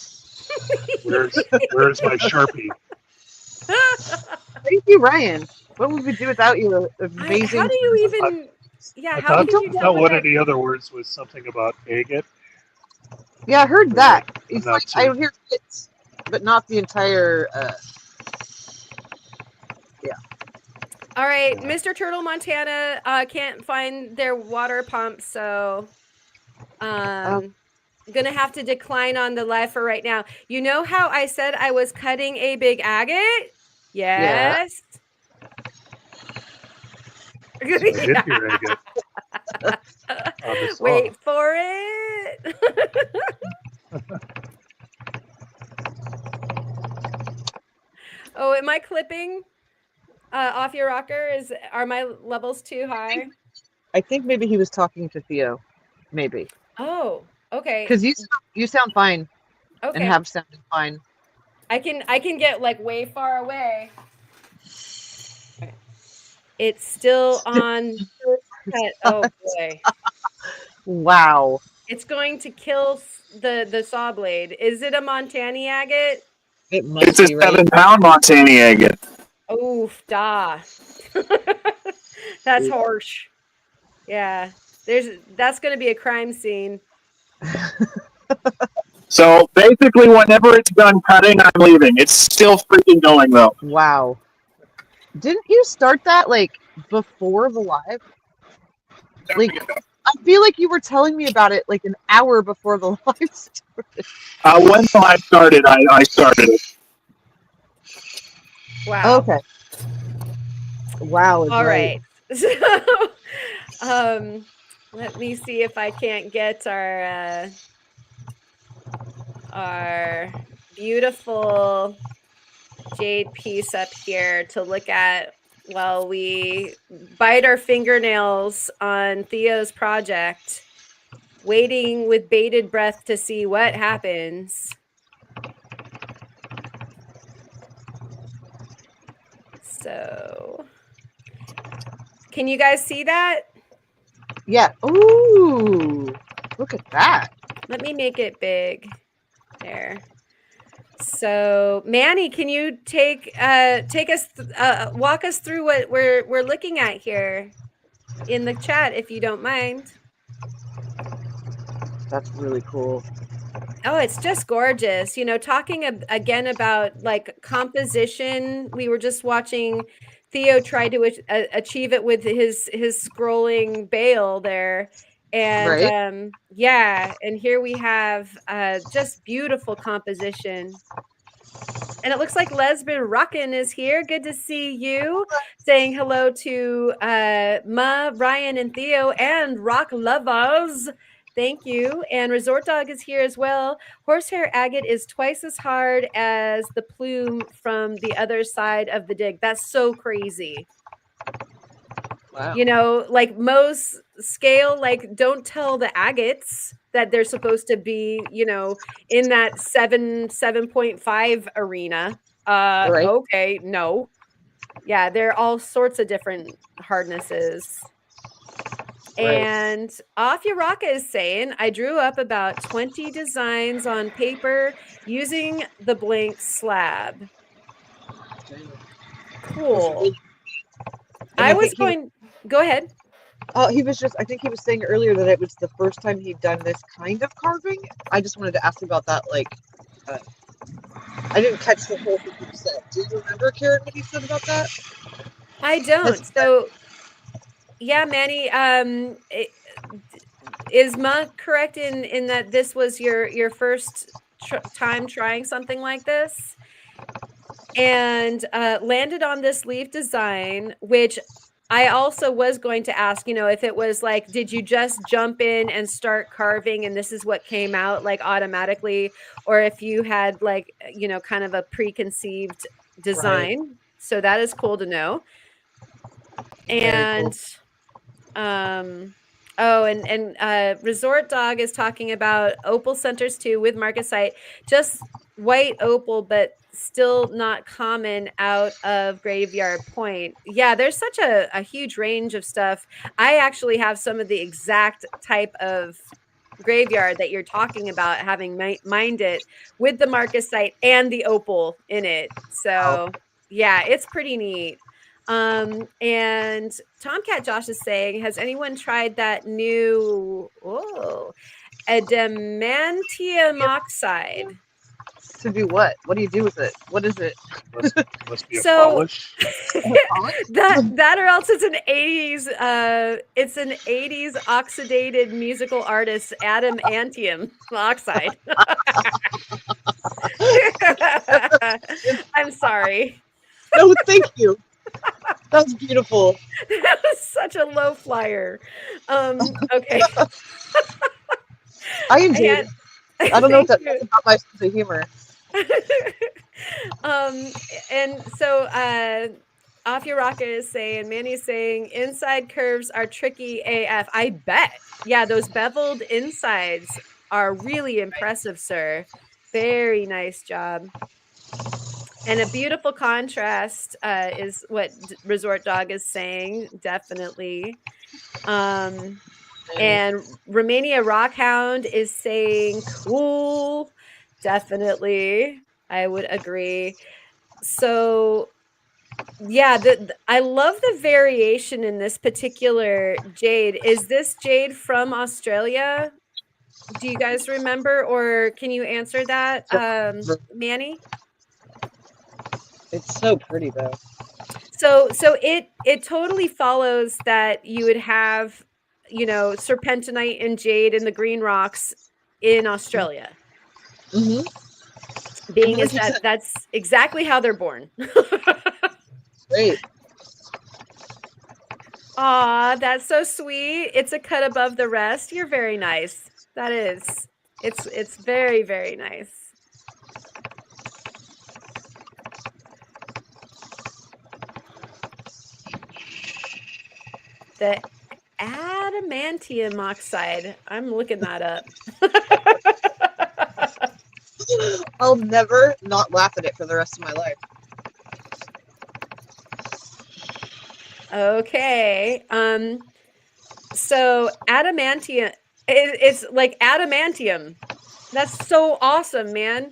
where's my Sharpie? Thank you, Ryan. What would we do without you? Amazing. How do you even? Yeah. I How thought, can you I tell thought what one that- of the other words was something about agate. Yeah, I heard that. It's not like too- I hear bits, but not the entire. All right, Mr. Turtle Montana can't find their water pump, so I'm gonna have to decline on the live for right now. You know how I said I was cutting a big agate? Yes. So I did hear agate. On the saw. Wait for it. Oh, am I clipping off your rocker? Are my levels too high? I think maybe he was talking to Theo. Maybe Oh, okay. because you sound fine. and Okay. have sounded fine. I can get like way far away. It's still on first cut. Oh boy. Wow. It's going to kill the saw blade. Is it a Montani agate? It must It's a be, right? 7-pound Montani agate. Oof, da. That's harsh. Yeah. That's going to be a crime scene. So basically, whenever it's done cutting, I'm leaving. It's still freaking going though. Wow. Didn't you start that like before the live? Like, I feel like you were telling me about it like an hour before the live started. When the live started, I started it. Wow. Okay. Wow is All right. right. So, let me see if I can't get our beautiful jade piece up here to look at while we bite our fingernails on Theo's project, waiting with bated breath to see what happens. So, can you guys see that? Yeah. Ooh. Look at that. Let me make it big. There. So, Manny, can you walk us through what we're looking at here in the chat, if you don't mind? That's really cool. Oh, it's just gorgeous. You know, talking again about like composition, we were just watching Theo try to achieve it with his scrolling bale there. And Right? yeah, and here we have just beautiful composition. And it looks like Lesbian Rockin' is here. Good to see you. Saying hello to Ma, Ryan, and Theo, and Rock Lovers. Thank you. And Resort Dog is here as well. Horsehair agate is twice as hard as the plume from the other side of the dig. That's so crazy. Wow. You know, like most scale, like don't tell the agates that they're supposed to be, you know, in that 7.5 arena. Right. Okay, no. Yeah, they're all sorts of different hardnesses. Right. And Afyaraka is saying, I drew up about 20 designs on paper using the blank slab. Cool. I was going, go ahead. Oh, he was just, I think he was saying earlier that it was the first time he'd done this kind of carving. I just wanted to ask about that. Like, I didn't catch the whole thing you said. Do you remember, Karen, what he said about that? I don't. So, yeah, Manny, is Ma correct in that this was your first time trying something like this? And landed on this leaf design, which I also was going to ask, you know, if it was like, did you just jump in and start carving and this is what came out like automatically, or if you had like, you know, kind of a preconceived design. Right. So that is cool to know. And oh, and Resort Dog is talking about opal centers too with marcasite, just white opal, but still not common out of Graveyard Point. Yeah, there's such a huge range of stuff. I actually have some of the exact type of graveyard that you're talking about, having mined it with the marcasite and the opal in it. So yeah, it's pretty neat. And Tomcat Josh is saying, has anyone tried that new adamantium oxide? To do what? What do you do with it? What is it? Must be a polish. that or else it's an 80s oxidated musical artist adamantium oxide. I'm sorry. No, thank you. That's beautiful. That was such a low flyer. Okay. I enjoyed it. I don't know if that's about my sense of humor. And so Afyaraka is saying, Manny's saying, inside curves are tricky AF. I bet. Yeah, those beveled insides are really impressive, sir. Very nice job. And a beautiful contrast is what Resort Dog is saying, definitely. And Romania Rockhound is saying cool, definitely. I would agree. So yeah, I love the variation in this particular jade. Is this jade from Australia? Do you guys remember, or can you answer that, Manny? It's so pretty though. So it totally follows that you would have, serpentinite and jade in the green rocks in Australia, Mm-hmm. being is 100%. that's exactly how they're born. Great. Aw, that's so sweet. It's a cut above the rest. You're very nice. That is. It's very, very nice. The adamantium oxide. I'm looking that up. I'll never not laugh at it for the rest of my life. Okay. So adamantium, it's like adamantium. That's so awesome, man.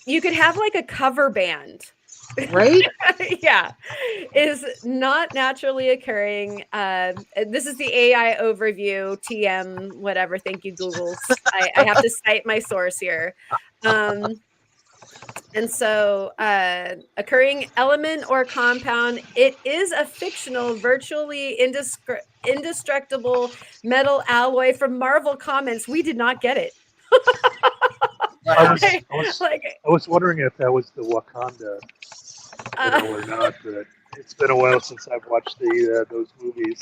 You could have like a cover band. Right? Yeah, is not naturally occurring. This is the AI overview, TM, whatever. Thank you, Googles. I have to cite my source here. And so, occurring element or compound, it is a fictional, virtually indestructible metal alloy from Marvel Comics. We did not get it. I Like, was wondering if that was the Wakanda or not, but it's been a while since I've watched those movies.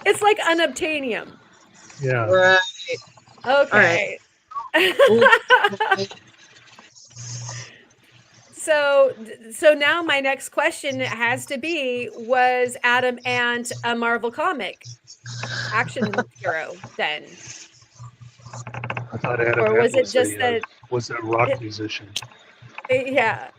it's like unobtainium. Yeah. Right. Okay. Right. So now my next question has to be: was Adam Ant a Marvel comic action hero then, I thought Adam or was Ant it just that? was a rock musician. Yeah.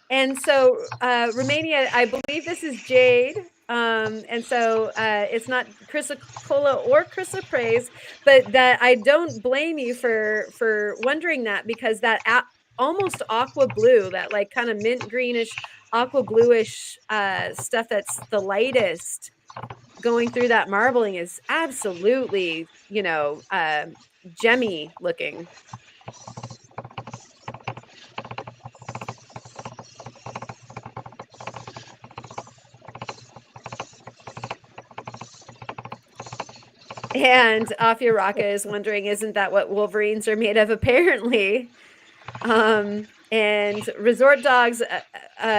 And so Romania, I believe this is jade. And so it's not chrysocolla or chrysoprase, but that I don't blame you for wondering that, because that almost aqua blue, that like kind of mint greenish aqua bluish stuff that's the lightest going through that marbling is absolutely, gemmy looking. And Afia Raka is wondering, isn't that what Wolverines are made of? Apparently. And Resort Dogs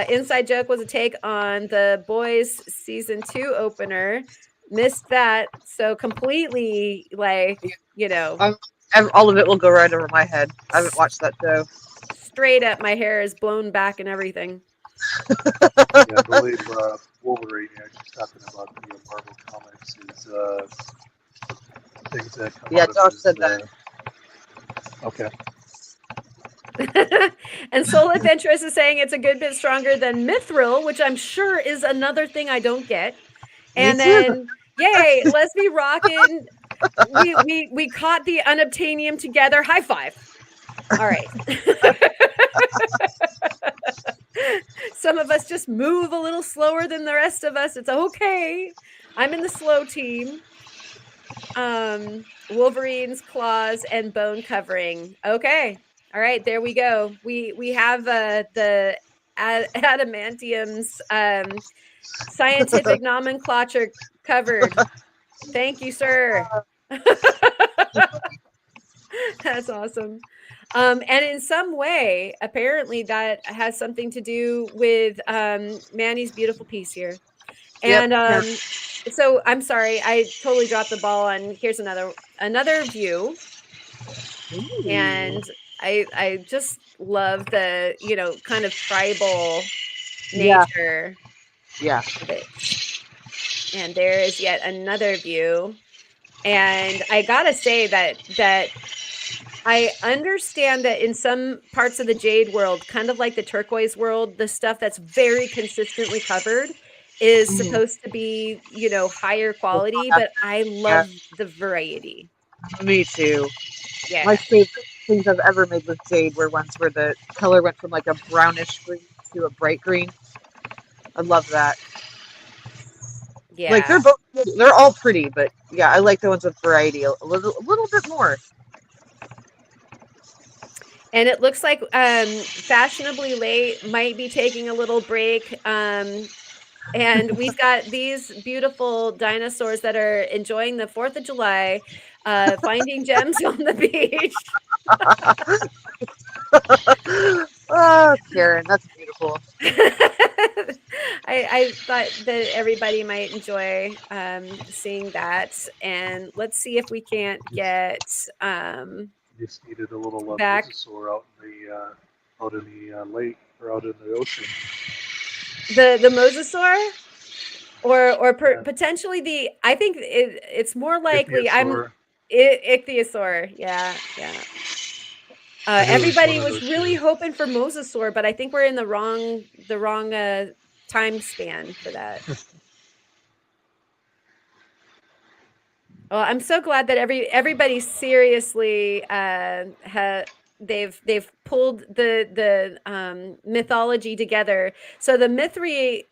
inside joke was a take on the Boys season 2 opener. Missed that, so completely All of it will go right over my head. I haven't watched that show. straight up my hair is blown back and everything. Yeah, I believe Wolverine, she's talking about the Marvel Comics, is things that come out of Josh his, said that. Okay. And Soul Adventurous is saying it's a good bit stronger than Mithril, which I'm sure is another thing I don't get. And then, yay, Leslie Rockin', we caught the unobtainium together. High five. All right. Some of us just move a little slower than the rest of us. It's okay. I'm in the slow team. Wolverine's claws and bone covering. Okay. All right, there we go. We have the adamantium's scientific nomenclature covered. Thank you, sir. That's awesome. And in some way, apparently that has something to do with Manny's beautiful piece here. And so I'm sorry, I totally dropped the ball on here's another view. Ooh. And I just love the, kind of tribal nature Yeah. of it. And there is yet another view. And I gotta say that I understand that in some parts of the jade world, kind of like the turquoise world, the stuff that's very consistently covered is Mhm. supposed to be, higher It's quality, not but I yeah, love the variety. me too. My Yeah. favorite things I've ever made with jade were ones where the color went from like a brownish green to a bright green. I love that. Like Yeah. they're all pretty, but yeah, I like the ones with variety a little bit more. And it looks like Fashionably Late might be taking a little break. And we've got these beautiful dinosaurs that are enjoying the 4th of July, finding gems on the beach. Oh, Karen, that's beautiful. I thought that everybody might enjoy seeing that. And let's see if we can't get Just needed a little back mosasaur out in the lake or out in the ocean. the mosasaur. Or Yeah. potentially I think it's more likely Ichthyosaur. Ichthyosaur. Yeah. I knew it was one Everybody of was those really two. hoping for mosasaur, but I think we're in the wrong time span for that. Well, I'm so glad that everybody seriously they've pulled the mythology together. So the Mithril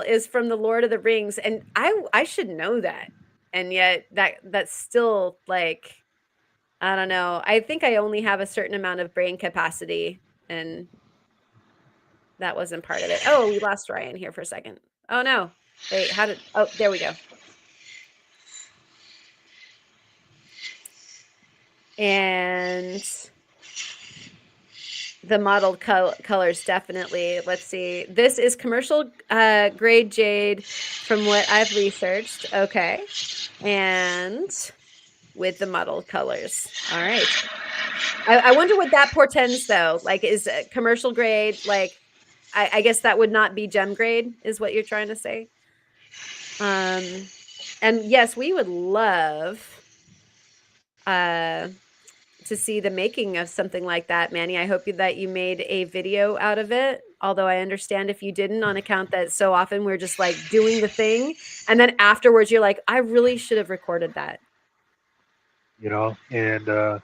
is from the Lord of the Rings, and I should know that, and yet that's still like, I don't know. I think I only have a certain amount of brain capacity, and that wasn't part of it. Oh, we lost Ryan here for a second. Oh no. Wait, oh, there we go. And the modeled colors, definitely. Let's see. This is commercial grade jade from what I've researched. Okay. And with the modeled colors. All right. I wonder what that portends, though. Like, is commercial grade, like, I guess that would not be gem grade, is what you're trying to say. And yes, we would love to see the making of something like that, Manny. I hope that you made a video out of it. Although I understand if you didn't, on account that so often we're just like doing the thing, and then afterwards you're like, I really should have recorded that. And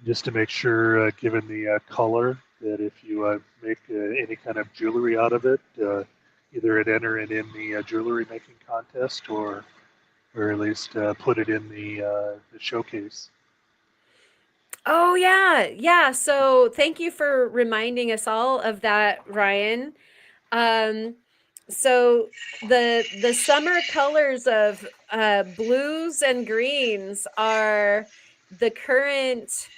just to make sure, given the color, that if you make any kind of jewelry out of it, either it enter it in the jewelry making contest, or at least put it in the showcase. Oh yeah. So thank you for reminding us all of that, Ryan. So the summer colors of blues and greens are the current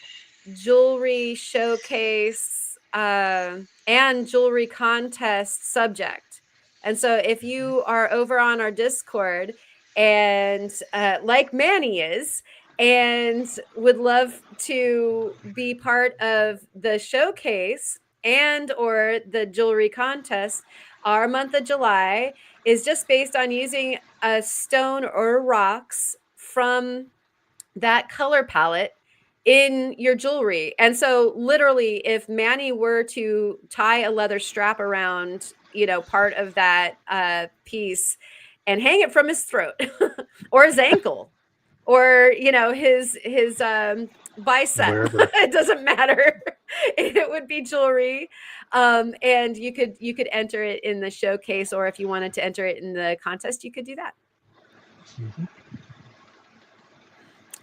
jewelry showcase and jewelry contest subject. And so if you are over on our Discord and like Manny is, and would love to be part of the showcase and or the jewelry contest, our month of July is just based on using a stone or rocks from that color palette in your jewelry. And so literally, if Manny were to tie a leather strap around, part of that piece and hang it from his throat or his ankle or, his bicep, Wherever. it doesn't matter. It would be jewelry. And you could enter it in the showcase, or if you wanted to enter it in the contest, you could do that. Mm-hmm.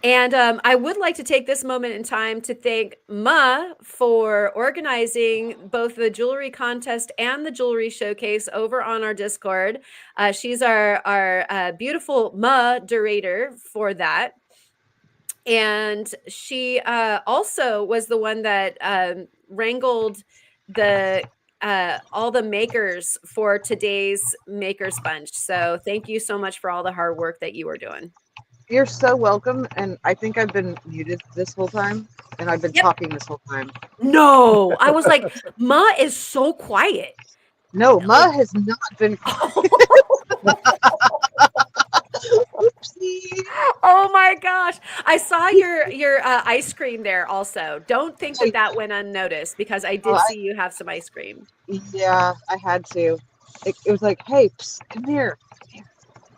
And I would like to take this moment in time to thank Ma for organizing both the jewelry contest and the jewelry showcase over on our Discord. She's our beautiful moderator for that. And she also was the one that wrangled all the makers for today's Maker's Bunch. So thank you so much for all the hard work that you were doing. You're so welcome, and I think I've been muted this whole time, and I've been talking this whole time. No, I was like, Ma is so quiet. No, Ma has not been quiet. Oopsie. Oh my gosh. I saw your ice cream there also. Don't think that that went unnoticed because I did see you have some ice cream. Yeah, I had to. It was like, hey, psst, come here.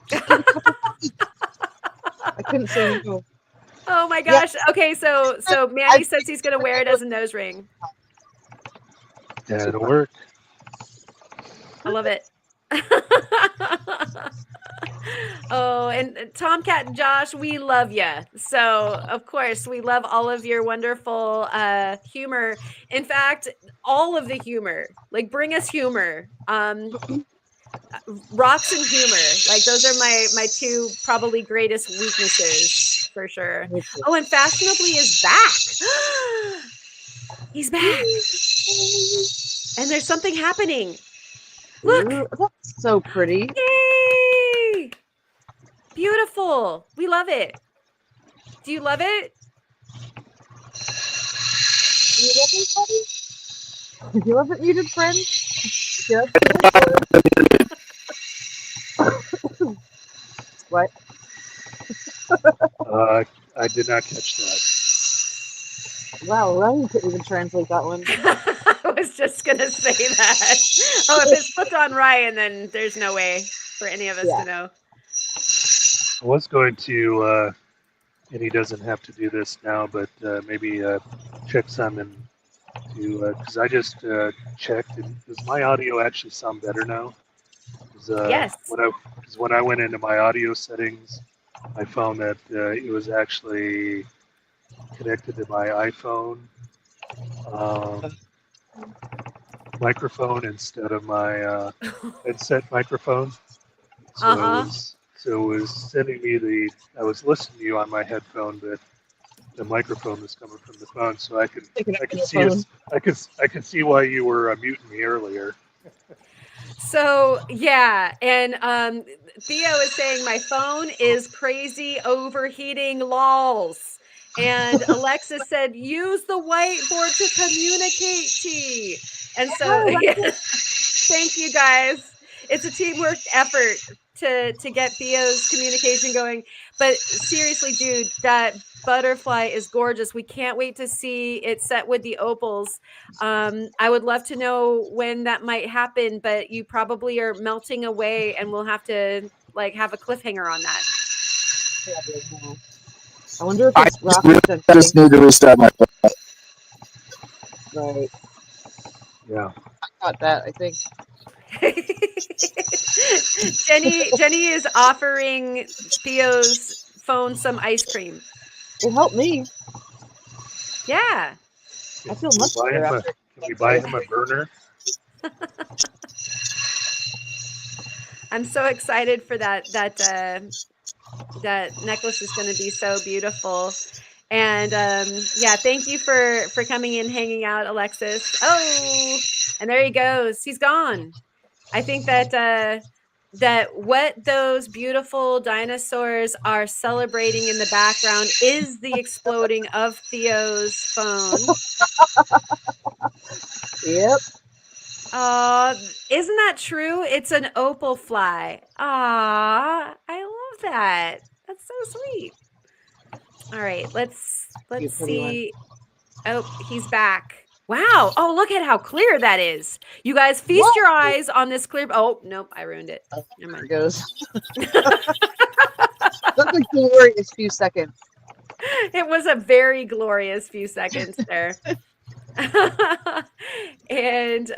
Just get a couple bites. I couldn't say no. Oh my Yeah, gosh. Okay, so Manny says he's gonna wear it as a nose ring. Yeah, it'll work. I love it. Oh, and Tomcat and Josh, we love you. So, of course, we love all of your wonderful humor. In fact, all of the humor. Like, bring us humor. Rocks and humor. Like, those are my two probably greatest weaknesses for sure. Oh, and Fashionably is back. He's back. And there's something happening. Look. Ooh, that's so pretty. Yay! Beautiful. We love it. Do you love it? You love it, buddy? You love it, muted friend? Yes. What? I did not catch that. Wow, Ryan couldn't even translate that one. I was just gonna say that. Oh, if it's flipped on Ryan, then there's no way for any of us to know. I was going to, and he doesn't have to do this now, but maybe check something to, because I just checked, and does my audio actually sound better now? Yes. When I went into my audio settings, I found that it was actually connected to my iPhone microphone instead of my headset microphone. So it was sending me I was listening to you on my headphone, but the microphone was coming from the phone, so I could see why you were muting me earlier. So yeah, and Theo is saying my phone is crazy overheating lols. And Alexis said, use the whiteboard to communicate, T. And so thank you guys. It's a teamwork effort to get Theo's communication going. But seriously, dude, that butterfly is gorgeous. We can't wait to see it set with the opals. I would love to know when that might happen, but you probably are melting away and we'll have to like have a cliffhanger on that. I wonder if I it's rocket just need to restart my phone. Right. Yeah. I got that, I think. Jenny is offering Theo's phone some ice cream. It helped me. Yeah. I feel much better after. Can we buy him a burner? I'm so excited for that necklace is going to be so beautiful. And yeah, thank you for coming in, hanging out, Alexis. Oh, and there he goes. He's gone. I think that what those beautiful dinosaurs are celebrating in the background is the exploding of Theo's phone. Yep. Isn't that true? It's an opal fly. I love that. That's so sweet. All right, let's see. Oh, he's back. Wow. Oh, look at how clear that is. You guys feast your eyes on this clear. Oh, nope, I ruined it. Never mind. There it goes. That's a glorious few seconds. It was a very glorious few seconds there. And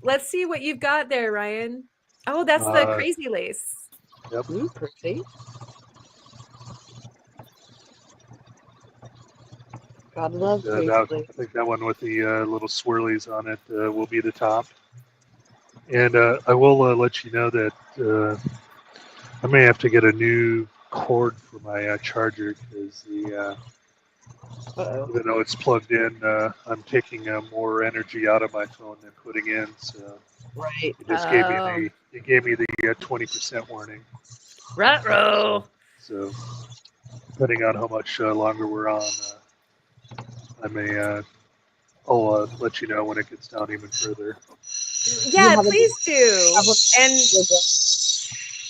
let's see what you've got there, Ryan. Oh, that's the crazy lace. Yep. Ooh, pretty. God love crazy lace. I think that one with the little swirlies on it will be the top. And I will let you know that I may have to get a new cord for my charger because even though it's plugged in, I'm taking more energy out of my phone than putting in. So right. It gave me the 20% warning. Ruh-roh. So depending on how much longer we're on, I may I'll let you know when it gets down even further. Yeah, please do. And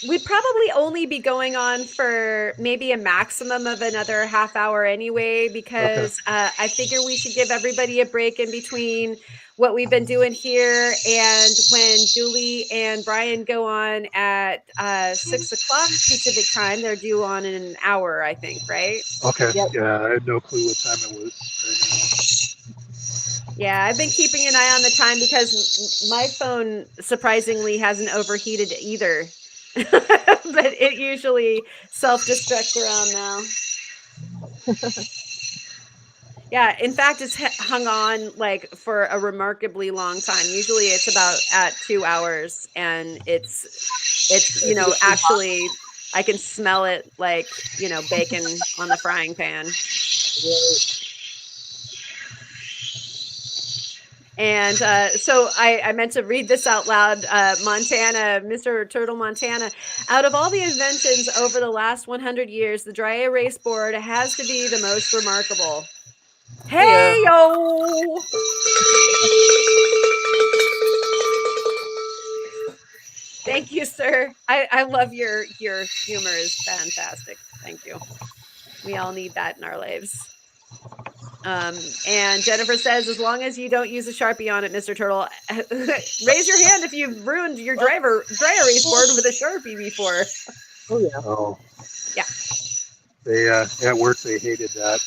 we'd probably only be going on for maybe a maximum of another half hour anyway, because I figure we should give everybody a break in between what we've been doing here and when Julie and Brian go on at 6 o'clock Pacific time. They're due on in an hour, I think, right? Okay. Yep. Yeah, I had no clue what time it was Yeah, I've been keeping an eye on the time because my phone surprisingly hasn't overheated either. But it usually self-destructs around now. Yeah, in fact, it's hung on like for a remarkably long time. Usually it's about at 2 hours, and it's actually I can smell it like, bacon on the frying pan. And so I meant to read this out loud. Montana, Mr. Turtle Montana. Out of all the inventions over the last 100 years, the dry erase board has to be the most remarkable. Hey, yo! Thank you, sir. I love your humor is fantastic. Thank you. We all need that in our lives. And Jennifer says, as long as you don't use a Sharpie on it, Mr. Turtle, raise your hand if you've ruined your dry erase board with a Sharpie before. Oh yeah. Oh. Yeah. They at work they hated that.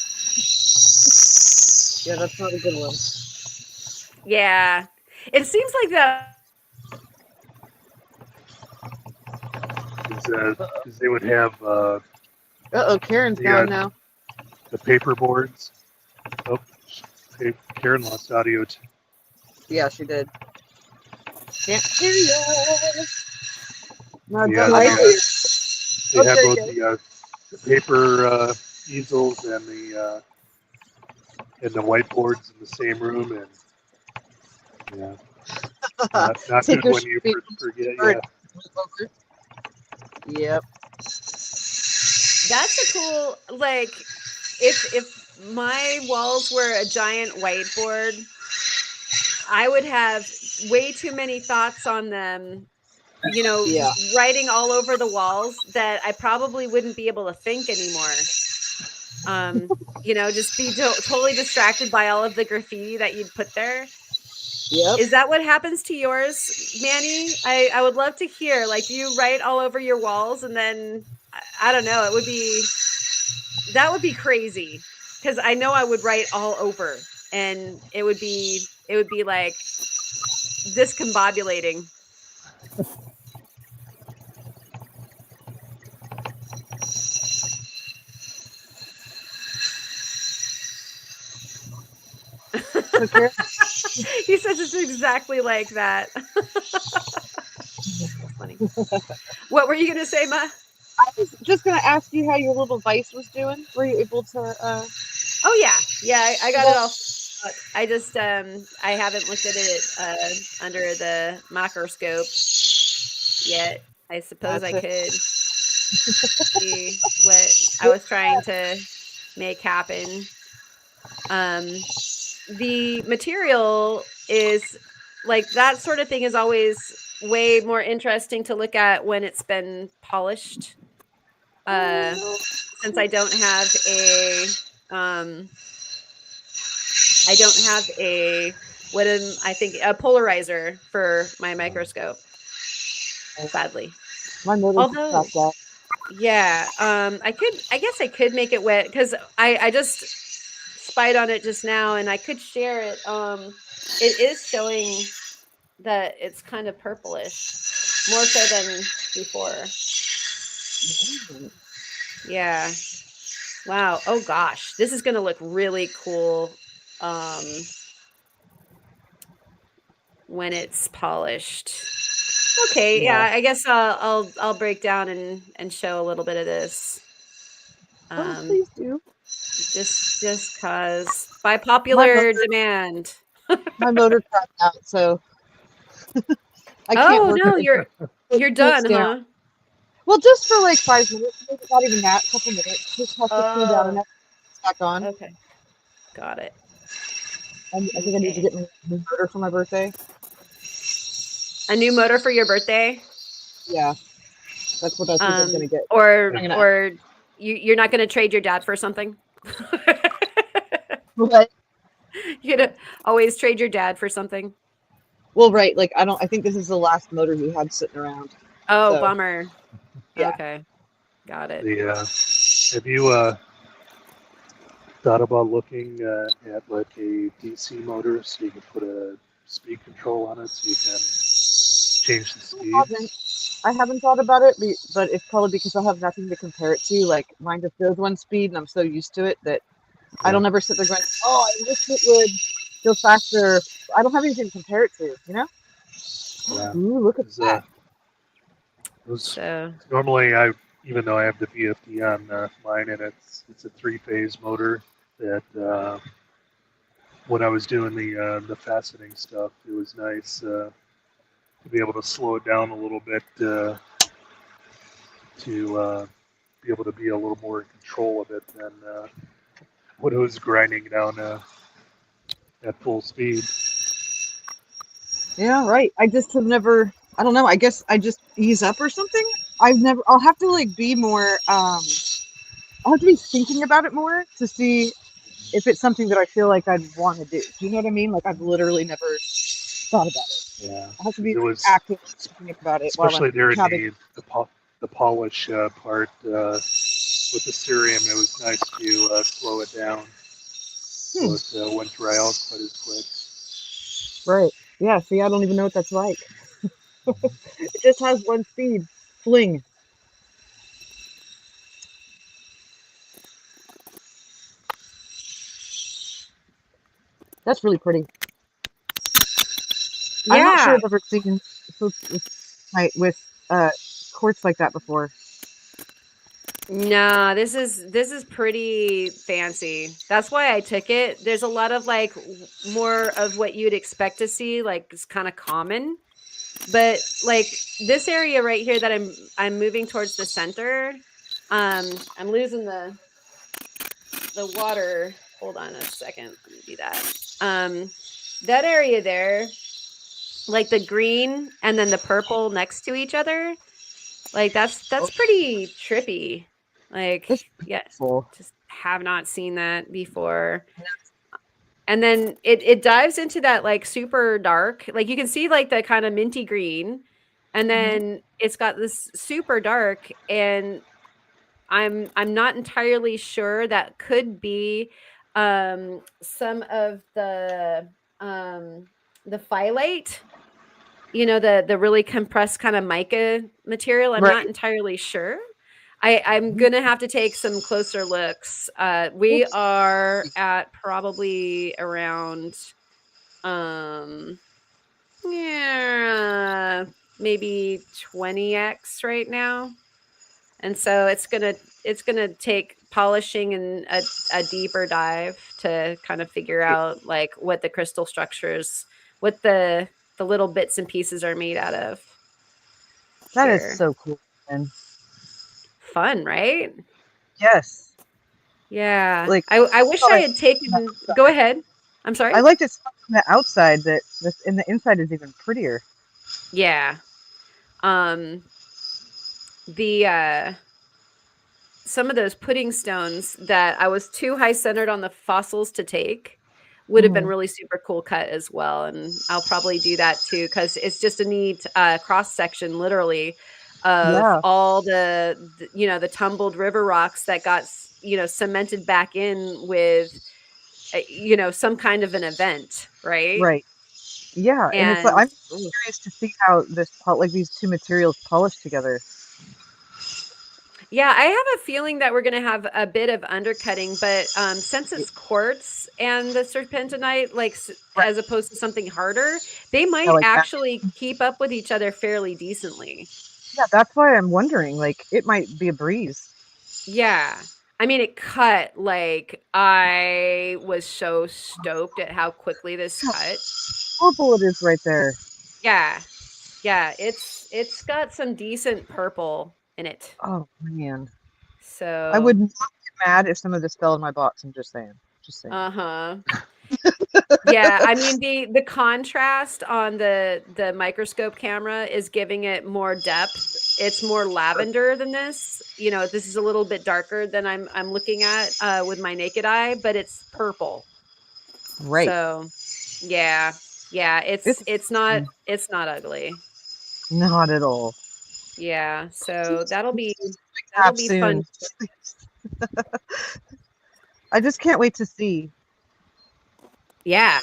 Yeah, that's not a good one. Yeah. It seems like that. Because they would have Karen's Yeah. gone now. the paper boards. Oh, Karen lost audio too. Yeah, she did. Can't hear you. No, Yeah, don't like they it. They had Okay, both the paper easels and the whiteboards in the same room, and yeah, not Take good your when you Sharpie forget. over. Yeah, Yep. That's a cool, like, if my walls were a giant whiteboard, I would have way too many thoughts on them, Yeah. writing all over the walls that I probably wouldn't be able to think anymore. Just be totally distracted by all of the graffiti that you'd put there. Yep. Is that what happens to yours, Manny? I would love to hear. Like, do you write all over your walls, and then I don't know? That would be crazy, because I know I would write all over, and it would be like discombobulating. Okay. He says it's exactly like that. That's funny. What were you gonna say, Ma? I was just gonna ask you how your little vise was doing. Were you able to? Oh yeah, I got it all. I just I haven't looked at it under the microscope yet. I suppose I could see what I was trying to make happen. The material is like that sort of thing is always way more interesting to look at when it's been polished. Since I don't have a a polarizer for my microscope, sadly. My motor Although, stopped that. yeah, I guess I could make it wet, because I just spied on it just now, and I could share it. It is showing that it's kind of purplish, more so than before. Yeah. Wow. Oh gosh, this is gonna look really cool when it's polished. Okay, yeah, I guess I'll break down and show a little bit of this. Please do. Just cause by popular demand. My motor crapped out, so I can't work. No, you're done, huh? Well, just for like 5 minutes, maybe not even that, a couple minutes. Just have to cool down and it's back on. Okay, got it. I think I need to get my new motor for my birthday. A new motor for your birthday? Yeah. That's what I think I'm gonna get. Or I'm gonna- or you're not going to trade your dad for something? What? You're going to always trade your dad for something? Well, right. Like I think this is the last motor he had sitting around. Oh, So, bummer. yeah. Okay. Got it. Have you thought about looking at like a DC motor so you can put a speed control on it so you can change the speed? I haven't thought about it, but it's probably because I have nothing to compare it to. Like mine just goes one speed, and I'm so used to it that I don't ever sit there going, "Oh, I wish it would go faster." I don't have anything to compare it to, you know? Yeah. Ooh, look at that. So Normally, even though I have the VFD on mine, and it's a 3-phase motor that when I was doing the faceting stuff, it was nice to be able to slow it down a little bit to be able to be a little more in control of it than when it was grinding down at full speed. Yeah, right. I just have never. I don't know. I guess I just ease up or something. I'll have to like be more. I'll have to be thinking about it more to see if it's something that I feel like I'd want to do. Do you know what I mean? Like I've literally never thought about it. Yeah, I have to be it was active thinking about it while especially I'm during having. the polish part with the cerium. It was nice to slow it down so it wouldn't dry out quite as quick. Right. Yeah. See, I don't even know what that's like. It just has one speed. Fling. That's really pretty. I'm not sure yeah. I've ever seen with quartz like that before. No, this is pretty fancy. That's why I took it. There's a lot of like more of what you'd expect to see, like it's kind of common. But like this area right here that I'm moving towards the center, I'm losing the water. Hold on a second. Let me do that. That area there, like the green and then the purple next to each other, like that's pretty trippy. Like, That's yeah, beautiful. just have not seen that before. And then it dives into that like super dark, like you can see like the kind of minty green, and then it's got this super dark, and I'm not entirely sure. That could be some of the phyllite, the really compressed kind of mica material. I'm not Right. entirely sure. I'm gonna have to take some closer looks. We are at probably around yeah, maybe 20x right now. And so it's gonna take polishing and a deeper dive to kind of figure out like what the crystal structures, what the little bits and pieces are made out of. That is Here. so cool. And Fun, right? yes. Yeah. Like I wish I had taken. Go ahead. I'm sorry. I like it from the outside that in the inside is even prettier. Yeah. The some of those pudding stones that I was too high centered on the fossils to take would have been really super cool cut as well. And I'll probably do that too, because it's just a neat cross section, literally, of all the tumbled river rocks that got cemented back in with some kind of an event, right? Right. Yeah, and it's like And I'm curious to see how like these two materials polish together. yeah, I have a feeling that we're going to have a bit of undercutting, but since it's quartz and the serpentinite, like as opposed to something harder, they might like that. actually keep up with each other fairly decently. Yeah, that's why I'm wondering. Like, it might be a breeze. Yeah. I mean, it cut like I was so stoked at how quickly this cut. Purple it is right there. Yeah. Yeah, it's got some decent purple in it. Oh man. So I would not get mad if some of this fell in my box. I'm just saying. Just saying. Uh-huh. Yeah, I mean the contrast on the microscope camera is giving it more depth it's more lavender than this. You know, this is a little bit darker than I'm looking at with my naked eye, but it's purple. Right. So, yeah, yeah, It's it's not ugly. not at all. Yeah, so that'll be Half fun. soon. I just can't wait to see. Yeah.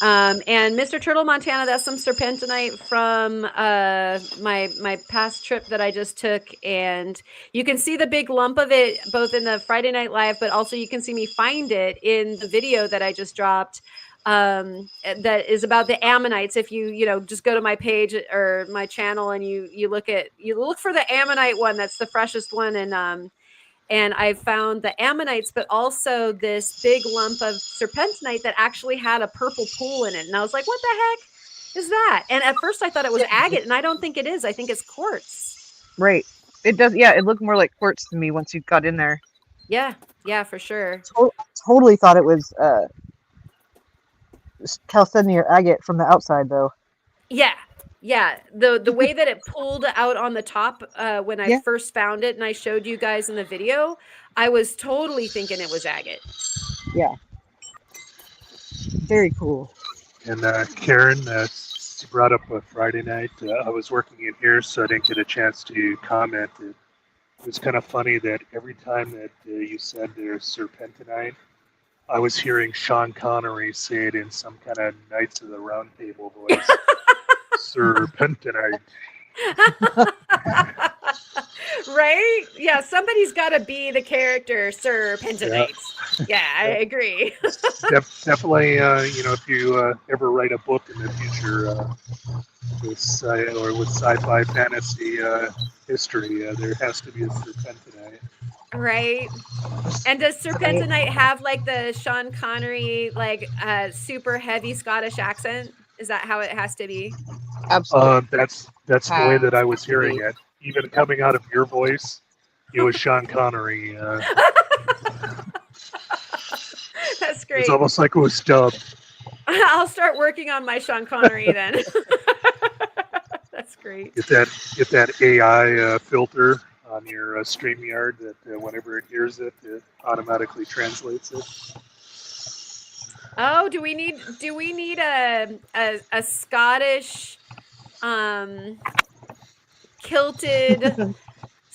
And Mr. Turtle Montana, that's some serpentinite from my past trip that I just took, and you can see the big lump of it both in the Friday Night Live, but also you can see me find it in the video that I just dropped. That is about the ammonites. If you know, just go to my page or my channel and you look for the ammonite one. That's the freshest one, and I found the ammonites, but also this big lump of serpentinite that actually had a purple pool in it. And I was like, what the heck is that? And at first I thought it was agate, and I don't think it is. I think it's quartz. Right. It does. Yeah, it looked more like quartz to me once you got in there. Yeah, yeah, for sure. Totally thought it was chalcedony or agate from the outside, though. Yeah. Yeah, the way that it pulled out on the top when I first found it and I showed you guys in the video, I was totally thinking it was agate. Yeah. Very cool. And Karen, she brought up a Friday night. I was working in here, so I didn't get a chance to comment. It was kind of funny that every time that you said there's serpentinite, I was hearing Sean Connery say it in some kind of Knights of the Round Table voice. Serpentinite. Right? Yeah, somebody's got to be the character serpentinite. Yeah, I agree. Definitely, you know, if you ever write a book in the future with sci-fi fantasy history, there has to be a serpentinite. Right. And does serpentinite have like the Sean Connery, like super heavy Scottish accent? Is that how it has to be? Absolutely. That's the way that I was hearing it. Even coming out of your voice, it was Sean Connery. That's great. It's almost like it was dubbed. I'll start working on my Sean Connery then. That's great. Get that AI filter on your StreamYard that whenever it hears it, it automatically translates it. Oh, do we need a Scottish kilted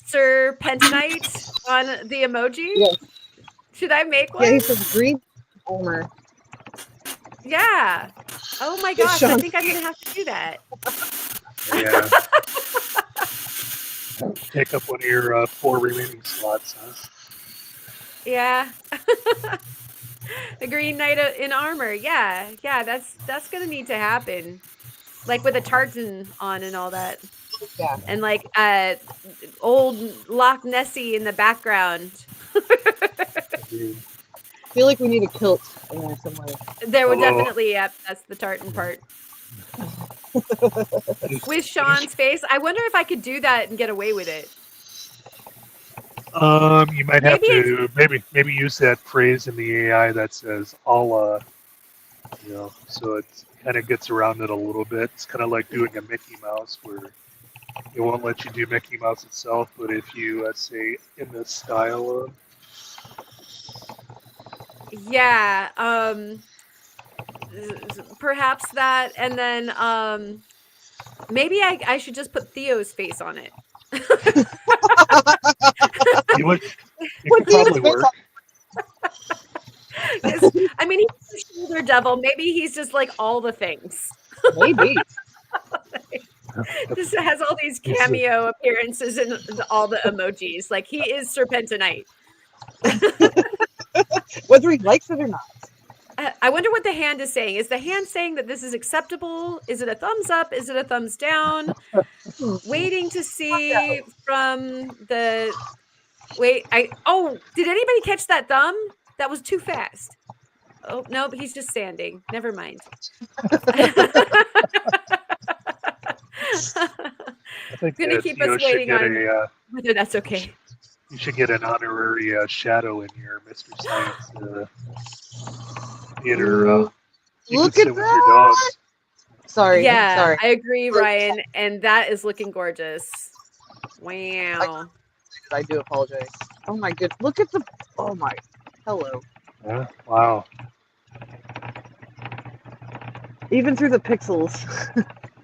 serpentinite on the emoji? Yes. Should I make one? Yeah, he says green armor. Yeah. Oh my gosh, I think I'm gonna have to do that. Yeah. Take up one of your 4 remaining slots, huh? Yeah. The Green Knight in armor. Yeah, that's gonna need to happen. Like with a tartan on and all that. Yeah. And like old Loch Nessie in the background. I feel like we need a kilt in there somewhere. There would definitely, that's the tartan part. With Sean's face. I wonder if I could do that and get away with it. You might have to maybe use that phrase in the AI that says "Allah," you know, so it kind of gets around it a little bit. It's kind of like doing a Mickey Mouse, where it won't let you do Mickey Mouse itself, but if you say in the style of, yeah, perhaps that, and then maybe I should just put Theo's face on it. it could probably work. I mean, he's a shoulder devil. Maybe he's just like all the things. Maybe. Just has all these cameo appearances in all the emojis. Like he is serpentinite. Whether he likes it or not. I wonder what the hand is saying. Is the hand saying that this is acceptable? Is it a thumbs up? Is it a thumbs down? Waiting to see from the... Wait, did anybody catch that thumb? That was too fast. Oh, no, but he's just standing. Never mind. I think going to keep us waiting on whether that's okay. You should get an honorary shadow in your Mr. Science theater. Look at that! Sorry. Yeah, I agree, Ryan. And that is looking gorgeous. Wow. I do apologize. Oh my goodness. Look at the. Oh my. Hello. Yeah. Wow. Even through the pixels.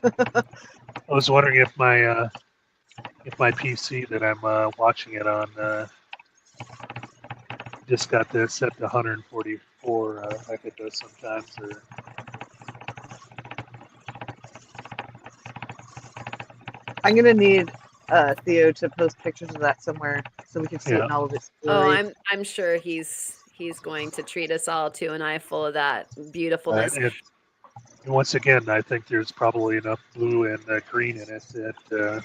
I was wondering if my PC that I'm watching it on just got this set to 144 like it does sometimes, or I'm gonna need Theo to post pictures of that somewhere so we can see it Yeah. in all of its Oh, glory. I'm sure he's going to treat us all to an eye full of that beautifulness. and once again, I think there's probably enough blue and green in it that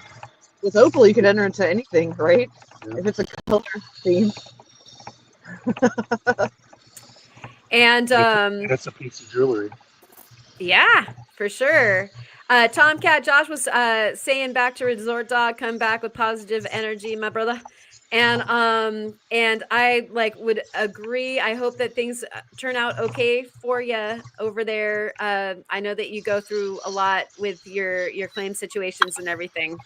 With opal, you could enter into anything, right? Yeah. If it's a color theme. And it's a piece of jewelry. yeah, for sure. Tomcat Josh was saying back to Resort Dog, come back with positive energy, my brother. And I like would agree. I hope that things turn out okay for you over there. I know that you go through a lot with your claim situations and everything.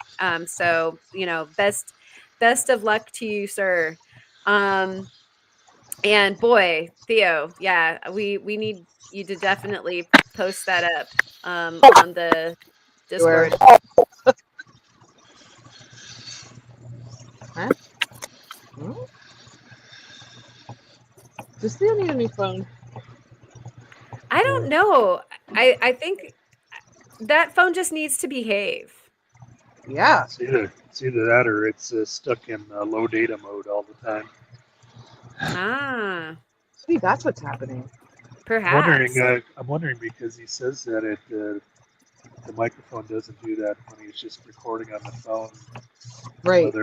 So you know, best of luck to you, sir. And boy, Theo, yeah, we need you to definitely post that up on the Where? Discord. Huh? Hmm? Does Theo need a new phone? I don't know. I think that phone just needs to behave. Yeah. It's either that or it's stuck in low data mode all the time. Ah, See, that's what's happening. perhaps. I'm wondering because he says that the microphone doesn't do that when he's just recording on the phone. Right.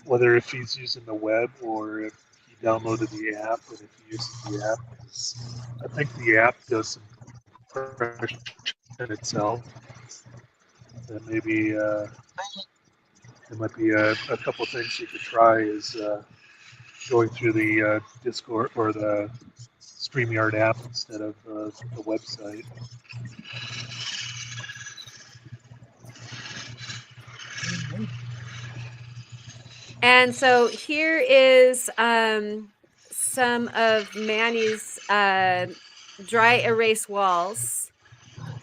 Whether if he's using the web or if he downloaded the app and if he uses the app, 'cause I think the app does some compression itself. Then maybe there might be a couple things you could try is going through the Discord or the StreamYard app instead of the website. And so here is some of Manny's dry erase walls.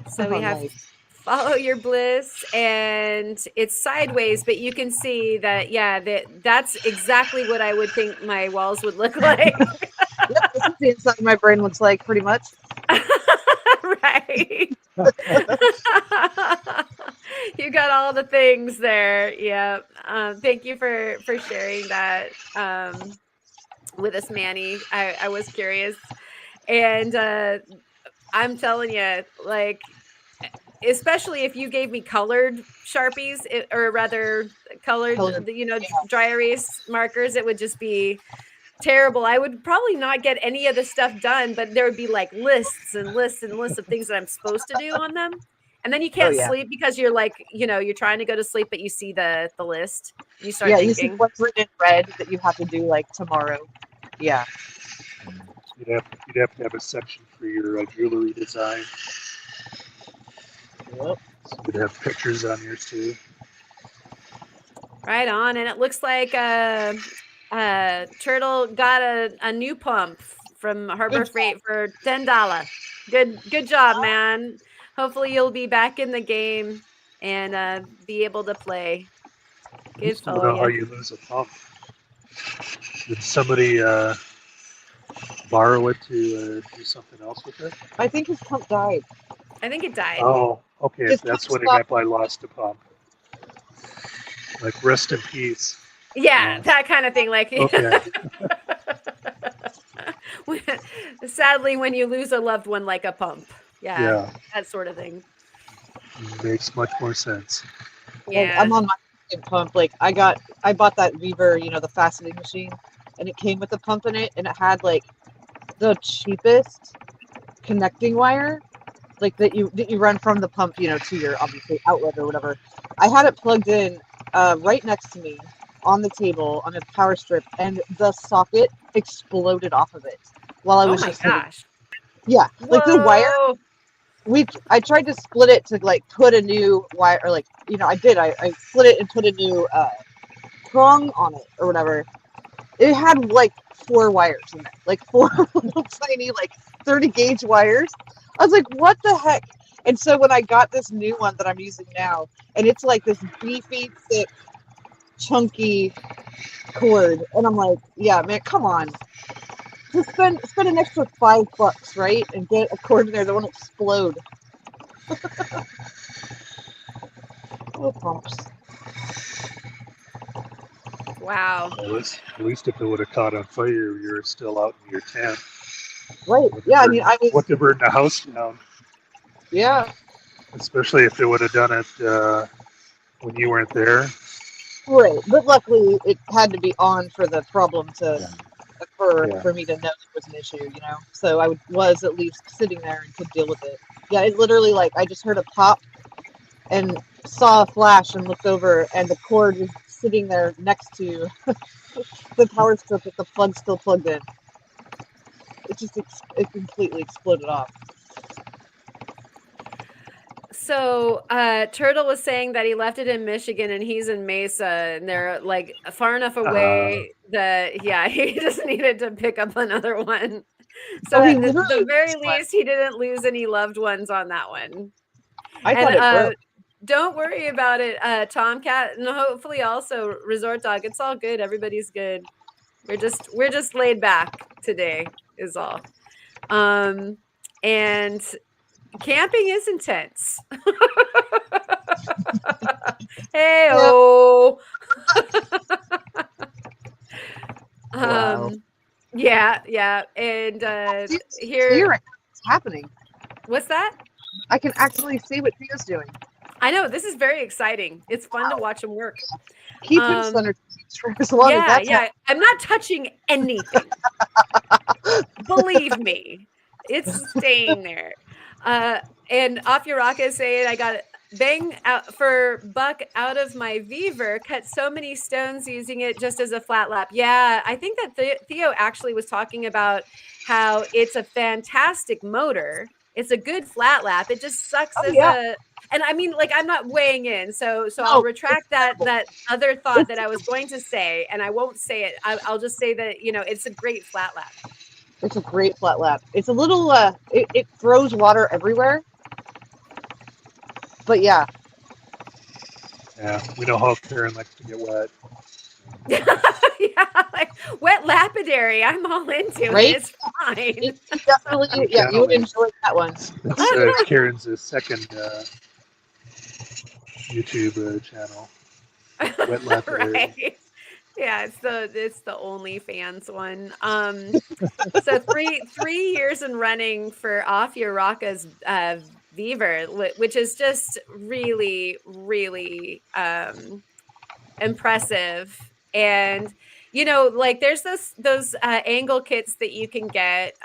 So we have Nice. Follow Your Bliss, and it's sideways, but you can see that, yeah, that's exactly what I would think my walls would look like. Yep, this is the inside of my brain looks like pretty much. Right. You got all the things there. Yeah. Thank you for sharing that with us, Manny. I was curious. And I'm telling you, like, especially if you gave me colored Sharpies, or rather colored, you know, dry erase markers, it would just be terrible. I would probably not get any of the stuff done, but there would be like lists and lists and lists of things that I'm supposed to do on them. And then you can't sleep because you're like, you know, you're trying to go to sleep, but you see the list. And you start you see thinking. what's written in red that you have to do like tomorrow. Yeah. You'd have to have a section for your jewelry design. Yep. So you'd have pictures on yours too. Right on. And it looks like Turtle got a new pump from Harbor Freight for $10. Good job, man. Hopefully you'll be back in the game and be able to play. I still don't know how you lose a pump. Did somebody borrow it to do something else with it? I think his pump died. I think it died. Oh, okay. His That's what pump he meant by lost a pump. Like rest in peace. Yeah, that kind of thing. Like, Okay. sadly, when you lose a loved one, like a pump. Yeah, that sort of thing. Makes much more sense. Yeah. Like, I'm on my second pump. Like I bought that Weaver, you know, the faceting machine, and it came with a pump in it, and it had like the cheapest connecting wire, like that you run from the pump, you know, to your obviously outlet or whatever. I had it plugged in right next to me on the table on a power strip, and the socket exploded off of it while I was oh my just sitting. gosh. Yeah, like the wire. I tried to split it to like put a new wire, or like, I split it and put a new prong on it or whatever. It had like 4 wires in there, like 4 little tiny, like 30 gauge wires. I was like, what the heck? And so when I got this new one that I'm using now, and it's like this beefy, thick, chunky cord, and I'm like, yeah, man, come on. Just spend an extra $5, right? And get a cord in there that won't explode. Oh, pumps. Wow. At least if it would have caught on fire, you're still out in your tent. Right. Yeah, I mean, What to burn the house down. Yeah. Especially if it would have done it when you weren't there. Right. But luckily, it had to be on for the problem to occur Yeah. for me to know it was an issue, So I was at least sitting there and could deal with it. Yeah, it literally, like, I just heard a pop and saw a flash and looked over, and the cord was sitting there next to the power strip with the plug still plugged in. It completely exploded off. So, Turtle was saying that he left it in Michigan and he's in Mesa, and they're like far enough away that he just needed to pick up another one. So he at the literally very just went. least, he didn't lose any loved ones on that one. I thought it broke. Don't worry about it, Tomcat, and hopefully also Resort Dog. It's all good. Everybody's good. We're just laid back today, is all. And camping is intense. Hey-oh. Wow. Yeah. And here it's happening. What's that? I can actually see what Theo's doing. I know, this is very exciting. It's fun to watch him work. Keep him Thunder for as long as that's happening. I'm not touching anything. Believe me, it's staying there. And Off Your Rock is saying, I got bang out for buck out of my Weaver, cut so many stones using it just as a flat lap. Yeah, I think that Theo actually was talking about how it's a fantastic motor. It's a good flat lap. It just sucks and I mean, like, I'm not weighing in, so I'll retract that other thought that I was going to say, and I won't say it. I'll just say that, it's a great flat lap. It's a great flat lap. It's a little, it throws water everywhere. But yeah. Yeah, we know how Karen likes to get wet. Yeah, like wet lapidary. I'm all into it. It's fine. Definitely, you would enjoy that one. It's Karen's second YouTube channel. Wet lapidary. Right. Yeah, it's the OnlyFans one. So three years in running for Off Your Rocka's Beaver, which is just really, really impressive. And like there's those angle kits that you can get,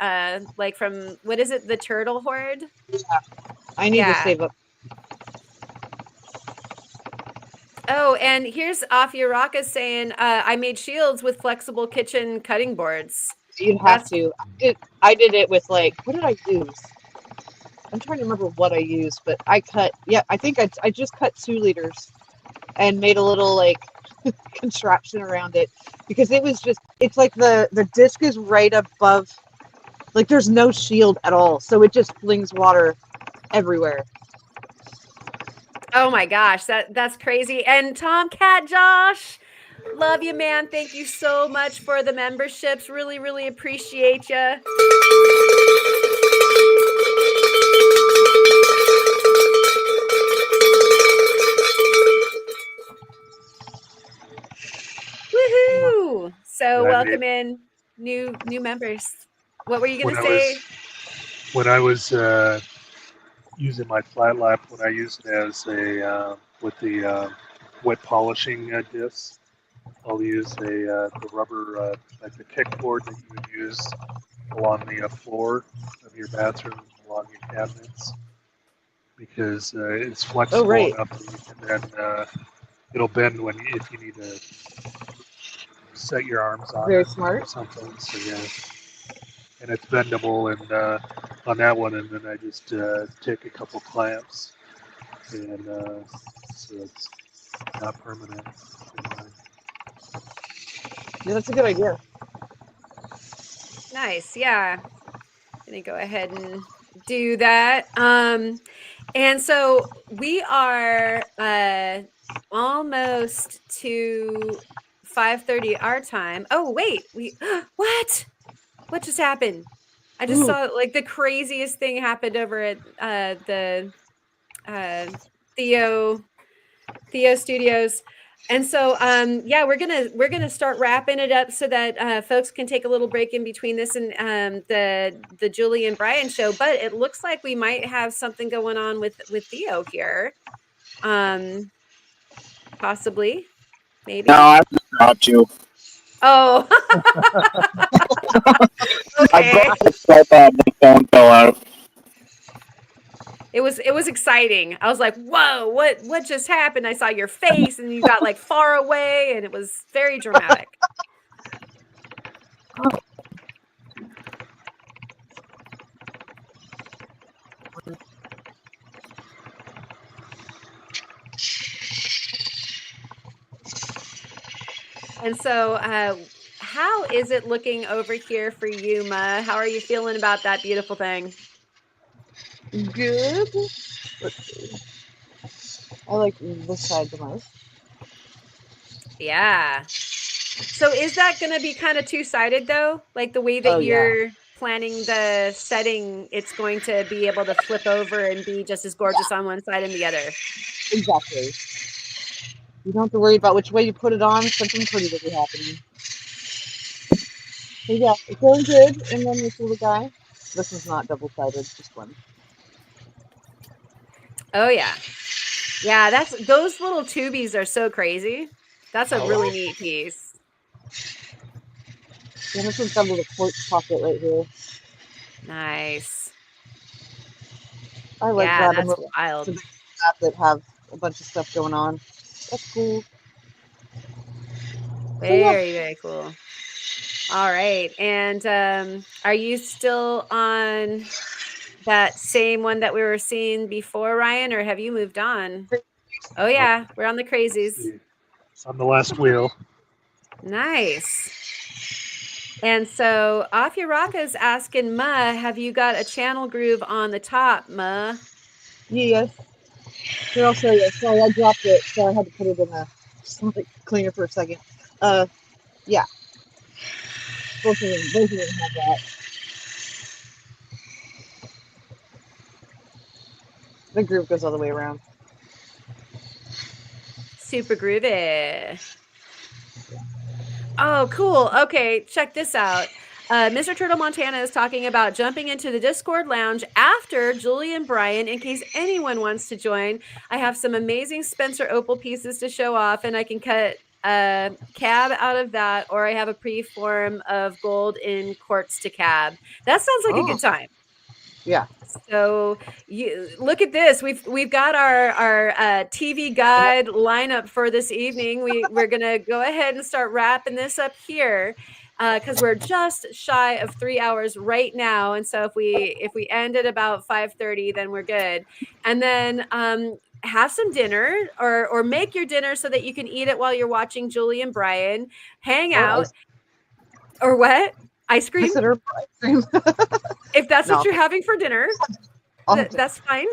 like from, what is it, the Turtle Horde? Yeah, I need to save up. Oh, and here's Off Your Rocka saying, I made shields with flexible kitchen cutting boards. You'd have to. I did it with, like, what did I use? I'm trying to remember what I used, but I think I just cut 2 liters and made a little, like, contraption around it, because it's like the disc is right above, like, there's no shield at all, so it just flings water everywhere. Oh my gosh, that's crazy. And Tomcat Josh, love you, man. Thank you so much for the memberships. Really, really appreciate you. Woohoo! So welcome in new members. What were you gonna say? When I was using my flat lap, when I used it as a with the wet polishing disc, I'll use the rubber, like the kickboard that you would use along the floor of your bathroom, along your cabinets, because it's flexible enough that you can then it'll bend if you need to set your arms on Very it smart. or something. So yeah, and it's bendable, and on that one, and then I just take a couple clamps, and so it's not permanent. Yeah, that's a good idea. Nice. Yeah. Gonna go ahead and do that. And so we are almost to 5:30 our time. Oh, wait, we what? What just happened? I just Ooh. saw like the craziest thing happened over at the Theo Studios. And so yeah, we're gonna start wrapping it up so that folks can take a little break in between this and the Julie and Brian show. But it looks like we might have something going on with Theo here. Possibly, maybe. No, I dropped you. Oh, I okay. brought myself up. My phone fell out. It was exciting. I was like, "Whoa, what just happened?" I saw your face, and you got like far away, and it was very dramatic. And so, how is it looking over here for you, Ma? How are you feeling about that beautiful thing? Good. Let's see. I like this side the most. Yeah. So is that going to be kind of two-sided though? Like the way that Oh, yeah. you're planning the setting, it's going to be able to flip over and be just as gorgeous on one side and the other. Exactly. You don't have to worry about which way you put it on. Something pretty will be happening. So yeah, it's going good. And then this little guy. This is not double-sided, just one. Oh yeah. Yeah, those little tubies are so crazy. That's a really neat piece. Yeah, this one's got a little quartz pocket right here. Nice. I like Yeah, grabbing that's little wild. that have a bunch of stuff going on. That's cool. Very, very cool. All right. And are you still on that same one that we were seeing before, Ryan, or have you moved on? Oh yeah, we're on the crazies. It's on the last wheel. Nice. And so Afiraka's asking Ma, have you got a channel groove on the top, Ma? Yes. Here, I'll show you. Sorry, I dropped it, so I had to put it in a something cleaner for a second. Yeah. Both of them have that. The groove goes all the way around. Super groovy. Oh, cool. Okay, check this out. Mr. Turtle Montana is talking about jumping into the Discord lounge after Julie and Brian in case anyone wants to join. I have some amazing Spencer Opal pieces to show off, and I can cut cab out of that, or I have a pre-form of gold in quartz to cab. That sounds like a good time. Yeah. So you look at this. We've got our TV guide lineup for this evening. We're gonna go ahead and start wrapping this up here because we're just shy of 3 hours right now. And so if we end at about 5:30, then we're good. And then have some dinner or make your dinner so that you can eat it while you're watching Julie and Brian. Hang out. Or what? Ice cream? Consider ice cream. If that's what you're having for dinner, that's fine.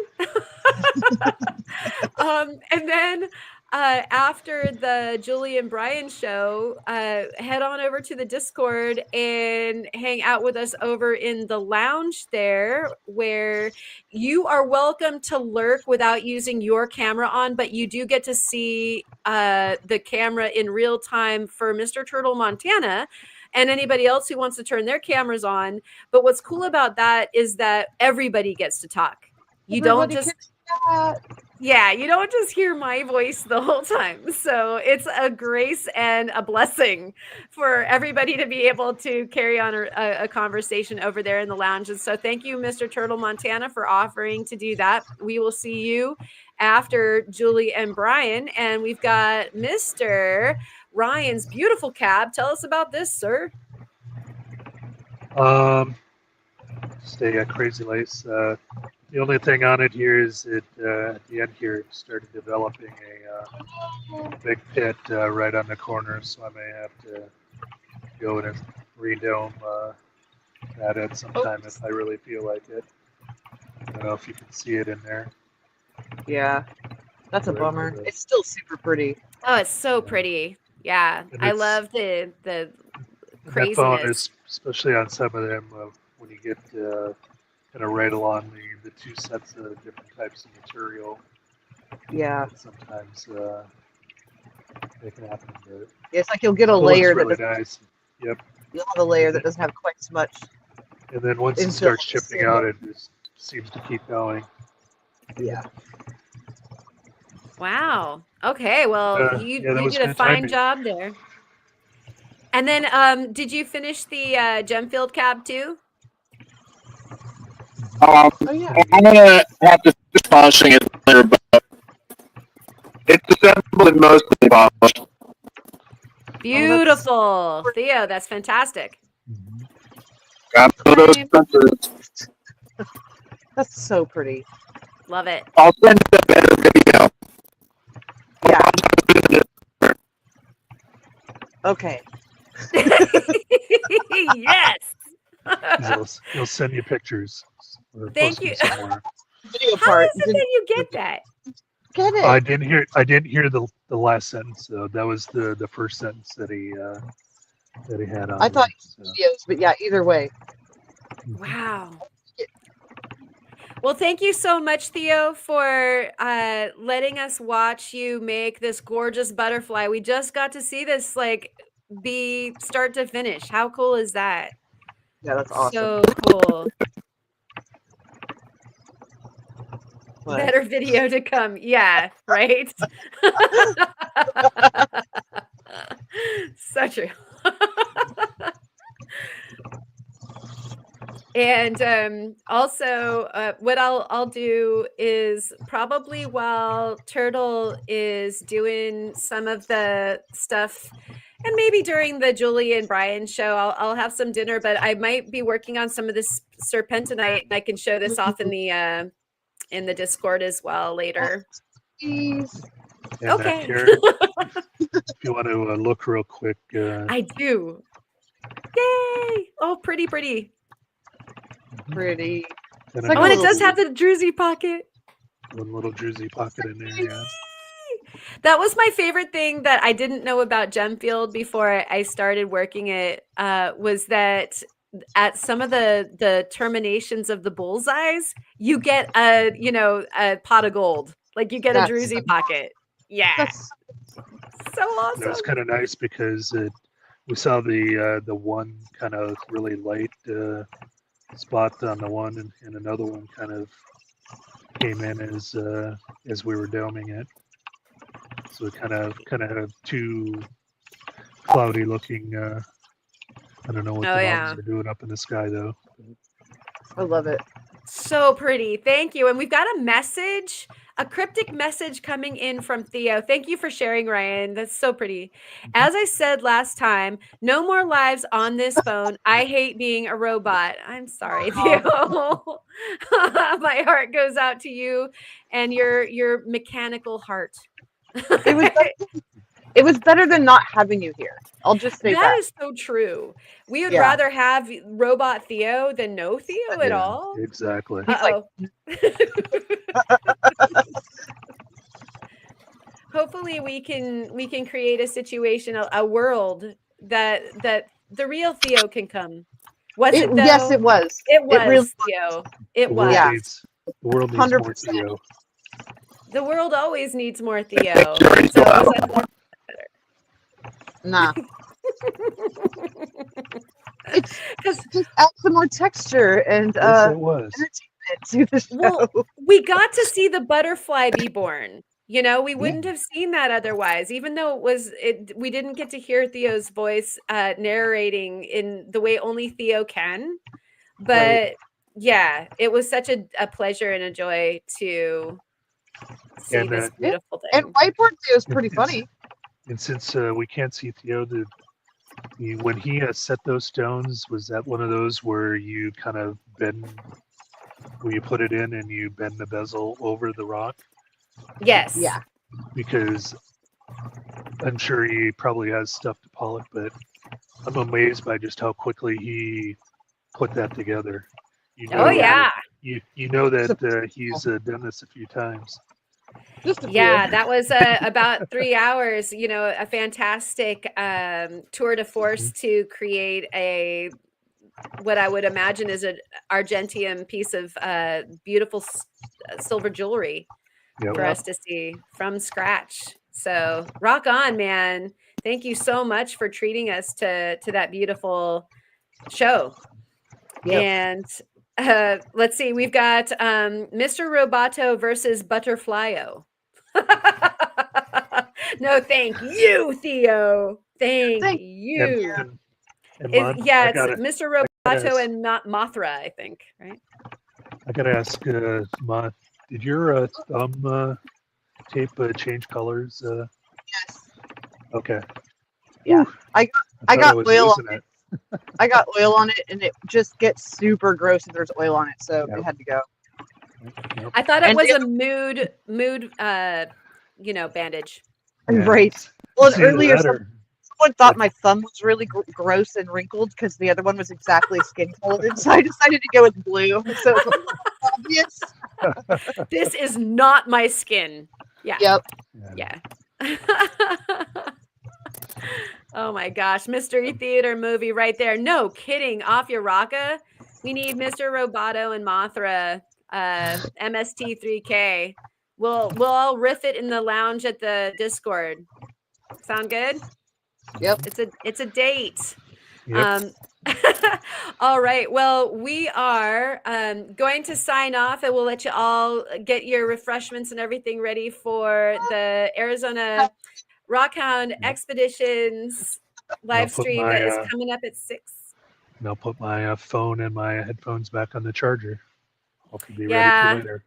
And then after the Julie and Brian show, head on over to the Discord and hang out with us over in the lounge there, where you are welcome to lurk without using your camera on, but you do get to see the camera in real time for Mr. Turtle Montana and anybody else who wants to turn their cameras on. But what's cool about that is that everybody gets to talk. You don't just you don't just hear my voice the whole time. So it's a grace and a blessing for everybody to be able to carry on a conversation over there in the lounge. And so thank you, Mr. Turtle Montana, for offering to do that. We will see you after Julie and Brian. And we've got Mr. Ryan's beautiful cab. Tell us about this, sir. Stay Crazy Lace. The only thing on it here is it at the end here it started developing a big pit right on the corner, so I may have to go in and redome that at some time if I really feel like it. I don't know if you can see it in there. Yeah, that's a bummer. It's still super pretty. Oh, it's so pretty. Yeah, And I it's- love the That craziness. bonus, especially on some of them, when you get kind of right along the two sets of different types of material, Yeah, sometimes they can happen. But it's like you'll get a it looks layer really that doesn't, nice. Yep. you'll have a layer that doesn't have quite as much. And then once it Until starts it's chipping out, it just seems to keep going. Yeah. Wow. Okay. Well, you yeah, that you was did a good fine timing. job there. And then, did you finish the Gemfield cab too? Oh yeah. I'm gonna have to finish polishing it later, but it's assembled and mostly polished. Beautiful, Theo. That's fantastic. Got those Right. sensors. That's so pretty. Love it. I'll send you a better video. Yeah. Okay. Yes. He'll send you pictures. Or Thank post them you. somewhere. Video How part. is it that you get that? Get it? I didn't hear the last sentence. So that was the first sentence that he had on. I thought there, so. videos, but yeah, either way. Wow. Well, thank you so much, Theo, for letting us watch you make this gorgeous butterfly. We just got to see this like be start to finish. How cool is that? Yeah, that's awesome. So cool. What? Better video to come. Yeah, right? So true. And also, what I'll do is probably while Turtle is doing some of the stuff, and maybe during the Julie and Brian show, I'll have some dinner. But I might be working on some of this serpentinite, and I can show this off in the Discord as well later. Jeez. And Okay. Karen, if you want to look real quick, I do. Yay! Oh, pretty, pretty. Pretty. and like Oh, and it little- does have the druzy pocket. one little druzy pocket in there. Yeah. That was my favorite thing that I didn't know about Gemfield before I started working it. Was that at some of the terminations of the bullseyes, you get a pot of gold, like you get a That's druzy pocket. Yeah, That's so awesome. That was kind of nice because we saw the one kind of really light spot on the one, and another one kind of came in as we were doming it. So we kind of have two cloudy looking. I don't know what Oh, the yeah. mountains are doing up in the sky though. I love it. So pretty. Thank you. And we've got a message, a cryptic message coming in from Theo. Thank you for sharing, Ryan. That's so pretty. As I said last time, no more lives on this phone. I hate being a robot. I'm sorry, Theo. My heart goes out to you and your mechanical heart. It was better than not having you here. I'll just say That that. is so true. We would Yeah. rather have robot Theo than no Theo at Yeah, all. exactly. Uh-oh. Hopefully we can create a situation, a world that the real Theo can come. Was it though? Yes, it was. It was really Theo. It The was. world Yeah. needs the world needs more 100%. Theo. The world always needs more Theo. It's always Nah. It's 'Cause- just add some more texture and Yes, it was. entertainment to the show. Well, we got to see the butterfly be born. We wouldn't have seen that otherwise, even though we didn't get to hear Theo's voice narrating in the way only Theo can. But Right. yeah, it was such a pleasure and a joy to see And, this Yeah. beautiful thing. And whiteboard Theo is pretty funny. And since we can't see Theo, when he set those stones, was that one of those where you kind of bend, where you put it in and you bend the bezel over the rock? Yes. Yeah. Because I'm sure he probably has stuff to polish, but I'm amazed by just how quickly he put that together. You know Oh yeah. you know that he's done this a few times. Just a few. Yeah, that was about 3 hours, a fantastic tour de force to create what I would imagine is an Argentium piece of beautiful silver jewelry Yep. for us to see from scratch. So rock on, man. Thank you so much for treating us to that beautiful show. Yep. And let's see, we've got Mr. Roboto versus Butterflyo. No, thank you, Theo. Thank you. And Is, Mon, yeah, I it's gotta, Mr. gotta Roboto ask- and Mothra, I think, right? I gotta ask, Mon, did your thumb tape change colors? Yes. Okay. Yeah. I thought got was oil losing on it. I got oil on it, and it just gets super gross if there's oil on it, so Yep. it had to go. Yep. I thought it And was the a mood bandage. Yeah. Right. Well, It's either earlier that or- someone thought my thumb was really gross and wrinkled because the other one was exactly skin colored, so I decided to go with blue. So it's a little obvious. This is not my skin. Yeah. Yep. Yeah. Oh my gosh, Mystery Theater movie right there. No kidding. Off your rocka. We need Mr. Roboto and Mothra, MST3K. We'll all riff it in the lounge at the Discord. Sound good? Yep. It's a date. Yep. All right. Well, we are going to sign off, and we'll let you all get your refreshments and everything ready for the Arizona Rockhound Expeditions live put stream my, that is coming up at 6. And I'll put my phone and my headphones back on the charger. Hope to be ready Yeah. for later.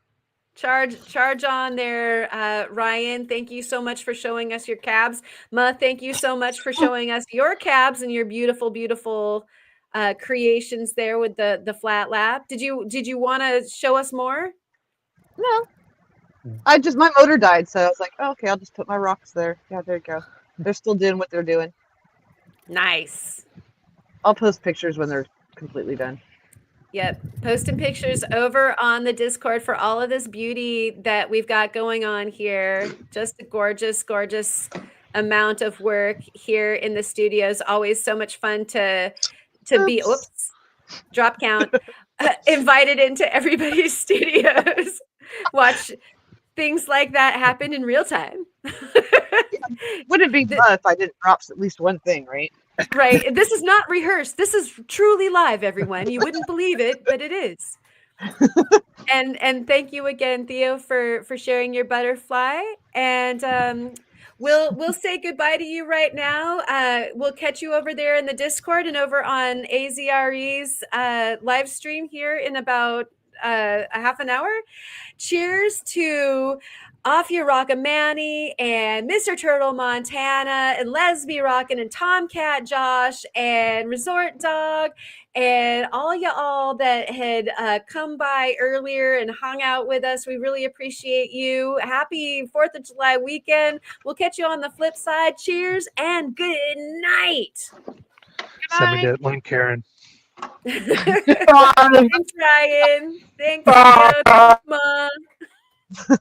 Charge on there, Ryan. Thank you so much for showing us your cabs. Ma, thank you so much for showing us your cabs and your beautiful, beautiful creations there with the flat lap. Did you want to show us more? No. My motor died, so I was like, oh, okay, I'll just put my rocks there. Yeah, there you go. They're still doing what they're doing. Nice. I'll post pictures when they're completely done. Yep. Posting pictures over on the Discord for all of this beauty that we've got going on here. Just a gorgeous, gorgeous amount of work here in the studios. Always so much fun to be, drop count, invited into everybody's studios. Watch things like that happen in real time. Wouldn't be fun if I didn't drop at least one thing, right? Right. This is not rehearsed. This is truly live, everyone. You wouldn't believe it, but it is. And thank you again, Theo, for sharing your butterfly. And we'll say goodbye to you right now. We'll catch you over there in the Discord and over on AZRE's live stream here in about a half an hour. Cheers to Off Your Rockamani and Mr. Turtle Montana and Lesby Rockin' and Tomcat Josh and Resort Dog and all y'all that had come by earlier and hung out with us. We really appreciate you. Happy 4th of July weekend. We'll catch you on the flip side. Cheers and good night. Send me that link, Karen. Thanks, Ryan. Thanks, Theo. Thanks, Mom.